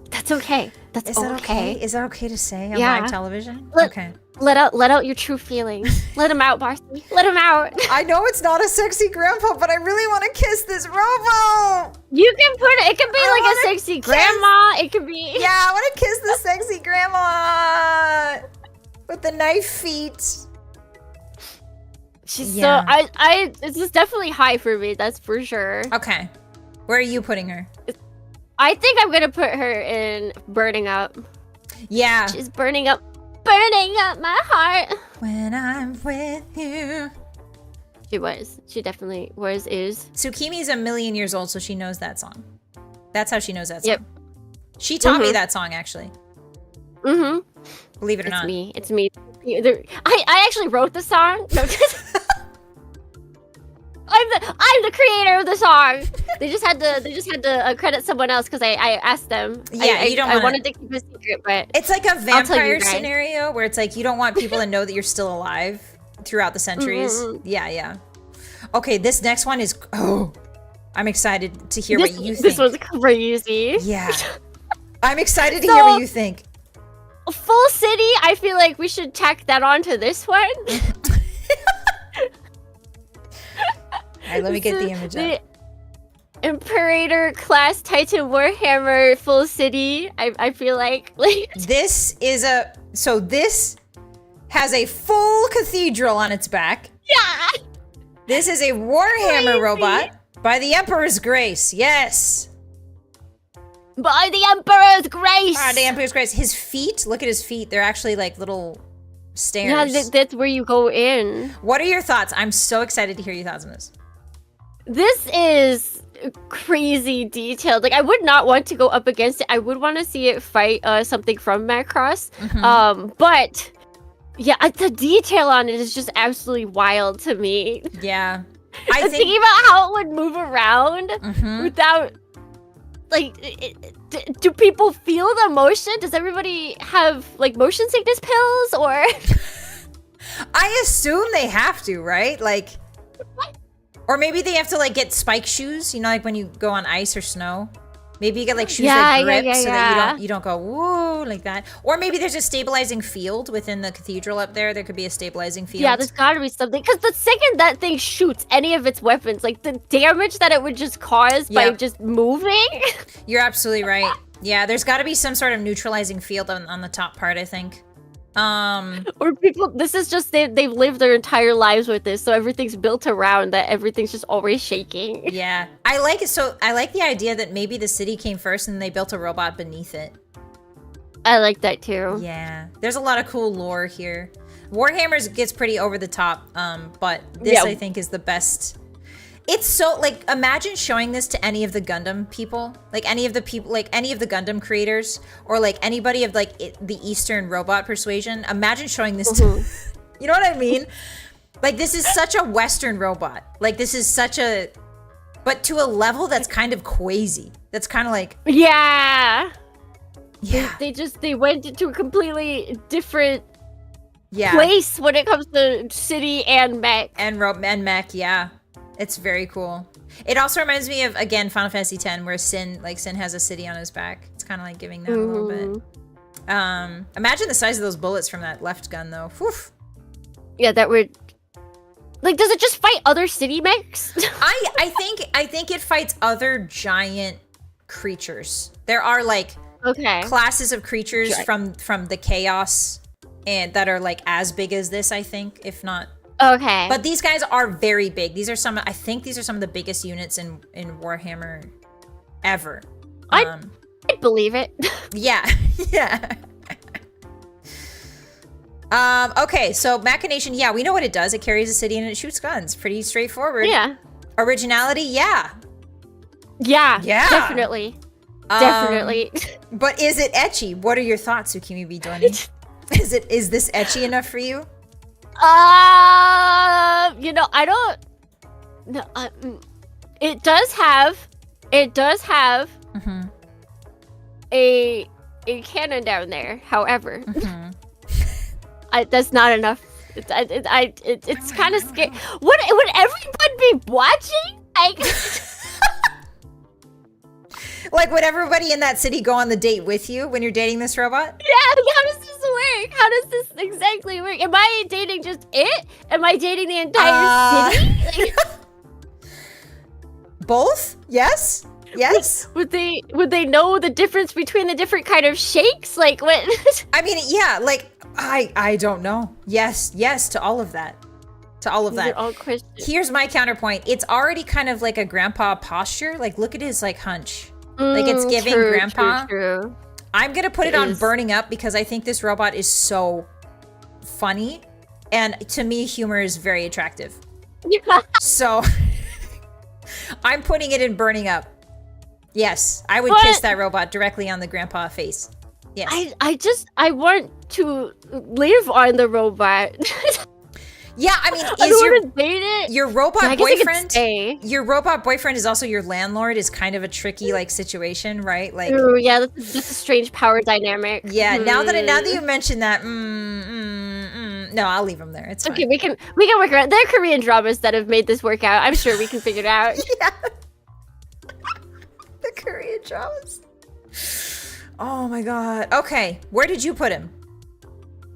That's okay. That's okay. Is that okay to say on live television? Okay. Let out your true feelings. Let them out, Barcy. Let them out. I know it's not a sexy grandpa, but I really want to kiss this Robo. You can put it. It can be like a sexy grandma. It could be. Yeah, I want to kiss the sexy grandma with the knife feet. She's so. This is definitely high for me. That's for sure. Okay, where are you putting her? I think I'm gonna put her in burning up. Yeah. She's burning up my heart. When I'm with you. She definitely is. Tsukimi's a million years old, so she knows that song. That's how she knows that song. Yep. She taught me that song, actually. Mm-hmm. Believe it or not. It's me. I actually wrote the song. No, I'm the creator of the song. They just had to credit someone else because I asked them. Yeah, I wanted to keep a secret, but it's like a vampire scenario where it's like you don't want people to know that you're still alive throughout the centuries. Yeah. Okay, this next one is I'm excited to hear what you think. This one's crazy. Yeah. I'm excited to hear what you think. Full city, I feel like we should tack that onto this one. Alright, let me get the image up. Imperator class Titan Warhammer full city. I feel like this has a full cathedral on its back. Yeah. This is a Warhammer robot by the Emperor's grace. Yes. By the Emperor's grace. By the Emperor's grace. His feet, look at his feet. They're actually like little stairs. Yeah, that's where you go in. What are your thoughts? I'm so excited to hear your thoughts on this. This is crazy detailed. Like, I would not want to go up against it. I would want to see it fight something from Macross. But yeah, the detail on it is just absolutely wild to me. Yeah. I was thinking about how it would move around without, like, do people feel the motion? Does everybody have, like, motion sickness pills, or? I assume they have to, right? Like, or maybe they have to, like, get spike shoes, you know, like when you go on ice or snow. Maybe you get, like, shoes that grip so that you don't go, woo, like that. Or maybe there's a stabilizing field within the cathedral up there. There could be a stabilizing field. Yeah, there's gotta be something. Because the second that thing shoots any of its weapons, like, the damage that it would just cause by just moving. You're absolutely right. Yeah, there's gotta be some sort of neutralizing field on the top part, I think. Or people, this is just, they've lived their entire lives with this, so everything's built around that. Everything's just always shaking. Yeah, I like it. So I like the idea that maybe the city came first and they built a robot beneath it. I like that too. Yeah, there's a lot of cool lore here. Warhammer's gets pretty over the top, but this I think is the best. It's so, like, imagine showing this to any of the Gundam people, like any of the Gundam creators, or like anybody of like the Eastern robot persuasion. Imagine showing this to, you know what I mean? Like, this is such a Western robot. Like, this is such a, but to a level that's kind of crazy. That's kind of like, yeah. They went into a completely different place when it comes to city and mech. And mech, yeah. It's very cool. It also reminds me of, again, Final Fantasy X, where Sin has a city on his back. It's kind of like giving that a little bit. Imagine the size of those bullets from that left gun, though. Whew. Yeah, that would... Like, does it just fight other city mechs? I think it fights other giant creatures. There are, like, classes of creatures from the Chaos and that are, like, as big as this, I think, if not... Okay. But these guys are very big. I think these are some of the biggest units in Warhammer ever. I believe it. Yeah. Okay, so Machination, yeah, we know what it does. It carries a city and it shoots guns. Pretty straightforward. Yeah. Originality, yeah. Yeah. Definitely. Definitely. But is it etchy? What are your thoughts, Tsukimi B. Donnie? Is this etchy enough for you? You know, I don't. No, it does have a cannon down there. However, That's not enough. It's kind of scary. Would everyone be watching? Like, like, would everybody in that city go on the date with you when you're dating this robot? yeah, like, how does this work? How does this exactly work? Am I dating just it? Am I dating the entire city? Like, both? Yes? Yes? would they know the difference between the different kind of shakes? Like, what? I mean, yeah, like, I don't know. Yes to all of that. To all of These that. are all questions. Here's my counterpoint. It's already kind of like a grandpa posture. Like, look at his, like, hunch. Like, it's giving True, grandpa. True. I'm gonna put it on burning up because I think this robot is so funny. And to me, humor is very attractive. So, I'm putting it in burning up. Yes, I would kiss that robot directly on the grandpa face. Yes. I want to live on the robot. Yeah, I mean, I don't want to date it. Your robot I guess I could boyfriend? stay. Your robot boyfriend is also your landlord. Is kind of a tricky like situation, right? Like, Ooh, yeah, that's a strange power dynamic. yeah. Now that you mention that, no, I'll leave him there. It's fine. Okay, we can work around. There are Korean dramas that have made this work out. I'm sure we can figure it out. Yeah. The Korean dramas. Oh my god. Okay, where did you put him?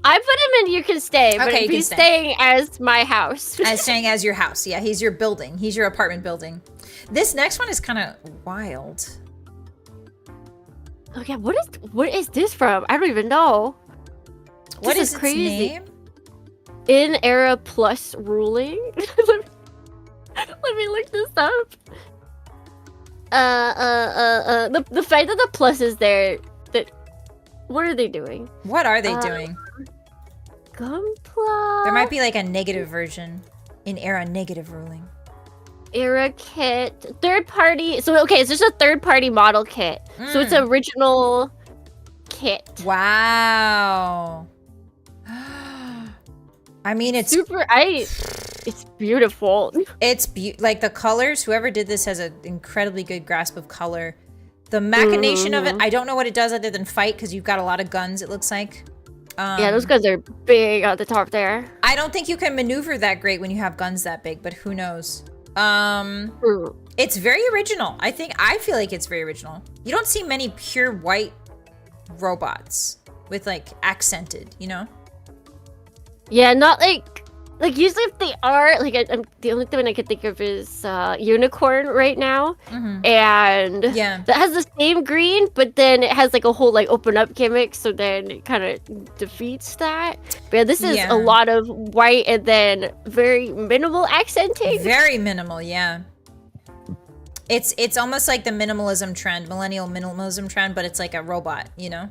I put him in You Can Stay, but Okay, he's staying as my house. As staying as your house. Yeah, he's your building. He's your apartment building. This next one is kind of wild. Okay, what is this from? I don't even know. What This is crazy. its name? In era plus ruling. Let me look this up. The fact that the plus is there. What are they doing? What are they doing? Gunpla. There might be like a negative version. In era negative ruling. Era kit. Third party. So, okay, it's just a third party model kit. So it's an original kit. Wow. I mean, it's it's beautiful. It's like the colors. Whoever did this has an incredibly good grasp of color. The machination of it, I don't know what it does other than fight because you've got a lot of guns, it looks like. Yeah, those guns are big at the top there. I don't think you can maneuver that great when you have guns that big, but who knows? It's very original. I feel like it's very original. You don't see many pure white robots with like accented, you know? Yeah, not like usually if they are like the only thing I can think of is unicorn right now, and that has the same green, but then it has like a whole like open up gimmick, so then it kind of defeats that. But yeah, this is a lot of white and then very minimal accenting. Very minimal, yeah. It's almost like the minimalism trend, millennial minimalism trend, but it's like a robot, you know?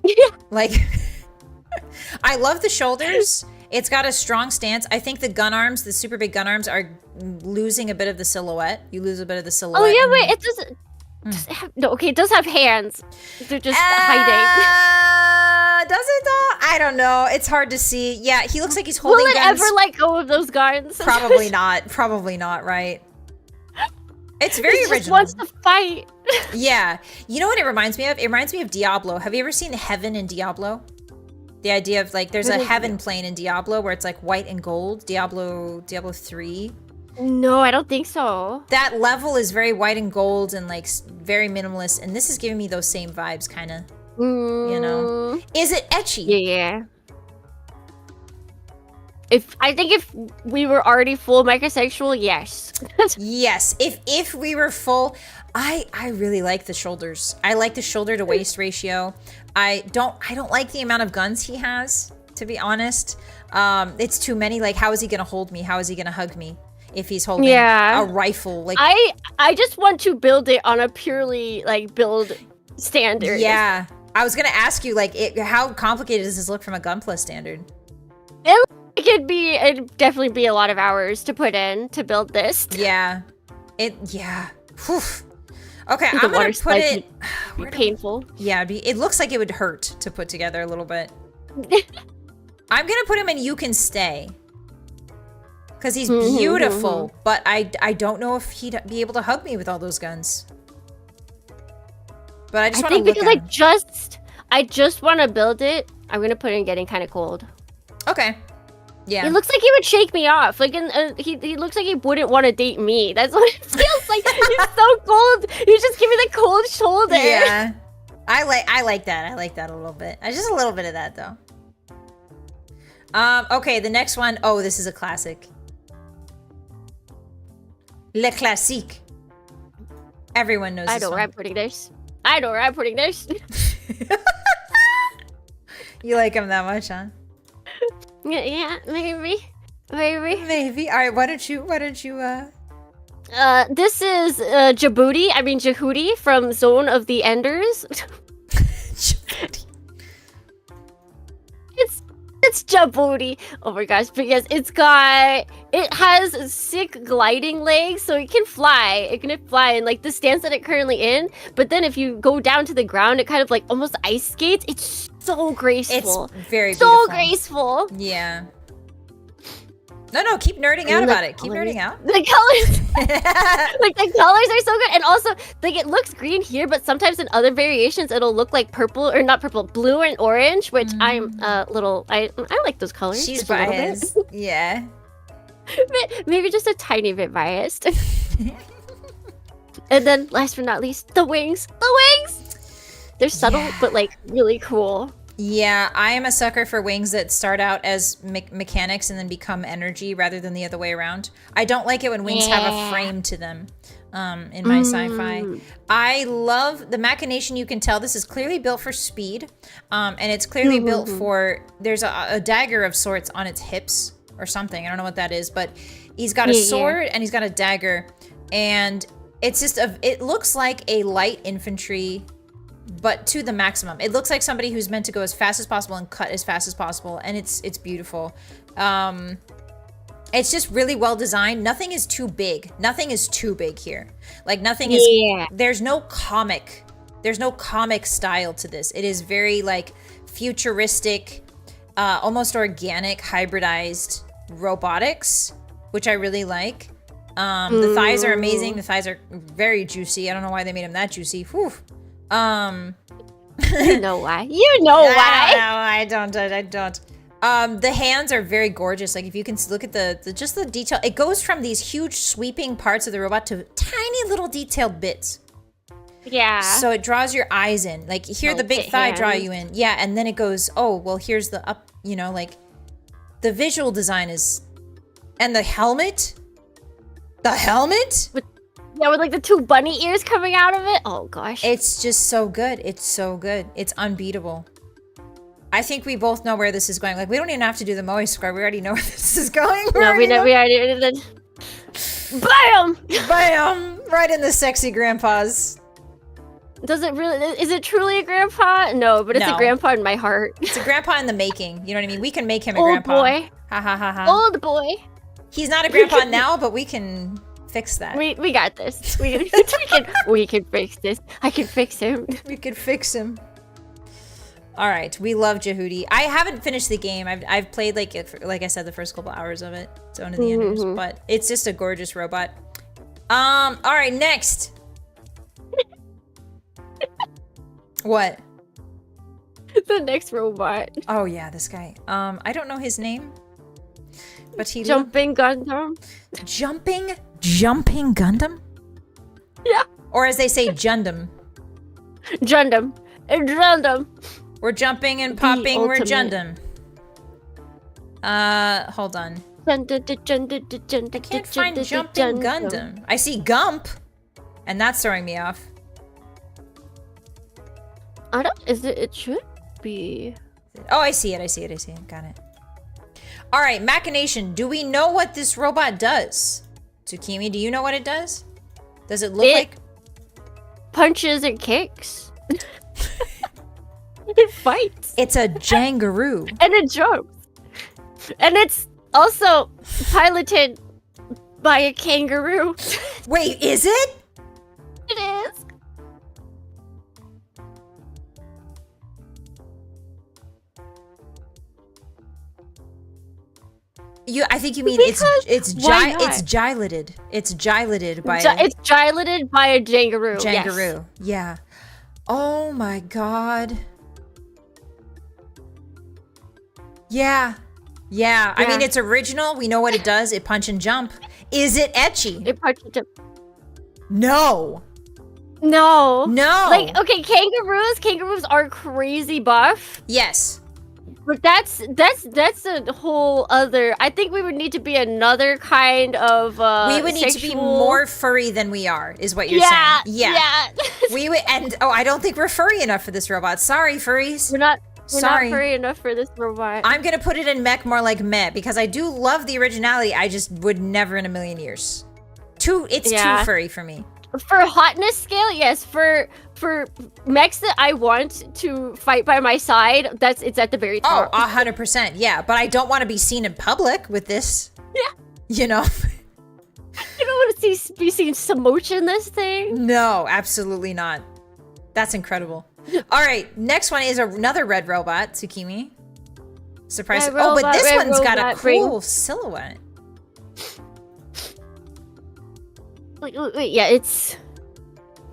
Yeah. Like, I love the shoulders. It's got a strong stance. I think the gun arms, the super big gun arms, are losing a bit of the silhouette. You lose a bit of the silhouette. Oh yeah, wait, it doesn't. It does have hands. They're just hiding. Does it though? I don't know. It's hard to see. Yeah, he looks like he's holding guns. Will it guns. ever let go of those guns? Probably not. Probably not, right? It's very original. Just wants to fight. Yeah. You know what it reminds me of? It reminds me of Diablo. Have you ever seen Heaven in Diablo? The idea of like, there's a heaven plane in Diablo where it's like white and gold. Diablo 3. No, I don't think so. That level is very white and gold and like very minimalist. And this is giving me those same vibes, kind of. You know? Is it ecchi? Yeah. I think if we were already full microsexual, yes. Yes. If we were full, I really like the shoulders. I like the shoulder to waist ratio. I don't like the amount of guns he has, to be honest. It's too many. Like, how is he gonna hold me? How is he gonna hug me if he's holding a rifle? Like, I just want to build it on a purely like build standard. Yeah. I was gonna ask you, like, how complicated does this look from a Gunpla standard? It'd definitely be a lot of hours to put in to build this. Yeah. Whew. Okay, I'm gonna put it. Be painful. Yeah, it looks like it would hurt to put together a little bit. I'm gonna put him in You Can Stay. Because he's beautiful, but I don't know if he'd be able to hug me with all those guns. But I just want to look at him. I just want to build it. I'm gonna put in Getting Kind of Cold. Okay. Yeah. He looks like he would shake me off. Like, he looks like he wouldn't want to date me. That's what it feels like. He's so cold. You just give me the cold shoulder. Yeah. I like that. I like that a little bit. Just a little bit of that though. Okay, the next one. Oh, this is a classic. Le classique. Everyone knows I know where I'm putting this. I know where I'm putting this. You like him that much, huh? Yeah, maybe. Maybe. All right, why don't you This is Jehudi from Zone of the Enders. It's Jehudi. Oh my gosh, because it has sick gliding legs, so it can fly. It can fly in like the stance that it's currently in. But then if you go down to the ground, it kind of like almost ice skates. It's so graceful. It's very beautiful. So graceful. Yeah. No, keep nerding out about it. Keep nerding out. The colors, like the colors are so good, and also like it looks green here, but sometimes in other variations it'll look like purple or not purple, blue and orange, which I like those colors. She's biased. Yeah. Maybe just a tiny bit biased. And then last but not least, the wings. The wings. They're subtle, but like really cool. Yeah, I am a sucker for wings that start out as mechanics and then become energy rather than the other way around. I don't like it when wings have a frame to them in my sci-fi. I love the machination. You can tell this is clearly built for speed, and it's clearly built for, there's a dagger of sorts on its hips or something. I don't know what that is, but he's got a sword and he's got a dagger, and it's just, it looks like a light infantry but to the maximum. It looks like somebody who's meant to go as fast as possible and cut as fast as possible, and it's beautiful. It's just really well designed. Nothing is too big. Nothing is too big here. Like nothing is. There's no comic style to this. It is very like futuristic, almost organic, hybridized robotics, which I really like. The thighs are amazing. The thighs are very juicy. I don't know why they made them that juicy. Whew. You know why? You know why? I don't. The hands are very gorgeous. Like if you can look at just the detail, it goes from these huge sweeping parts of the robot to tiny little detailed bits. Yeah. So it draws your eyes in. Like here, the big thigh draw you in. Yeah, and then it goes, oh, well, here's the up. You know, like the visual design is, and the helmet. The helmet. Yeah, with like the two bunny ears coming out of it. Oh gosh. It's just so good. It's so good. It's unbeatable. I think we both know where this is going. Like we don't even have to do the Moe square. We already know where this is going. We already did. Bam! Bam! Right in the sexy grandpas. Does it really? Is it truly a grandpa? No, but it's a grandpa in my heart. It's a grandpa in the making. You know what I mean? We can make him a Old grandpa. Boy. Ha ha ha ha. Old boy. He's not a grandpa now, but we can fix that. We got this. We can fix this. I can fix him. We could fix him. All right, we love Jehudi. I haven't finished the game. I've played like I said, the first couple hours of it, Zone of the Enders, but it's just a gorgeous robot. All right, next. What? The next robot. Oh yeah, this guy. I don't know his name, but he Jumping Gundam. Jumping Gundam? Yeah. Or as they say, Jundam. Jundam. We're jumping and popping, we're Jundam. Hold on. I can't find Jumping Gundam. I see Gump, and that's throwing me off. It should be. Oh, I see it. Got it. All right, machination. Do we know what this robot does? Tsukimi, do you know what it does? Does it look like punches and kicks? It fights. It's a Jangaroo. And it jumps. And it's also piloted by a kangaroo. Wait, is it? It is. I think you mean it's gileted. It's gileted by it's gileted by a Jangaroo. Jangaroo. Yes. Yeah. Oh my god. Yeah. Yeah, I mean, it's original. We know what it does. It punch and jump. Is it ecchi? It punch and jump. No. No. No. Like, okay, kangaroos are crazy buff. Yes. But that's a whole other. I think we would need to be another kind of we would need to be more furry than we are, is what you're saying. Yeah. We would, and I don't think we're furry enough for this robot. Sorry, furries. We're not furry enough for this robot. I'm gonna put it in mech more like meh, because I do love the originality. I just would never in a million years. It's too furry for me. For hotness scale, yes. For mechs that I want to fight by my side, it's at the very top. Oh, 100%. Yeah, but I don't want to be seen in public with this. Yeah. You know? You don't want to be seen smoach in this thing? No, absolutely not. That's incredible. All right, next one is another red robot, Tsukimi. Surprise. But this one's got a cool silhouette. Wait, yeah,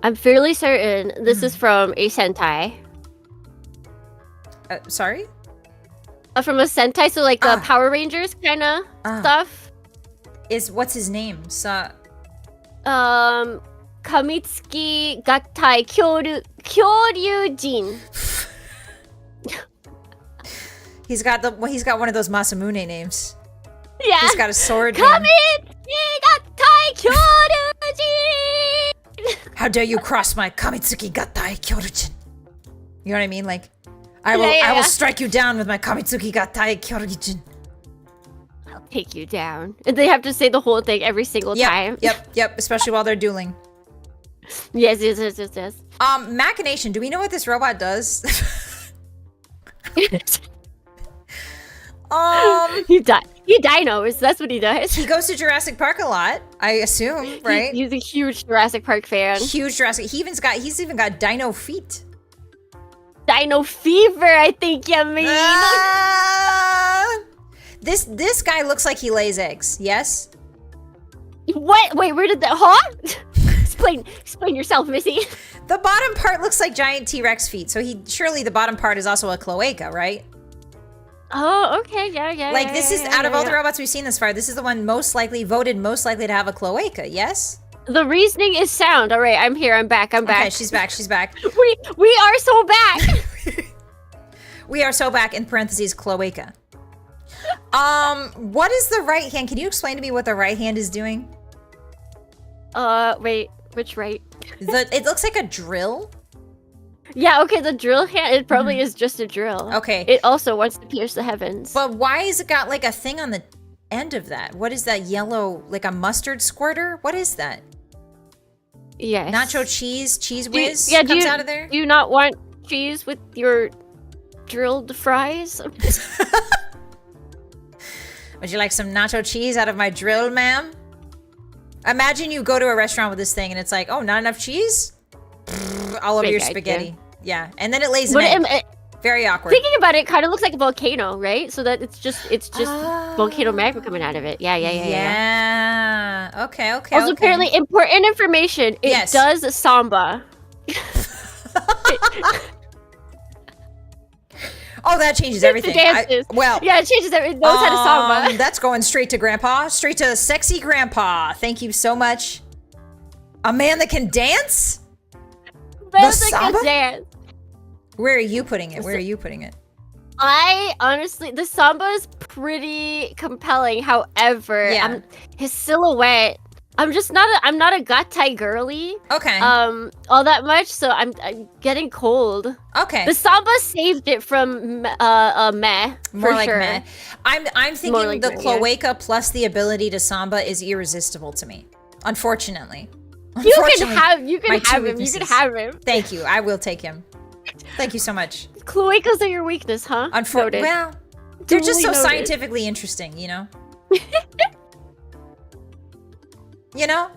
I'm fairly certain this is from a Sentai. Sorry? From a Sentai, so like the Power Rangers kind of stuff. What's his name? Kamitsuki Gattai Kyoryujin. He's got one of those Masamune names. Yeah. He's got a sword name. Kamitsuki Gattai Kyoryujin. How dare you cross my Kamitsuki Gattai Kyoryujin? You know what I mean? Like, I will strike you down with my Kamitsuki Gattai Kyoryujin. I'll take you down. And they have to say the whole thing every single time. Yep. Especially while they're dueling. Yes. Machination. Do we know what this robot does? He dinos. That's what he does. He goes to Jurassic Park a lot, I assume, right? He's a huge Jurassic Park fan. Huge Jurassic. He's even got dino feet. Dino fever, I think you mean. This guy looks like he lays eggs. Yes. What? Wait, where did that? Huh? Explain yourself, Missy. The bottom part looks like giant T-Rex feet, so surely the bottom part is also a cloaca, right? Oh, okay, yeah. Like this is out of all the robots we've seen this far, this is the one voted most likely to have a cloaca. Yes. The reasoning is sound. All right, I'm here. I'm back. Okay, she's back. We are so back. We are so back. In parentheses, cloaca. What is the right hand? Can you explain to me what the right hand is doing? Wait, which right? It looks like a drill. Yeah, okay, the drill hand, it probably is just a drill. Okay. It also wants to pierce the heavens. But why has it got like a thing on the end of that? What is that yellow, like a mustard squirter? What is that? Yes. Nacho cheese whiz comes out of there? Do you not want cheese with your drilled fries? Would you like some nacho cheese out of my drill, ma'am? Imagine you go to a restaurant with this thing and it's like, oh, not enough cheese? All over your spaghetti. Yeah, and then it lays an egg. Very awkward. Thinking about it, kind of looks like a volcano, right? So that it's just volcano magma coming out of it. Yeah. Okay. Also, apparently, important information. It does samba. Oh, that changes everything. It changes everything. It knows how to samba. That's going straight to Grandpa. Straight to sexy Grandpa. Thank you so much. A man that can dance? The samba? Dance. Where are you putting it? I honestly, the samba is pretty compelling. However, his silhouette, I'm not a gattai girly. Okay. All that much, so I'm getting cold. Okay. The samba saved it from meh. More like sure. meh. I'm thinking like the cloaca plus the ability to samba is irresistible to me. Unfortunately. You can have him. Thank you. I will take him. Thank you so much. Cloacas are your weakness, huh? Well, they're just so scientifically interesting, you know? You know?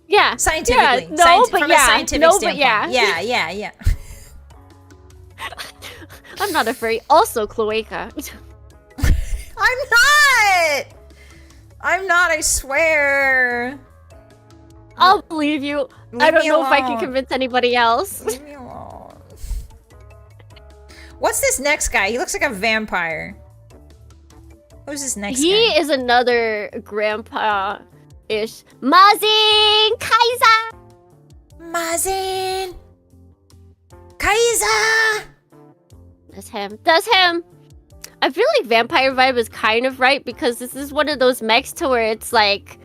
Yeah. Scientifically. Yeah. From a scientific standpoint. Yeah. I'm not a furry. Also, cloaca. I'm not, I swear. I'll believe you. I don't know if I can convince anybody else. Leave me alone. What's this next guy? He looks like a vampire. Who's this next He guy? is another grandpa-ish. Mazin Kaiser! Mazin! Kaiser! That's him. That's him! I feel like Vampire Vibe is kind of right because this is one of those mechs to where it's like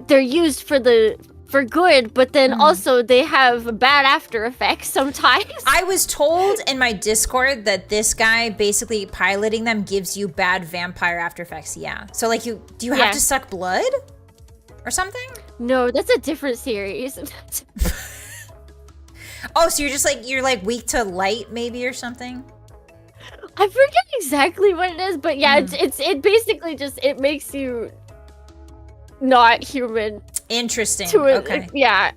they're used for good, but then also they have bad after effects sometimes. I was told in my Discord that this guy basically piloting them gives you bad vampire after effects. Yeah. So like do you have to suck blood or something? No, that's a different series. Oh, so you're like weak to light maybe or something? I forget exactly what it is, but yeah, it basically just it makes you not human. Interesting. Okay. Yeah.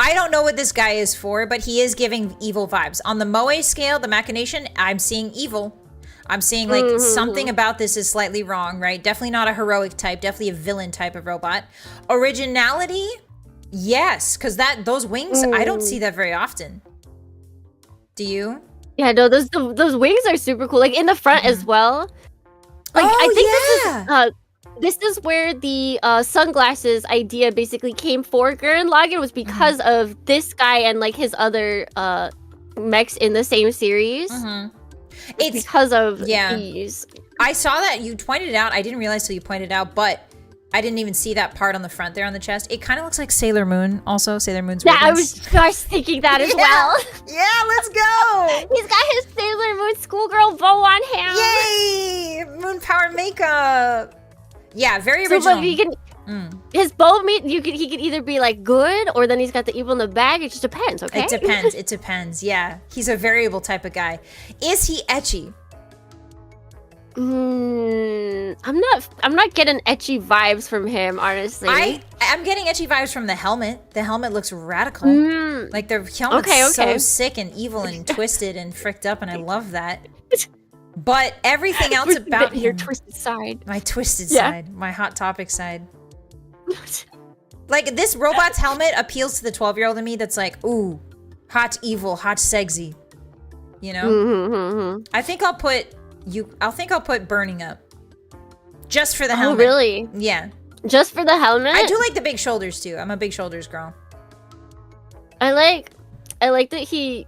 I don't know what this guy is for, but he is giving evil vibes. On the Moe scale, the machination, I'm seeing evil. I'm seeing like something about this is slightly wrong, right? Definitely not a heroic type, definitely a villain type of robot. Originality, yes, because those wings, I don't see that very often. Do you? Yeah, no, those wings are super cool. Like in the front as well. Like I think this is where the sunglasses idea basically came for Gurren Lagann was because of this guy and like his other mechs in the same series. It's because of these. I saw that you pointed it out. I didn't realize till you pointed it out, but I didn't even see that part on the front there on the chest. It kind of looks like Sailor Moon also. Sailor Moon's Yeah, I was just thinking that as well. Yeah, let's go. He's got his Sailor Moon schoolgirl bow on him. Yay! Moon power makeup. Yeah, very original. So, he can, his bow, he could either be like good or then he's got the evil in the bag. It just depends, okay? It depends. It depends. Yeah, he's a variable type of guy. Is he ecchi? I'm not getting ecchi vibes from him, honestly. I'm getting ecchi vibes from the helmet. The helmet looks radical. Like the helmet's so sick and evil and twisted and fricked up, and I love that. But everything else about him, your twisted side, my twisted side, my hot topic side. Like this robot's helmet appeals to the 12-year-old in me. That's like, ooh, hot evil, hot sexy. You know? I think I'll put burning up. Just for the helmet. Oh, really? Yeah. Just for the helmet? I do like the big shoulders too. I'm a big shoulders girl. I like that he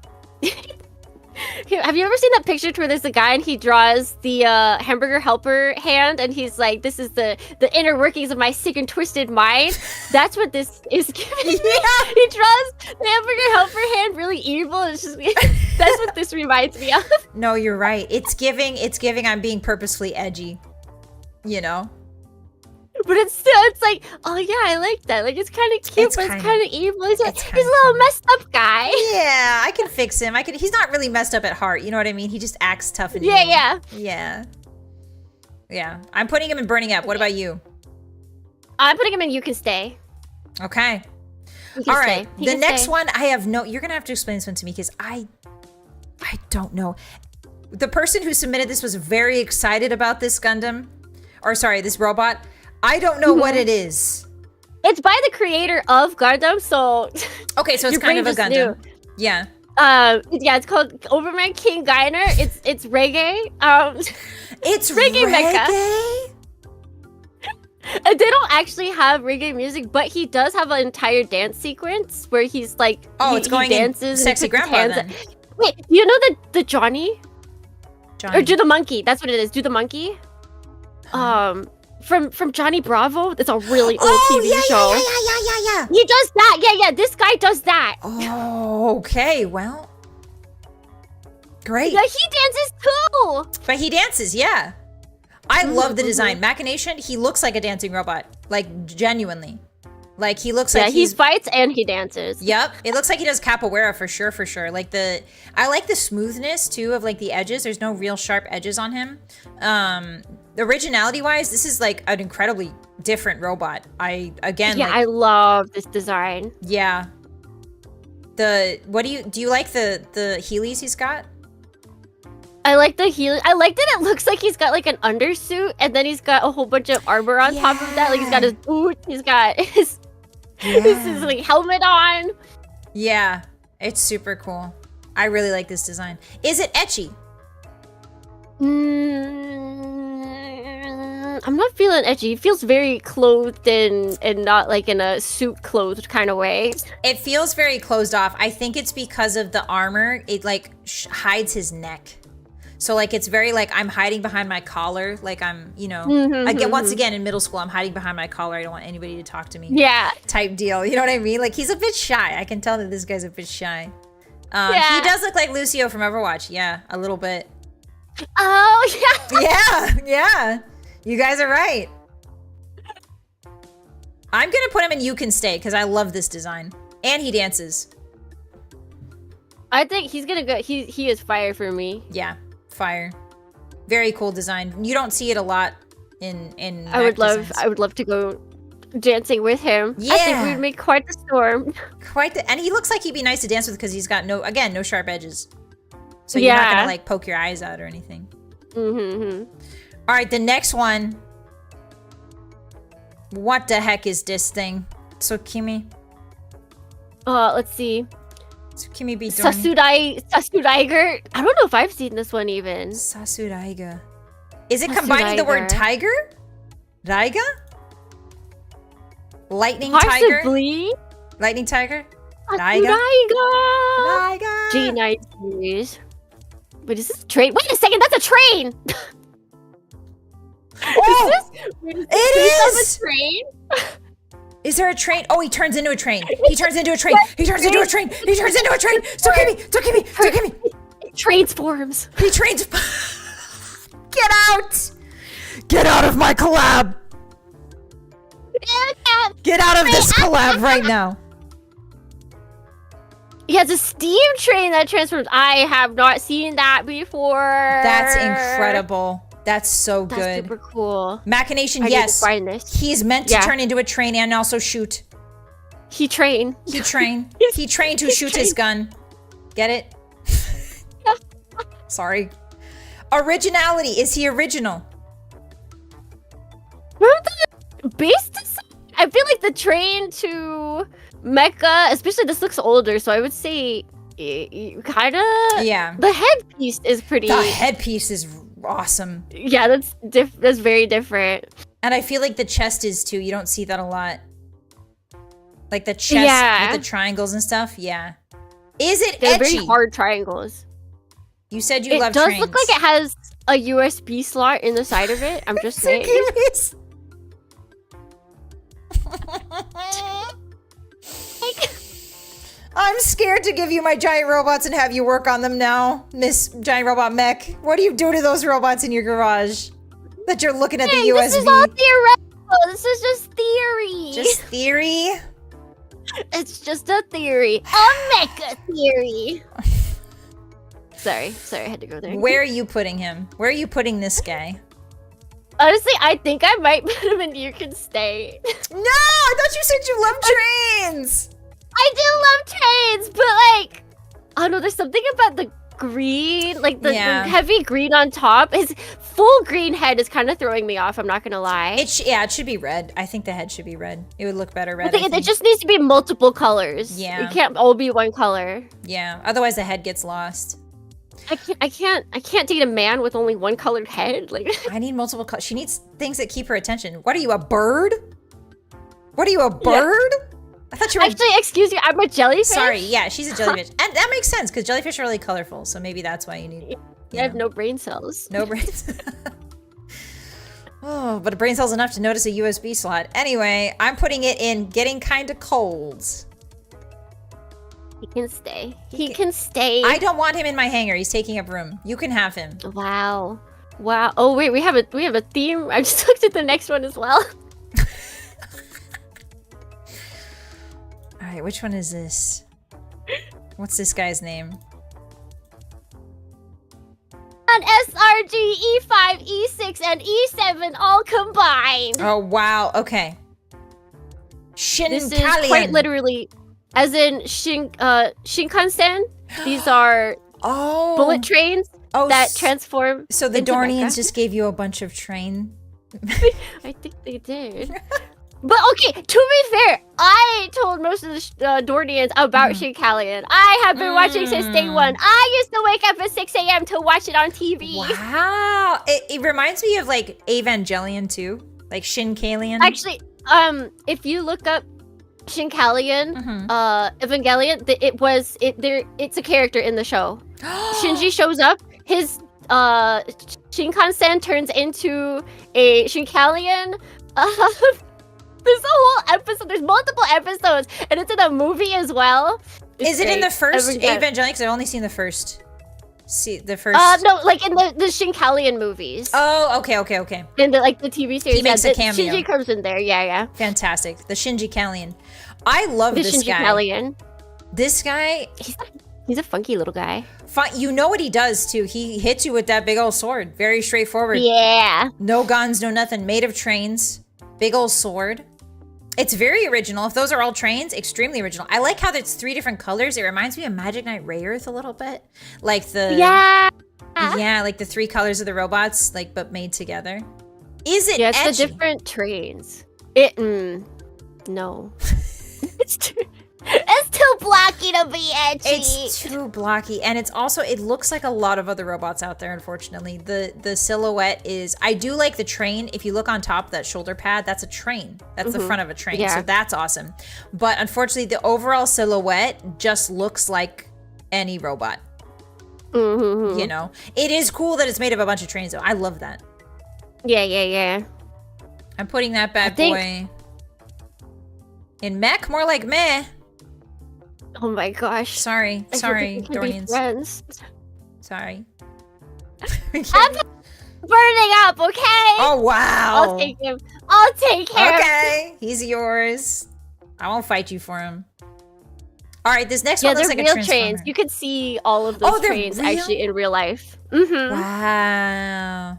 have you ever seen that picture where there's a guy and he draws the hamburger helper hand and he's like, this is the inner workings of my sick and twisted mind? That's what this is giving me. He draws the hamburger helper hand really evil. It's just that's what this reminds me of. No, you're right. It's giving I'm being purposefully edgy. You know? But it's like, oh yeah, I like that. Like it's kind of cute, but it's kind of evil. He's a little messed up guy. Yeah, I can fix him. He's not really messed up at heart. You know what I mean? He just acts tough and evil. Yeah. I'm putting him in burning up. What about you? I'm putting him in you can stay. Okay. All right. The next one, I have no. You're gonna have to explain this one to me because I don't know. The person who submitted this was very excited about this Gundam, or sorry, this robot. I don't know what it is. It's by the creator of Gundam, so okay, so it's kind of a Gundam. Yeah. It's called Overman King Gyner. It's reggae. It's reggae mecha. They don't actually have reggae music, but he does have an entire dance sequence where he's like, it's going he dances in sexy and grandpa then. Wait, you know the Johnny? Or Do the Monkey? That's what it is. Do the Monkey? From Johnny Bravo. It's a really old TV show. Yeah. He does that. Yeah. This guy does that. Oh, okay. Well, great. Yeah, he dances too. But he dances, yeah. I love the design. Machination, he looks like a dancing robot. Like, genuinely. Like, he looks like he fights and he dances. Yep. It looks like he does capoeira for sure. Like, I like the smoothness, too, of, like, the edges. There's no real sharp edges on him. Originality-wise, this is, like, an incredibly different robot. I love this design. Yeah. Do you like the Heelys he's got? I like the heel. I like that it looks like he's got like an undersuit and then he's got a whole bunch of armor on top of that. Like he's got his boot, he's got his like helmet on. Yeah, it's super cool. I really like this design. Is it ecchi? I'm not feeling edgy. He feels very clothed and not like in a suit clothed kind of way. It feels very closed off. I think it's because of the armor. It like hides his neck. So like it's very like I'm hiding behind my collar. Like I'm, you know, once again in middle school, I'm hiding behind my collar. I don't want anybody to talk to me. Yeah. Type deal. You know what I mean? Like he's a bit shy. I can tell that this guy's a bit shy. He does look like Lucio from Overwatch. Yeah, a little bit. Oh, yeah. Yeah. You guys are right. I'm gonna put him in You Can Stay because I love this design. And he dances. I think he's gonna go. He is fire for me. Yeah, fire. Very cool design. You don't see it a lot in I would designs. love to go dancing with him. Yeah. I think we'd make quite the storm. And he looks like he'd be nice to dance with because he's got no sharp edges. So you're not gonna like poke your eyes out or anything. All right, the next one. What the heck is this thing? Tsukimi. Let's see. Tsukimi be doing. Sasudaiger. I don't know if I've seen this one even. Sasudaiga. Is it combining the word tiger? Raiga? Lightning tiger? Possibly. Lightning tiger? Raiga. Raiga. G-Night series. Wait, is this a train? Wait a second, that's a train! Oh! It is! A train? Is there a train? Oh, he turns into a train. He turns into a train. He turns into a train. He turns into a train. Tsukimi. It transforms. He trains. Get out! Get out of my collab! Get out of this collab right now. He has a steam train that transforms. I have not seen that before. That's incredible. That's so good. That's super cool. Machination, I yes. need to find this. He's meant to turn into a train and also shoot. He trained. He trained to shoot his gun. Get it? Sorry. Originality. Is he original? Remember the base design? I feel like the train to Mecha, especially this looks older, so I would say kind of. Yeah. The headpiece is pretty. The headpiece is awesome. Yeah, that's very different. And I feel like the chest is too. You don't see that a lot. Like the chest with the triangles and stuff. Yeah. Is it They're edgy? very hard triangles. You said you love trains. trains. It does look like it has a USB slot in the side of it. I'm just saying. I'm scared to give you my giant robots and have you work on them now, Miss Giant Robot Mech. What do you do to those robots in your garage? That you're looking at the USB. This is all theoretical. This is just theory. Just theory? It's just a theory. A mecha theory. Sorry, I had to go there. Where are you putting him? Where are you putting this guy? Honestly, I think I might put him in You Can Stay. No, I thought you said you love trains. I do love trains, but like, I don't know, there's something about the green, like the heavy green on top. His full green head is kind of throwing me off, I'm not gonna lie. It should be red. I think the head should be red. It would look better red. It just needs to be multiple colors. Yeah. It can't all be one color. Yeah, otherwise the head gets lost. I can't date a man with only one colored head. Like I need multiple colors. She needs things that keep her attention. What are you, a bird? What are you, a bird? Yeah. I thought you were... Actually, excuse me, I'm a jellyfish. Sorry, yeah, she's a jellyfish. And that makes sense, because jellyfish are really colorful, so maybe that's why you need... I have no brain cells. No brains. Oh, but a brain cell's enough to notice a USB slot. Anyway, I'm putting it in Getting Kinda Cold. He can stay. He can stay. I don't want him in my hangar. He's taking up room. You can have him. Wow. Wow. Oh wait, we have a theme. I just looked at the next one as well. Alright, which one is this? What's this guy's name? An SRG, E5, E6, and E7 all combined. Oh wow, okay. Shinkalian. This is quite literally, as in Shinkansen. These are bullet trains that transform. So the Dornians just gave you a bunch of train. I think they did. But okay, to be fair, I told most of the Dornians about Shinkalion. I have been watching since day one. I used to wake up at 6 a.m. to watch it on TV. Wow. It reminds me of like Evangelion too. Like Shinkalion. Actually, if you look up Shinkalion, Evangelion, it's a character in the show. Shinji shows up, his Shinkansen turns into a Shinkalion. There's a whole episode. There's multiple episodes, and it's in a movie as well. Is it in the first Evangelion? Because I've only seen the first. No, like in the Shinkalion movies. Oh, okay. In the TV series, he makes a cameo. Shinji comes in there. Yeah. Fantastic. The Shinji Callion. I love this Shinji guy. Callion. This guy. He's a funky little guy. You know what he does too? He hits you with that big old sword. Very straightforward. Yeah. No guns, no nothing. Made of trains. Big old sword. It's very original. If those are all trains, extremely original. I like how there's 3 different colors. It reminds me of Magic Knight Rayearth a little bit. Like the... Yeah, like the 3 colors of the robots, like, but made together. Is it it's edgy? the different trains. No. It's too blocky to be edgy. It's too blocky, and it's also, it looks like a lot of other robots out there, unfortunately. The silhouette is, I do like the train. If you look on top, that shoulder pad, that's a train. That's the front of a train, so that's awesome. But unfortunately, the overall silhouette just looks like any robot. You know? It is cool that it's made of a bunch of trains, though. I love that. Yeah. I'm putting that bad boy in mech, more like meh. Oh my gosh. Sorry, Dornians. Sorry. I'm burning up, okay? Oh, wow. I'll take him. I'll take care of him. Okay, he's yours. I won't fight you for him. All right, this next one looks like a transformer. trains. You can see all of those trains actually in real life. Wow.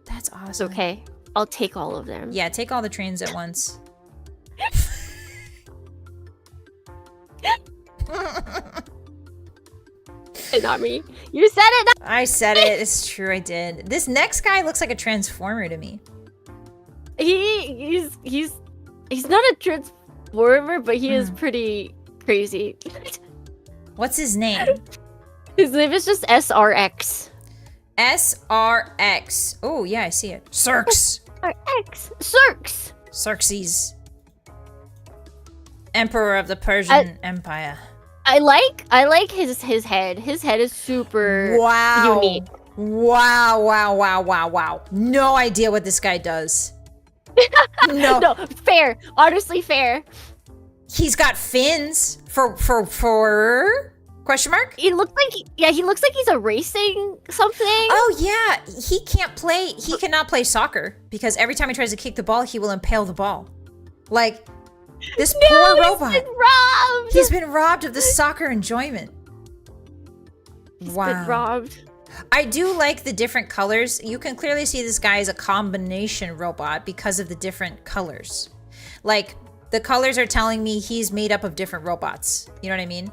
That's awesome. Okay, I'll take all of them. Yeah, take all the trains at once. Not me. You said it. I said it. It's true. I did. This next guy looks like a transformer to me. He's not a transformer, but he is pretty crazy. What's his name? His name is just SRX. SRX. Oh yeah, I see it. Cirx. Cirx. Xerxes. Emperor of the Persian Empire. I like his head. His head is super unique. Wow. No idea what this guy does. No, fair. Honestly, fair. He's got fins for question mark? He looks like he's erasing something. Oh yeah, he cannot play soccer because every time he tries to kick the ball, he will impale the ball. Like this poor robot. He's been robbed. He's been robbed of the soccer enjoyment. He's been robbed. I do like the different colors. You can clearly see this guy is a combination robot because of the different colors. Like, the colors are telling me he's made up of different robots. You know what I mean?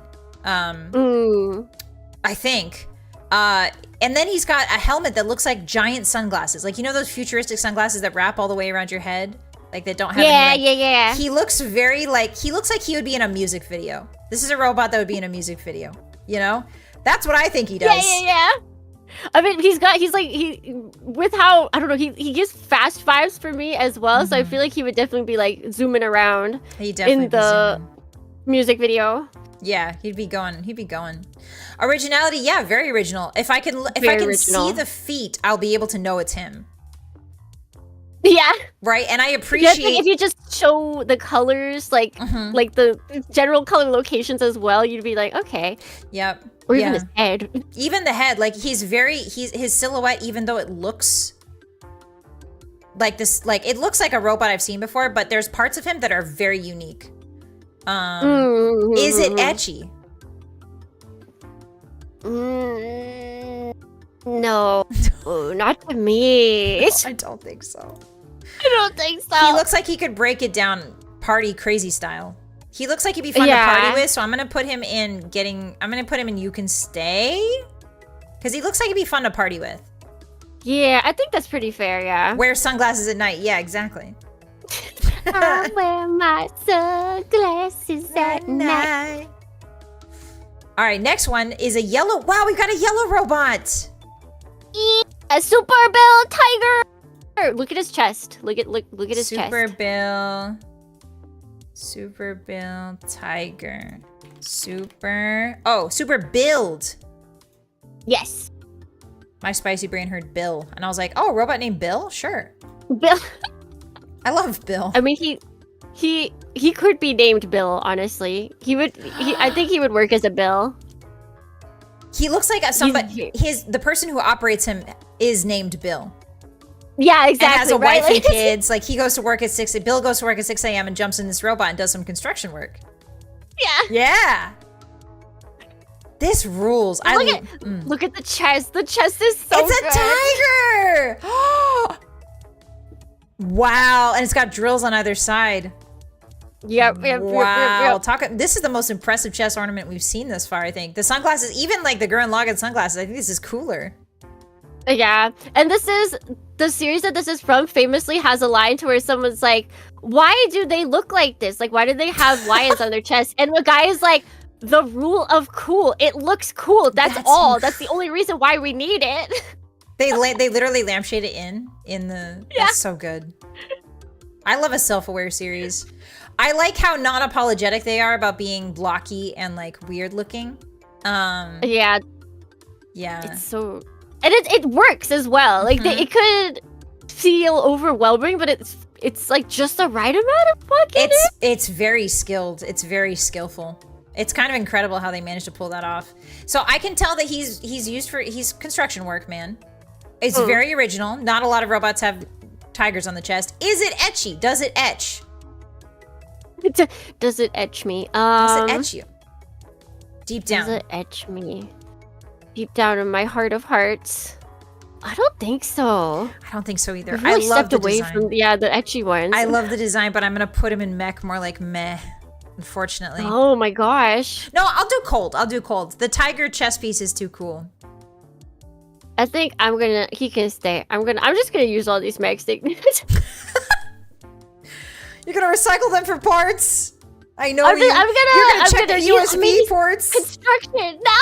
I think. And then he's got a helmet that looks like giant sunglasses. Like, you know those futuristic sunglasses that wrap all the way around your head? Like, they don't have any, yeah. He looks like he would be in a music video. This is a robot that would be in a music video. You know? That's what I think he does. Yeah. I mean, he gives fast vibes for me as well, so I feel like he would definitely be like zooming around in the music video. Yeah, he'd be going. Originality, yeah, very original. If I can see the feet, I'll be able to know it's him. Yeah. Right, and I appreciate if you just show the colors, like the general color locations as well, you'd be like, okay. Yep. Or even his head. Even the head, like his silhouette, even though it looks like this, like it looks like a robot I've seen before, but there's parts of him that are very unique. Is it ecchi? No, not to me. I don't think so. I don't think so. He looks like he could break it down party crazy style. He looks like he'd be fun to party with, so I'm gonna put him in You Can Stay. Because he looks like he'd be fun to party with. Yeah, I think that's pretty fair, yeah. Wear sunglasses at night. Yeah, exactly. I wear my sunglasses at night. All right, next one is a yellow. Wow, we got a yellow robot. A Super Bill Tiger. Look at his chest. Look at his chest. Super Bill Tiger. Super build. Yes. My spicy brain heard Bill, and I was like, oh, a robot named Bill? Sure. Bill. I love Bill. I mean, he could be named Bill, honestly. I think he would work as a Bill. He looks like somebody. The person who operates him is named Bill. Yeah, exactly. And has a right? wife and kids. Like he goes to work at 6. Bill goes to work at 6 a.m. and jumps in this robot and does some construction work. Yeah. Yeah. This rules. Look at the chest. The chest is so good. It's a tiger. Wow, and it's got drills on either side. Yep. Wow. This is the most impressive chest ornament we've seen this far, I think. The sunglasses, even like the Guren Logan sunglasses, I think this is cooler. Yeah, and this is the series that this is from famously has a line to where someone's like, why do they look like this? Like, why do they have lions on their chest? And the guy is like, the rule of cool. It looks cool. That's all. That's the only reason why we need it. They literally lampshade it in the. Yeah. That's so good. I love a self-aware series. I like how non-apologetic they are about being blocky and like weird looking. Yeah. It's so, and it works as well. Like it could feel overwhelming, but it's like just the right amount of fucking. It's very skilled. It's very skillful. It's kind of incredible how they managed to pull that off. So I can tell that he's construction work, man. It's very original. Not a lot of robots have tigers on the chest. Is it etchy? Does it etch? Does it etch me? Does it etch you? Deep down. Does it etch me? Deep down in my heart of hearts. I don't think so. I don't think so either. I really love stepped away from the etchy ones. I love the design, but I'm gonna put him in mech more like meh. Unfortunately. Oh my gosh. No, I'll do cold. The tiger chest piece is too cool. I think he can stay. I'm just gonna use all these mech signets. You're gonna recycle them for parts? I know you're gonna check their USB ports. Construction, no!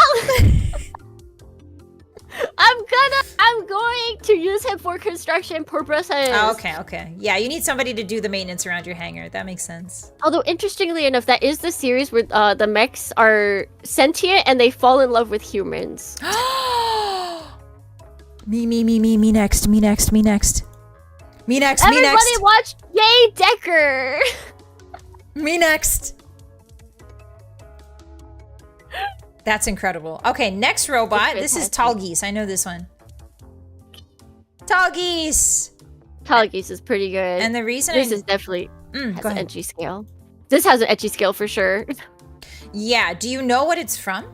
I'm going to use him for construction purposes. Oh, okay. Yeah, you need somebody to do the maintenance around your hangar. That makes sense. Although, interestingly enough, that is the series where the mechs are sentient and they fall in love with humans. Me next. Everybody watch Yay Decker! Me next. That's incredible. Okay, next robot. This is Tall Geese. I know this one. Tall Geese. Tall Geese is pretty good. And the reason this is definitely has an edgy scale. This has an edgy scale for sure. Yeah. Do you know what it's from?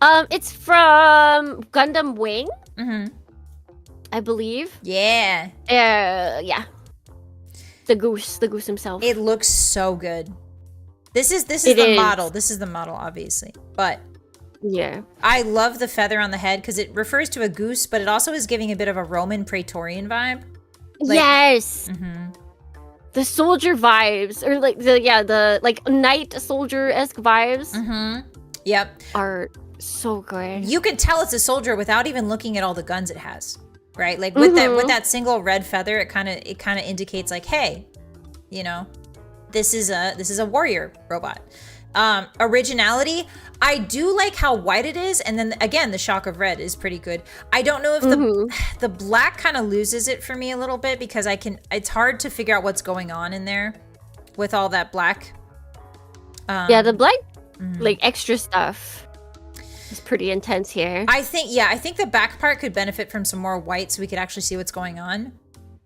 It's from Gundam Wing. Mm-hmm. I believe. Yeah. Yeah. The goose himself. It looks so good. This is the model. This is the model, obviously. But yeah, I love the feather on the head because it refers to a goose, but it also is giving a bit of a Roman Praetorian vibe. Like, yes. Mm-hmm. The soldier vibes, or like the like knight soldier-esque vibes. Mm-hmm. Yep. Are so good. You can tell it's a soldier without even looking at all the guns it has, right? Like with that single red feather, it kind of indicates like, hey, you know, this is a warrior robot. Originality, I do like how white it is, and then again the shock of red is pretty good. I don't know if the black kind of loses it for me a little bit because it's hard to figure out what's going on in there with all that black. Yeah, the black like extra stuff is pretty intense here. I think the back part could benefit from some more white so we could actually see what's going on.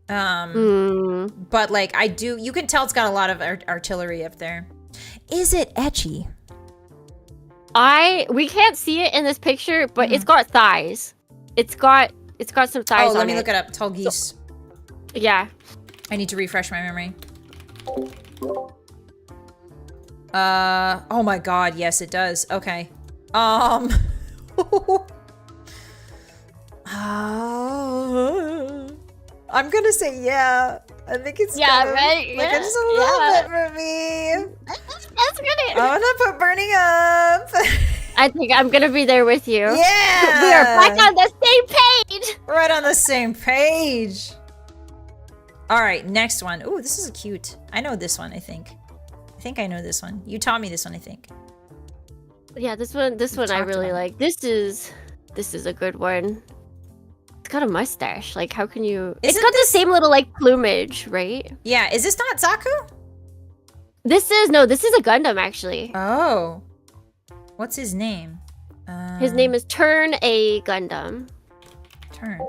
But like you can tell it's got a lot of artillery up there. Is it etchy? We can't see it in this picture, but it's got thighs. It's got some thighs on it. Oh, let me look it up. Tall Geese. Yeah. I need to refresh my memory. Oh my god, yes it does. Okay. I'm gonna say yeah. I think it's Yeah, kind of, right? like Yeah, just a little bit for me. That's good. I'm gonna put burning up. I think I'm gonna be there with you. Yeah! We are back on the same page! Right on the same page. All right, next one. Ooh, this is cute. I know this one, I think. I think I know this one. You taught me this one, I think. Yeah, this one I really like. This is a good one. It's got a mustache. Like, how can you... It's got the same little, like, plumage, right? Yeah, is this not Zaku? This is a Gundam, actually. Oh. What's his name? His name is Turn A Gundam. Turn.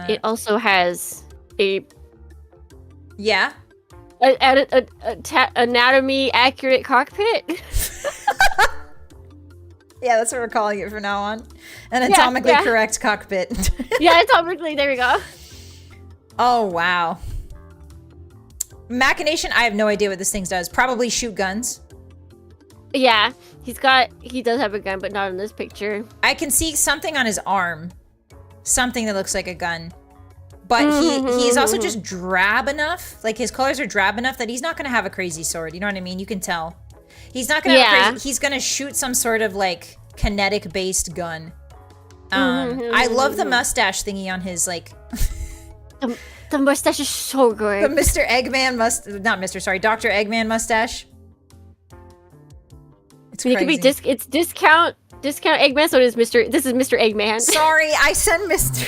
It also has a... Yeah? Anatomy accurate cockpit. Yeah, that's what we're calling it from now on. An atomically correct cockpit. Yeah, atomically, there we go. Oh, wow. Machination, I have no idea what this thing does. Probably shoot guns. Yeah, he does have a gun, but not in this picture. I can see something on his arm. Something that looks like a gun. But he's also just drab enough. Like, his colors are drab enough that he's not going to have a crazy sword. You know what I mean? You can tell. He's not going to have crazy... He's going to shoot some sort of, like, kinetic-based gun. I love the mustache thingy on his, like... The mustache is so good. The Mr. Eggman Dr. Eggman mustache. It's crazy. It could be it's discount Eggman, so this is Mr. Eggman. Sorry, I said Mr.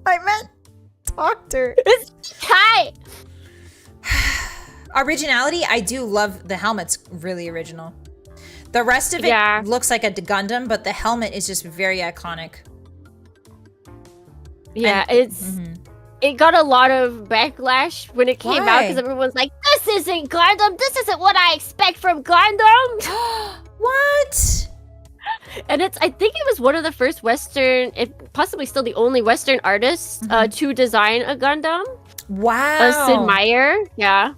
I meant Doctor. It's tight. Originality, I do love the helmet's really original. The rest of it looks like a Gundam, but the helmet is just very iconic. Yeah, it got a lot of backlash when it came out because everyone's like, "This isn't Gundam. This isn't what I expect from Gundam." What? And I think it was one of the first Western, if possibly still the only Western artists to design a Gundam. Wow. Sid Meier, yeah.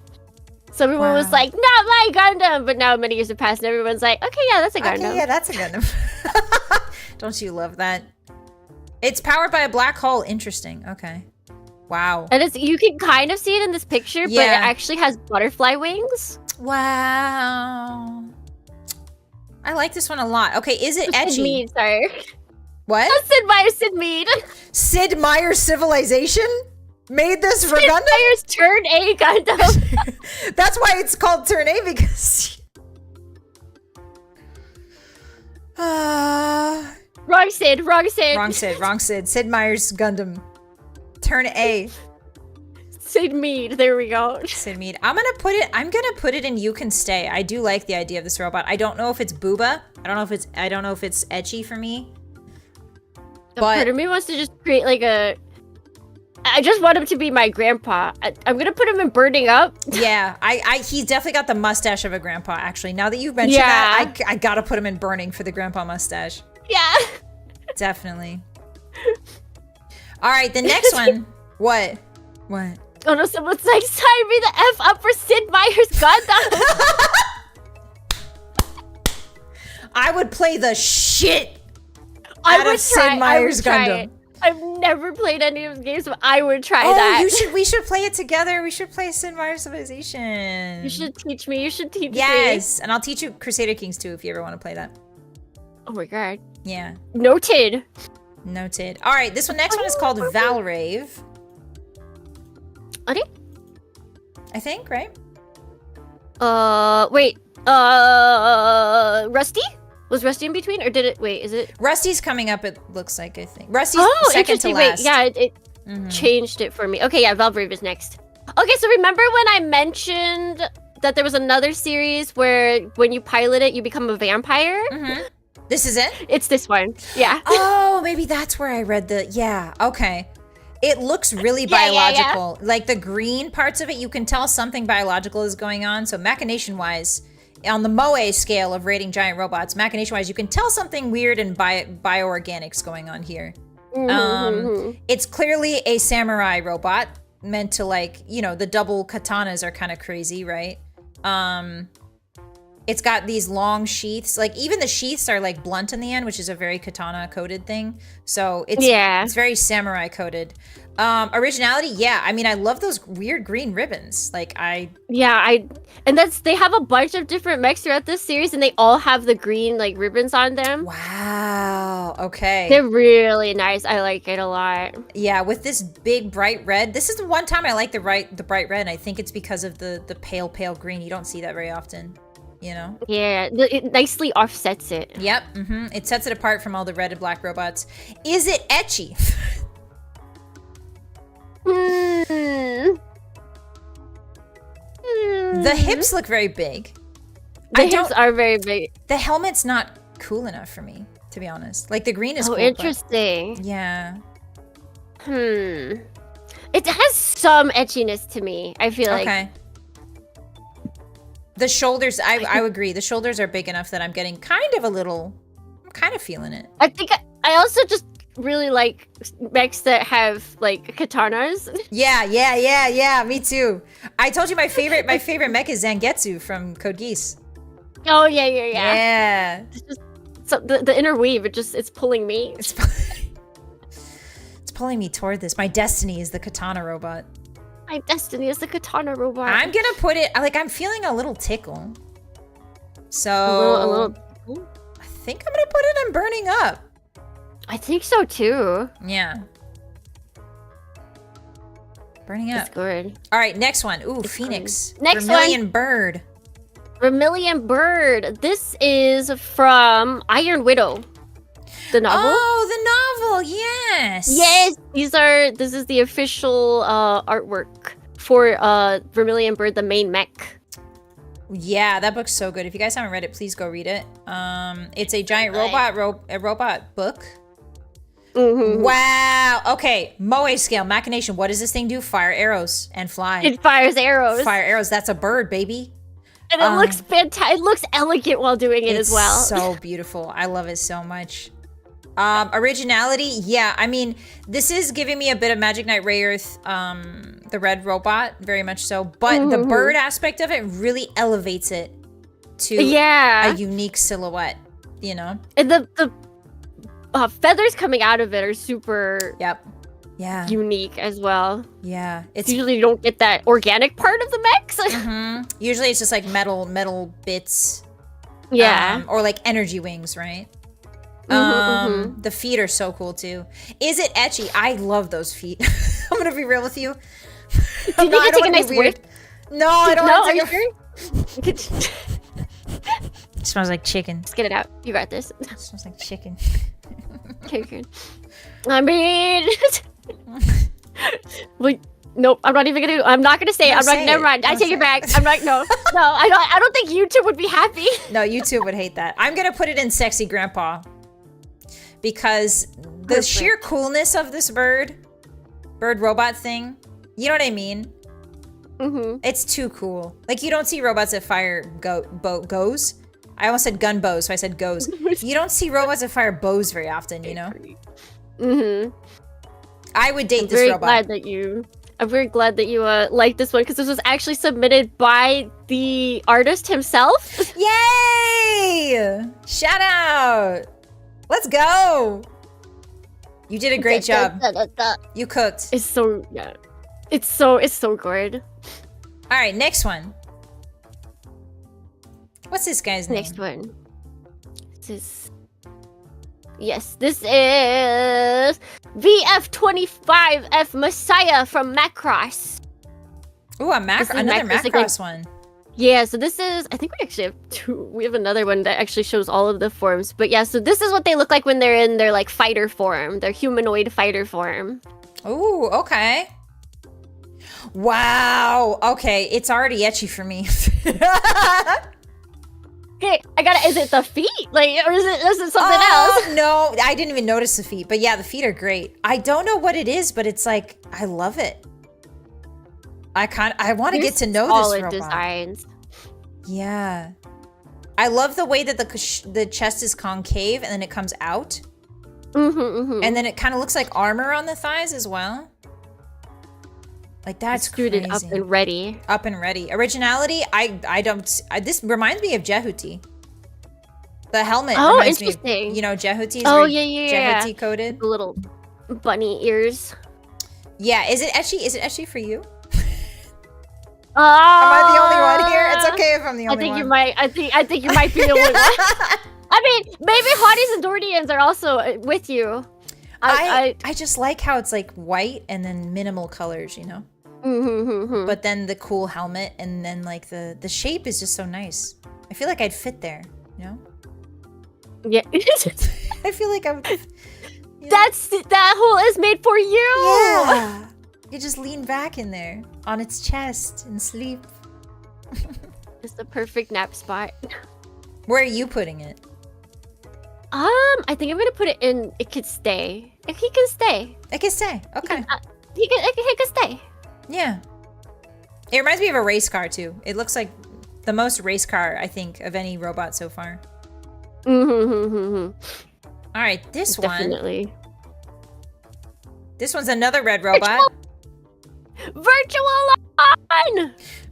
So everyone was like, "Not my Gundam," but now many years have passed, and everyone's like, "Okay, yeah, that's a Gundam." Okay, yeah, that's a Gundam. Don't you love that? It's powered by a black hole. Interesting. Okay. Wow. And you can kind of see it in this picture, but it actually has butterfly wings. Wow. I like this one a lot. Okay, is it etchy? Sid Mead, sorry. What? Sid Meier, Sid Mead. Sid Meier's Civilization made this for Gundam? Sid Meier's Turn A Gundam. That's why it's called Turn A, because... Wrong Sid. Wrong Sid. Sid Meier's Gundam. Turn A. Sid Mead, there we go. Sid Mead. I'm gonna put it in You Can Stay. I do like the idea of this robot. I don't know if it's booba. I don't know if it's etchy for me. But part of me wants to just create like I just want him to be my grandpa. I'm gonna put him in Burning Up. Yeah, he's definitely got the mustache of a grandpa, actually. Now that you've mentioned that, I gotta put him in Burning for the grandpa mustache. Yeah. Definitely. All right, the next one. What? Oh no, someone's like, sign me the F up for Sid Meier's Gundam. I would play the shit out of Sid Meier's Gundam. I've never played any of the games, but I would try that. We should play it together. We should play Sid Meier's Civilization. You should teach me. Me. Yes, and I'll teach you Crusader Kings too if you ever want to play that. Oh my god. Yeah. Noted. All right, this next one is called Valrave. Okay. I think, right? Wait. Rusty? Was Rusty in between, or did it? Wait, is it? Rusty's coming up. It looks like, I think. Rusty's second to last. Wait, yeah, it changed it for me. Okay, yeah, Valrave is next. Okay, so remember when I mentioned that there was another series where when you pilot it, you become a vampire? This is it? It's this one. Yeah. Oh, maybe that's where I read the... Yeah, okay. It looks really biological. Yeah. Like the green parts of it, you can tell something biological is going on. So machination-wise, on the Moe scale of rating giant robots, machination-wise, you can tell something weird and bioorganics going on here. It's clearly a samurai robot meant to, like, you know, the double katanas are kind of crazy, right? It's got these long sheaths. Like even the sheaths are like blunt in the end, which is a very katana coded thing. So it's very samurai coded. Originality, yeah. I mean, I love those weird green ribbons. Like and they have a bunch of different mechs throughout this series, and they all have the green like ribbons on them. Wow. Okay. They're really nice. I like it a lot. Yeah, with this big bright red. This is the one time I like the bright red, and I think it's because of the pale green. You don't see that very often. You know? Yeah, it nicely offsets it. Yep. It sets it apart from all the red and black robots. Is it ecchi? The hips look very big. The hips are very big. The helmet's not cool enough for me, to be honest. Like the green is cool. Oh, interesting. But, yeah. It has some etchiness to me, I feel like. Okay. The shoulders, I would agree. The shoulders are big enough that I'm getting kind of I'm kind of feeling it. I think I also just really like mechs that have like katanas. Yeah, me too. I told you my favorite mech is Zangetsu from Code Geass. Oh yeah. Yeah. It's just the inner weave, it's pulling me. It's pulling me toward this. My destiny is the katana robot. My destiny is the katana robot. I'm gonna put it, like, I'm feeling a little tickle. So... A little I think I'm gonna put it on burning up. I think so, too. Yeah. Burning up. That's good. All right, next one. Ooh, Phoenix. Good. Next Vermilion Bird. Vermilion Bird. This is from Iron Widow. The novel? Oh, the novel, yes. Yes, this is the official artwork for Vermilion Bird, the main mech. Yeah, that book's so good. If you guys haven't read it, please go read it. It's a giant robot book. Wow. Okay, Moe scale, machination. What does this thing do? Fire arrows and fly. It fires arrows. Fire arrows. That's a bird, baby. And it looks fantastic. It looks elegant while doing it as well. It's so beautiful. I love it so much. Originality, yeah. I mean, this is giving me a bit of Magic Knight Rayearth, the red robot, very much so. But the bird aspect of it really elevates it to a unique silhouette, you know? And the feathers coming out of it are super unique as well. Yeah. It's usually you don't get that organic part of the mechs. Usually it's just like metal bits. Yeah. Or like energy wings, right? The feet are so cool too. Is it ecchi? I love those feet. I'm gonna be real with you. Did you take a nice whiff? No, I don't want to take a It smells like chicken. Just get it out. You got this. It smells like chicken. Okay, good. I mean... Wait, nope, I'm not gonna say it. Never mind. I take it back. I'm like, no, I don't think YouTube would be happy. No, YouTube would hate that. I'm gonna put it in sexy grandpa. Because the sheer coolness of this bird robot thing, you know what I mean? It's too cool. Like, you don't see robots that fire goes. I almost said gun bows, so I said goes. You don't see robots that fire bows very often, you know? I would date this robot. I'm very glad that you like this one, because this was actually submitted by the artist himself. Yay! Shout out! Let's go! You did a great job. You cooked. It's so good. All right, next one. What's this guy's name? Next one. This is VF25F Messiah from Macross. Ooh, another Macross one. Yeah, so this is, I think we actually have two. We have another one that actually shows all of the forms. But yeah, so this is what they look like when they're in their like fighter form, their humanoid fighter form. Ooh, okay. Wow. Okay, it's already ecchi for me. Okay, is it the feet? Like, or is it something else? No, I didn't even notice the feet. But yeah, the feet are great. I don't know what it is, but it's like, I love it. I want to get to know this robot. Designs. Yeah. I love the way that the chest is concave and then it comes out. And then it kind of looks like armor on the thighs as well. Like, that's Suited crazy. up and ready. Up and ready. Originality, I don't... this reminds me of Jehuti. The helmet reminds me of, you know, Jehuti's. Oh, yeah. Jehuti coated. The little bunny ears. Yeah, is it etchy for you? Am I the only one here? It's okay if I'm the only one. I think you might be the only one. I mean, maybe Hotties and Dornians are also with you. I just like how it's like white and then minimal colors, you know? But then the cool helmet and then like the shape is just so nice. I feel like I'd fit there, you know? Yeah. I feel like I'm... That hole is made for you! Yeah! You just lean back in there on its chest and sleep. It's the perfect nap spot. Where are you putting it? I think I'm gonna put it in. It could stay. He can stay. It can stay. Okay. He can stay. Yeah. It reminds me of a race car too. It looks like the most race car I think of any robot so far. All right, this Definitely. one. This one's another red robot. Virtual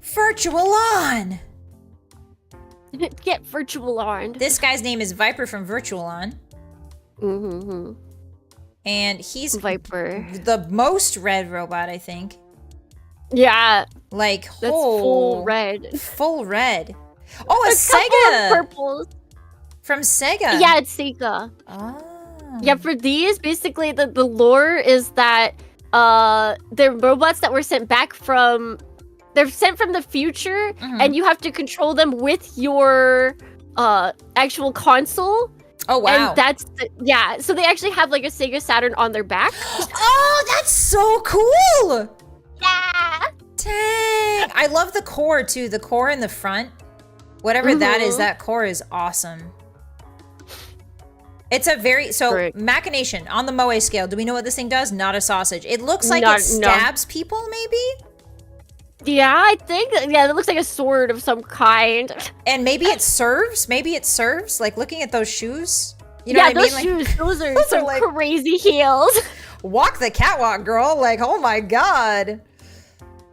Virtualon! Get Virtualon. This guy's name is Viper from Virtualon. And he's Viper. The most red robot, I think. Yeah. Like, that's full red. Full red. Oh, a Sega! Purples. From Sega. Yeah, it's Sega. Oh. Yeah, for these, basically, the lore is that they're robots that were sent back from... They're sent from the future, and you have to control them with your actual console. Oh, wow. And that's... yeah, so they actually have, like, a Sega Saturn on their back. Oh, that's so cool! Yeah! Dang! I love the core, too. The core in the front. Whatever that is, that core is awesome. It's a very... So, machination, on the Moe scale, do we know what this thing does? Not a sausage. It looks like it stabs people, maybe? Yeah, I think... Yeah, it looks like a sword of some kind. And maybe it serves? Maybe it serves? Like, looking at those shoes? You know what I mean? Yeah, those shoes. Those are some like, crazy heels. Walk the catwalk, girl. Like, oh my god.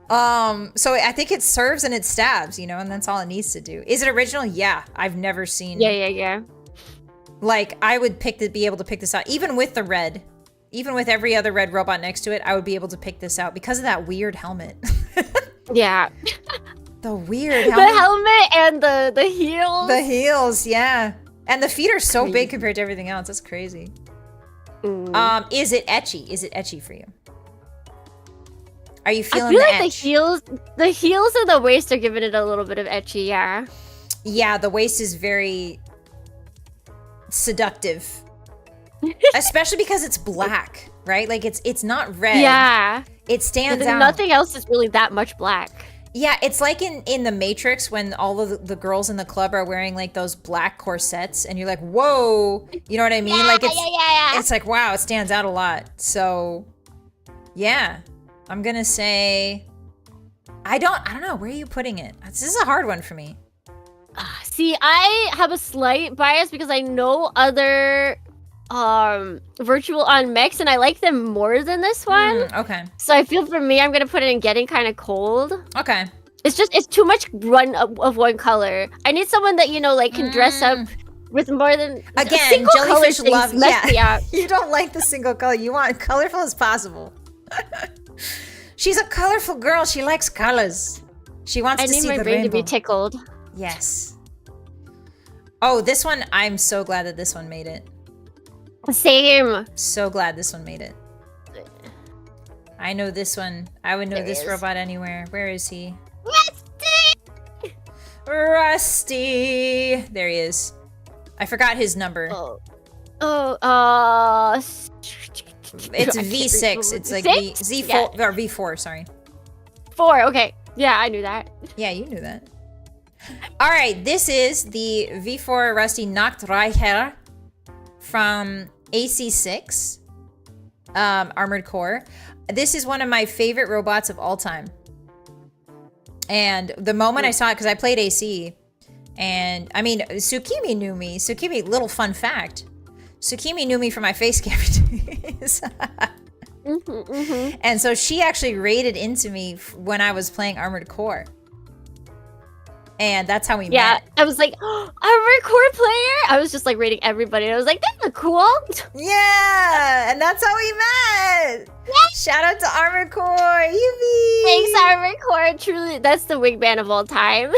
So I think it serves and it stabs, you know, and that's all it needs to do. Is it original? Yeah, I've never seen... Yeah. Like, I would be able to pick this out, even with the red. Even with every other red robot next to it, I would be able to pick this out because of that weird helmet. Yeah. The weird helmet. The helmet and the heels. The heels, yeah. And the feet are so big compared to everything else. That's crazy. Is it etchy? Is it etchy for you? Are you feeling the etch? The heels and the waist are giving it a little bit of etchy, yeah. Yeah, the waist is very seductive. Especially because it's black, right? Like it's not red. Yeah. It stands out. Nothing else is really that much black. Yeah, it's like in The Matrix when all of the girls in the club are wearing like those black corsets and you're like, whoa, you know what I mean? Yeah, like yeah. It's like, wow, it stands out a lot. So yeah, I'm gonna say, I don't know, where are you putting it? This is a hard one for me. See, I have a slight bias because I know other Virtualon mechs and I like them more than this one. Okay. So I feel for me, I'm gonna put it in Getting Kind of Cold. Okay. It's too much run of one color. I need someone that, you know, like can dress up with more than again. Jellyfish love. Yeah. You don't like the single color. You want colorful as possible. She's a colorful girl. She likes colors. She wants to see the rainbow. I need my brain to be tickled. Yes. Oh, this one. I'm so glad that this one made it. Same. So glad this one made it. I know this one. I would know this robot anywhere. Where is he? Rusty! Rusty! There he is. I forgot his number. It's V6. It's like Z4 or V4, sorry. 4, okay. Yeah, I knew that. Yeah, you knew that. All right, this is the V4 Rusty Nachtreicher from AC6 Armored Core. This is one of my favorite robots of all time. And the moment I saw it, because I played AC, and I mean, Tsukimi knew me. Tsukimi, little fun fact, Tsukimi knew me from my face cam days. And so she actually raided into me when I was playing Armored Core. And that's how we met. I was like, Armored Core player? I was just like rating everybody. And I was like, they look cool. Yeah, and that's how we met. Yeah. Shout out to Armored Core. Yippee. Thanks, Armored Core. Truly, that's the wingman of all time.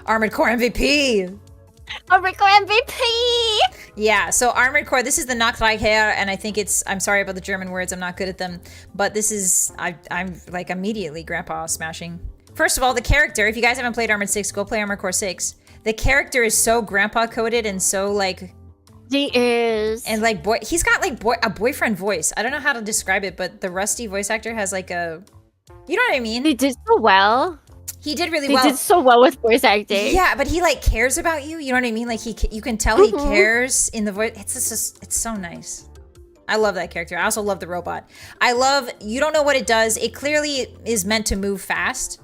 Armored Core MVP. Armored Core MVP. Yeah, so Armored Core, this is the Nachtreicher, and I think it's, I'm sorry about the German words, I'm not good at them, but this is, I'm like immediately grandpa smashing. First of all, the character, if you guys haven't played Armored 6, go play Armored Core 6. The character is so grandpa coded and so like... He is. And like, he's got like a boyfriend voice. I don't know how to describe it, but the Rusty voice actor has like a... You know what I mean? He did so well. He did really well. He did so well with voice acting. Yeah, but he like cares about you. You know what I mean? Like you can tell he cares in the voice. It's so nice. I love that character. I also love the robot. You don't know what it does. It clearly is meant to move fast.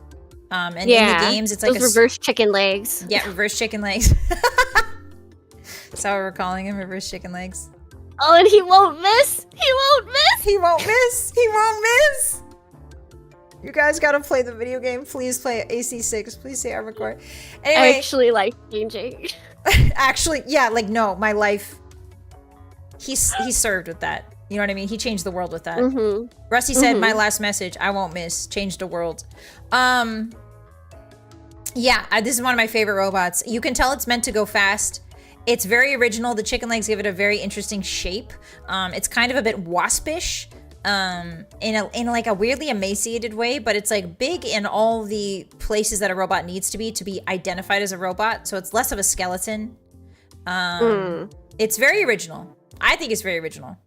And in the games, it's like those reverse chicken legs. Yeah, reverse chicken legs. That's how we're calling him, reverse chicken legs. Oh, and he won't miss. He won't miss. He won't miss. He won't miss. You guys gotta play the video game. Please play AC6. Please say Armored Core. Anyway, actually life-changing. Actually, yeah, like no, my life. He served with that. You know what I mean? He changed the world with that. Rusty said, "My last message. I won't miss. Change the world." Yeah, this is one of my favorite robots. You can tell it's meant to go fast. It's very original. The chicken legs give it a very interesting shape. It's kind of a bit waspish. In like a weirdly emaciated way, but it's like big in all the places that a robot needs to be identified as a robot. So it's less of a skeleton. It's very original. I think it's very original.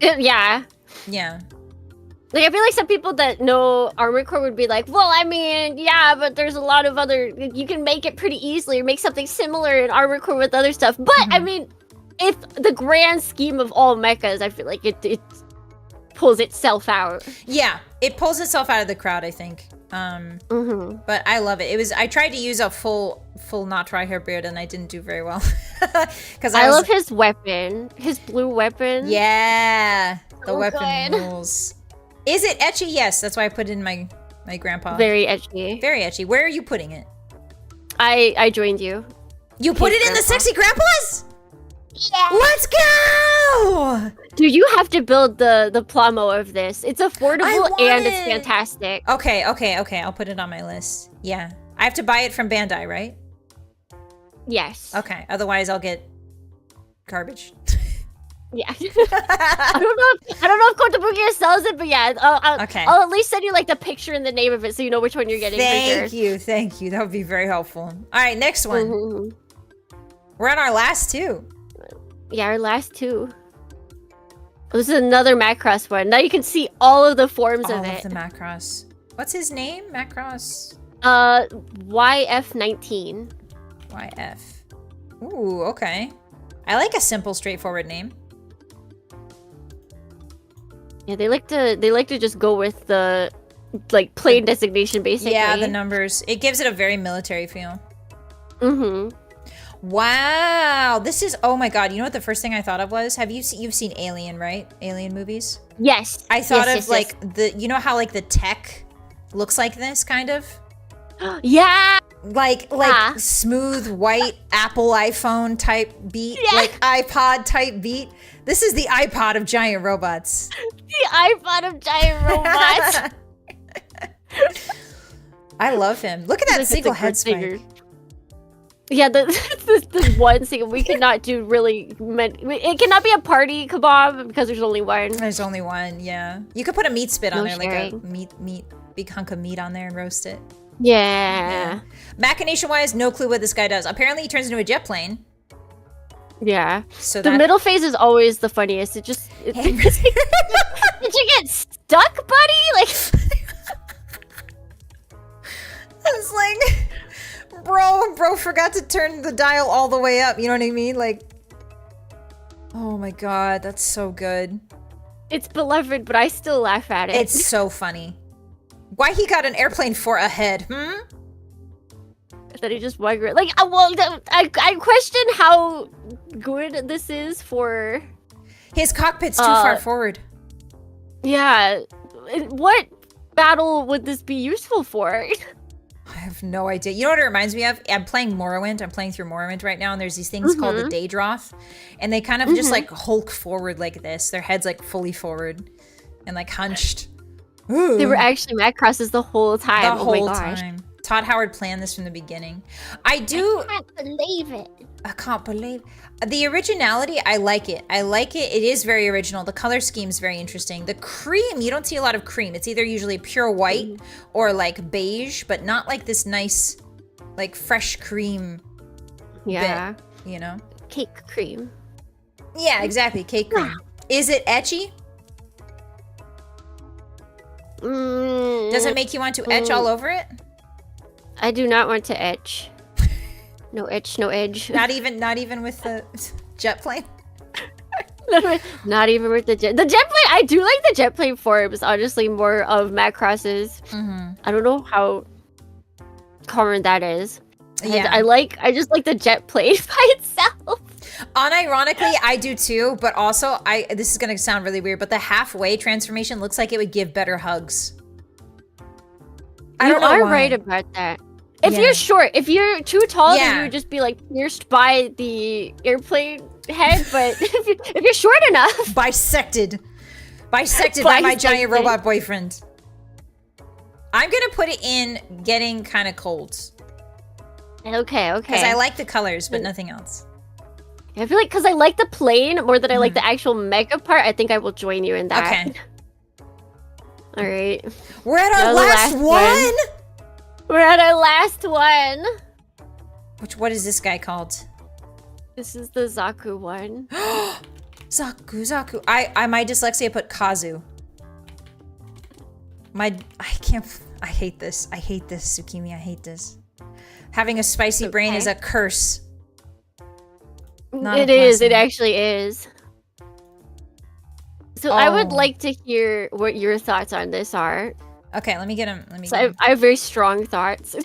Yeah. Yeah. Like, I feel like some people that know Armored Core would be like, well, I mean, yeah, but there's a lot of other, you can make it pretty easily or make something similar in Armored Core with other stuff. But I mean, if the grand scheme of all mechas, I feel like it pulls itself out. Yeah, it pulls itself out of the crowd, I think. But I love it. I tried to use a full not try hair beard and I didn't do very well. Because I love his weapon, his blue weapon. Yeah, the weapon rules. Is it etchy? Yes, that's why I put it in my grandpa. Very etchy. Very etchy. Where are you putting it? I joined you. You put it in the sexy grandpas? Yeah. Let's go! Dude, you have to build the plomo of this. It's affordable and it's fantastic. Okay. I'll put it on my list. Yeah. I have to buy it from Bandai, right? Yes. Okay. Otherwise, I'll get garbage. Yeah. I don't know if Kotobukiya sells it, but yeah. I'll at least send you like the picture and the name of it so you know which one you're getting. Thank you. That would be very helpful. All right, next one. We're on our last two. Yeah, our last two. This is another Macross one. Now you can see all of the forms of it. All of the Macross. What's his name? Macross? YF19. YF. Ooh, okay. I like a simple, straightforward name. Yeah, they like to just go with the like plain designation basically. Yeah, the numbers. It gives it a very military feel. Wow, this is, oh my god, you know what the first thing I thought of was? You've seen Alien, right? Alien movies? Yes. I thought of the, you know how like the tech looks like this kind of? Yeah. Like smooth white Apple iPhone type beat, like iPod type beat. This is the iPod of giant robots. The iPod of giant robots. I love him. Look at that single head spike. Yeah, the one single. We cannot do really. It cannot be a party kebab because there's only one. There's only one. Yeah, you could put a meat spit on there, like a meat, big hunk of meat on there, and roast it. Yeah. Machination-wise, no clue what this guy does. Apparently, he turns into a jet plane. Yeah. So the middle phase is always the funniest. It just. Did you get stuck, buddy? Like. It's like. Bro forgot to turn the dial all the way up. You know what I mean? Like, oh my god, that's so good. It's beloved, but I still laugh at it. It's so funny. Why he got an airplane for a head? That he just waggered. Like, I question how good this is for. His cockpit's too far forward. Yeah. What battle would this be useful for? I have no idea. You know what it reminds me of? I'm playing Morrowind. I'm playing through Morrowind right now, and there's these things called the Daedroth, and they kind of just like hulk forward like this. Their heads like fully forward and like hunched. Ooh. They were actually Macrosses the whole time. The whole time. Todd Howard planned this from the beginning. I can't believe it. I can't believe the originality. I like it. I like it. It is very original. The color scheme is very interesting. The cream, you don't see a lot of cream. It's either usually pure white or like beige, but not like this nice, like fresh cream. Yeah. Bit, you know? Cake cream. Yeah, exactly. Cake cream. Is it etchy? Does it make you want to etch all over it? I do not want to etch. No etch, no edge. Not even with the jet plane? Not even with the jet. The jet plane, I do like the jet plane forms, honestly, more of Macrosses. I don't know how common that is. Yeah. I just like the jet plane by itself. Unironically, I do too, but also this is gonna sound really weird, but the halfway transformation looks like it would give better hugs. I don't know You are why. right about that. If you're short, if you're too tall, then Yeah. you would just be like pierced by the airplane head. But if you're short enough, Bisected by my giant robot boyfriend. I'm gonna put it in getting kind of cold. Okay. Because I like the colors, but nothing else. I feel like because I like the plane more than I like the actual mecha part, I think I will join you in that. Okay. All right. We're at our last one. We're at our last one. What is this guy called? This is the Zaku one. Zaku. My dyslexia put Kazu. I hate this, Tsukimi, I hate this. Having a spicy brain is a curse. It is, it actually is. So I would like to hear what your thoughts on this are. Okay, let me get him. I have very strong thoughts.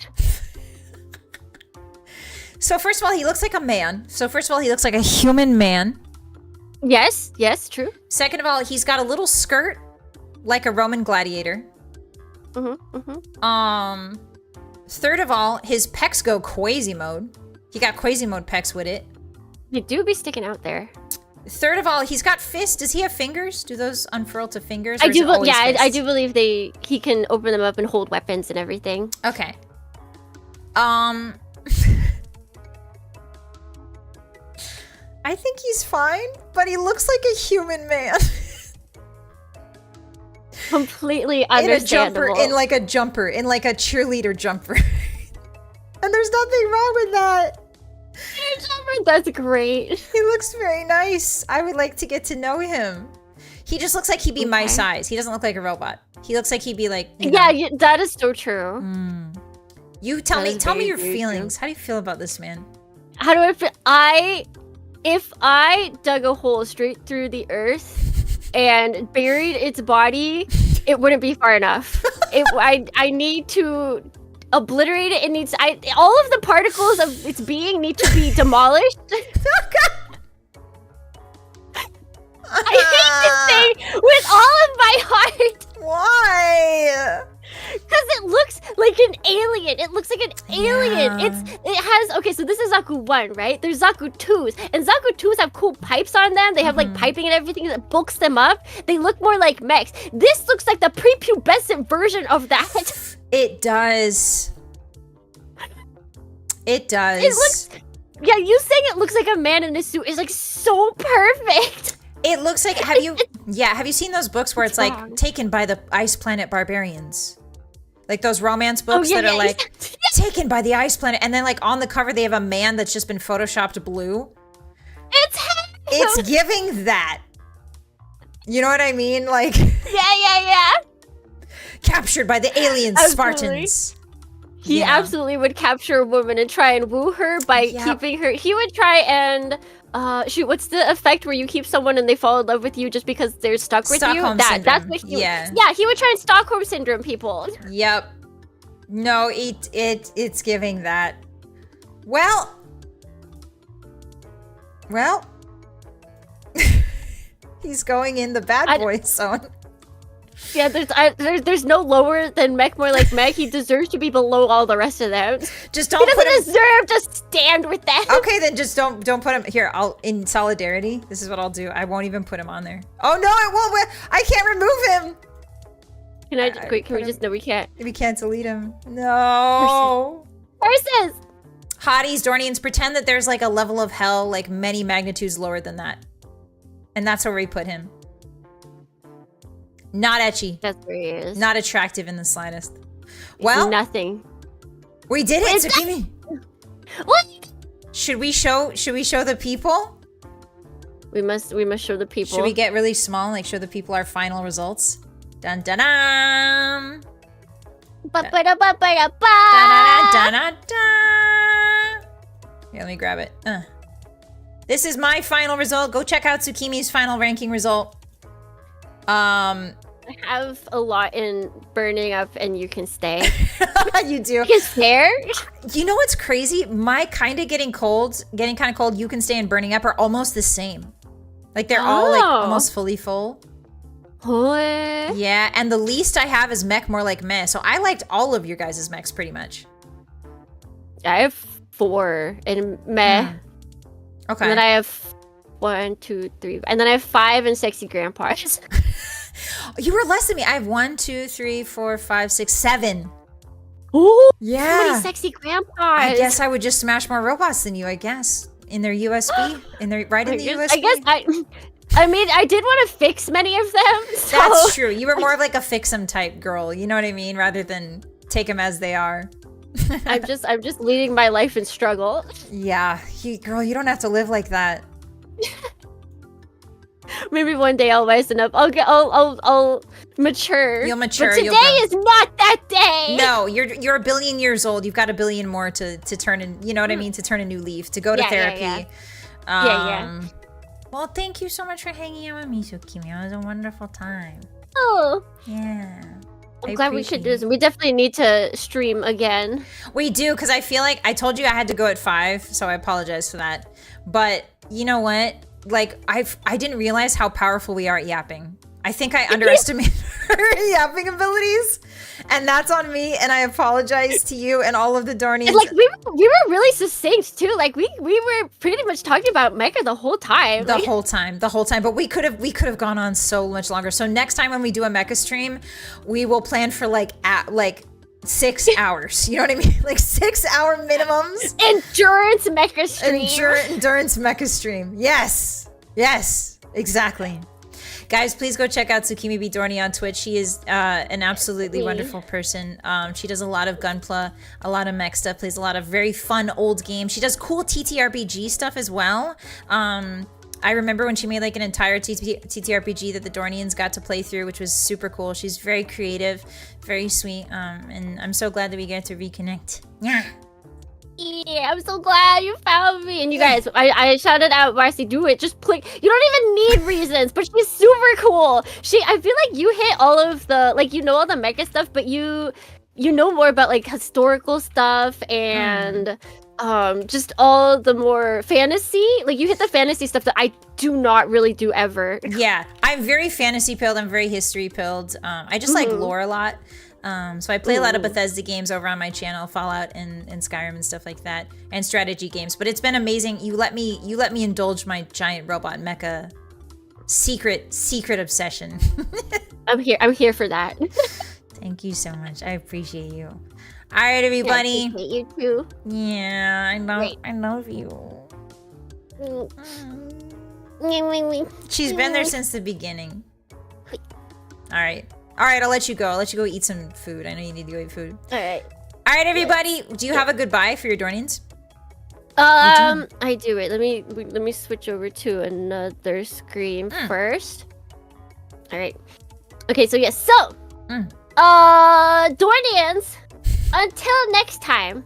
So first of all, he looks like a man. So first of all, he looks like a human man. Yes, true. Second of all, he's got a little skirt like a Roman gladiator. Third of all, his pecs go Quasi mode. He got Quasi mode pecs with it. They do be sticking out there. Third of all, he's got fists. Does he have fingers? Do those unfurl to fingers? I do believe he can open them up and hold weapons and everything. Okay. I think he's fine, but he looks like a human man. Completely understandable. In like a cheerleader jumper. And there's nothing wrong with that. That's great. He looks very nice. I would like to get to know him. He just looks like he'd be my size. He doesn't look like a robot. He looks like he'd be like, yeah, that is so true. You tell me your feelings. True. How do you feel about this man? How do I feel? If I dug a hole straight through the earth and buried its body, it wouldn't be far enough. I need to obliterate it. It needs all of the particles of its being need to be demolished. I hate this thing with all of my heart. Why? Because it looks like an alien. It looks like an alien. Yeah. So this is Zaku 1, right? There's Zaku 2s. And Zaku 2s have cool pipes on them. They have like piping and everything that bulks them up. They look more like mechs. This looks like the prepubescent version of that. It does. It does. It looks... Yeah, you saying it looks like a man in a suit is like so perfect. It looks like, have you seen those books where it's like taken by the ice planet barbarians? Like those romance books that are like taken by the ice planet, and then like on the cover they have a man that's just been photoshopped blue. It's giving that. You know what I mean? Like Yeah. Captured by the alien Spartans. He absolutely would capture a woman and try and woo her by keeping her. He would try and what's the effect where you keep someone and they fall in love with you just because they're stuck with you? That's what he he would try and Stockholm syndrome people. Yep. No, it's giving that. Well, he's going in the bad boy zone. Yeah, there's no lower than Mech, more like Mech. He deserves to be below all the rest of them. Just don't put him... He doesn't deserve to stand with them. Okay, then just don't put him here. I'll in solidarity. This is what I'll do. I won't even put him on there. Oh no, it won't. I can't remove him. Can I wait? Can we just? No, we can't. We can't delete him. No. Horses. Hotties, Dornians, pretend that there's like a level of hell like many magnitudes lower than that, and that's where we put him. Not etchy. That's where he is. Not attractive in the slightest. Well, nothing. We did it, Tsukimi. What? Should we show the people? We must show the people. Should we get really small and like show the people our final results? Dun dun dun. Here, let me grab it. This is my final result. Go check out Tsukimi's final ranking result. I have a lot in burning up, and you can stay. You do. You can stare. You know what's crazy? My kind of getting kind of cold, you can stay and burning up are almost the same. Like they're all like almost fully full. What? Yeah, and the least I have is mech, more like meh. So I liked all of your guys' mechs pretty much. I have 4 in meh. Okay. And then I have 1, 2, 3, and then I have 5 in sexy grandpas. You were less than me. I have 1, 2, 3, 4, 5, 6, 7. Ooh, yeah. So many sexy grandpas. I guess I would just smash more robots than you. I guess in their USB, in the USB. I guess I mean, I did want to fix many of them. So. That's true. You were more of like a fix 'em type girl. You know what I mean? Rather than take them as they are. I'm just leading my life in struggle. Yeah, girl, you don't have to live like that. Maybe one day I'll wisen up. I'll mature. You'll mature. But today is not that day. No, you're a billion years old. You've got a billion more to turn in. You know what I mean? To turn a new leaf. To go to therapy. Yeah. Well, thank you so much for hanging out with me, Tsukimi. It was a wonderful time. Oh. Yeah. I'm glad we could do this. We definitely need to stream again. We do, because I feel like I told you I had to go at 5, so I apologize for that. But you know what? Like, I didn't realize how powerful we are at yapping. I think I underestimated her yapping abilities, and that's on me. And I apologize to you and all of the Dornians. Like we were really succinct too. Like we were pretty much talking about Mecha the whole time. The whole time. But we could have gone on so much longer. So next time when we do a Mecha stream, we will plan for like 6 hours. You know what I mean? Like 6-hour minimums. Endurance Mecha stream. Endurance Mecha stream. Yes, exactly. Guys, please go check out Tsukimi B. Dorny on Twitch. She is an absolutely wonderful person. She does a lot of gunpla, a lot of mech stuff, plays a lot of very fun old games. She does cool TTRPG stuff as well. I remember when she made like an entire TTRPG that the Dornians got to play through, which was super cool. She's very creative, very sweet, and I'm so glad that we get to reconnect. Yeah. Yeah, I'm so glad you found me. And you guys, I shouted out Marcy, do it. Just click. You don't even need reasons, but she's super cool. I feel like you hit all of the, like, you know all the mecha stuff, but you know more about like historical stuff and just all the more fantasy. Like you hit the fantasy stuff that I do not really do ever. Yeah, I'm very fantasy pilled. I'm very history pilled. I just like lore a lot. So I play a lot of Bethesda games over on my channel, Fallout and Skyrim and stuff like that, and strategy games. But it's been amazing. You let me indulge my giant robot mecha secret obsession. I'm here for that. Thank you so much. I appreciate you. All right, everybody. Yeah, I appreciate you too. Yeah, I love you. She's been there since the beginning. All right, I'll let you go. I'll let you go eat some food. I know you need to go eat food. All right, everybody. Do you have a goodbye for your Dornians? I do. Wait, let me switch over to another screen first. All right. Okay, so yes. So, Dornians, until next time,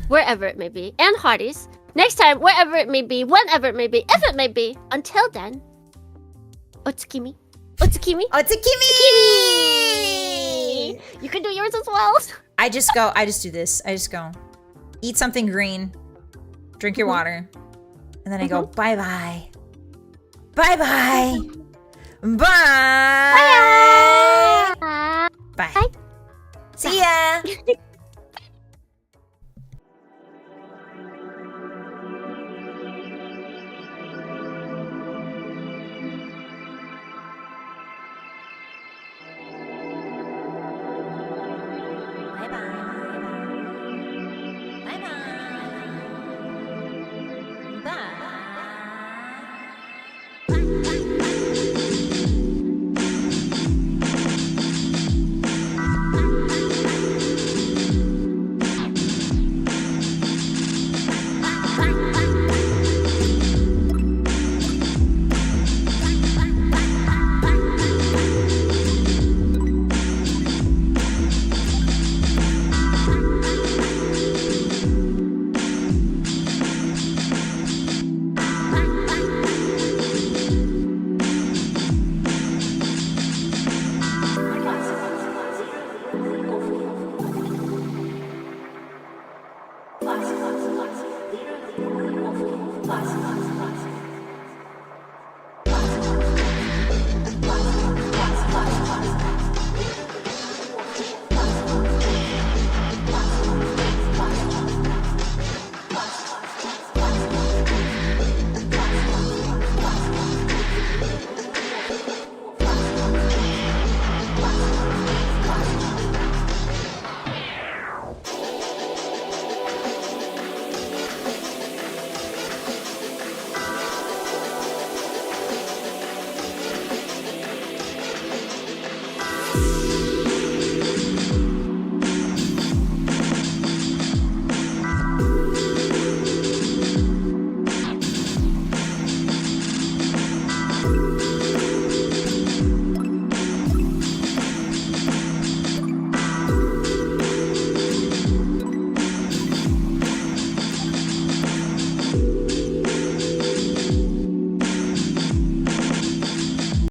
wherever it may be, and Hotties, next time, wherever it may be, whenever it may be, if it may be, until then, Otsukimi. Otsukimi. Otsukimi! You can do yours as well. I just do this. I just go, eat something green, drink your water, and then I go, bye-bye. Bye-bye. Bye. Bye. Bye. Bye. See ya.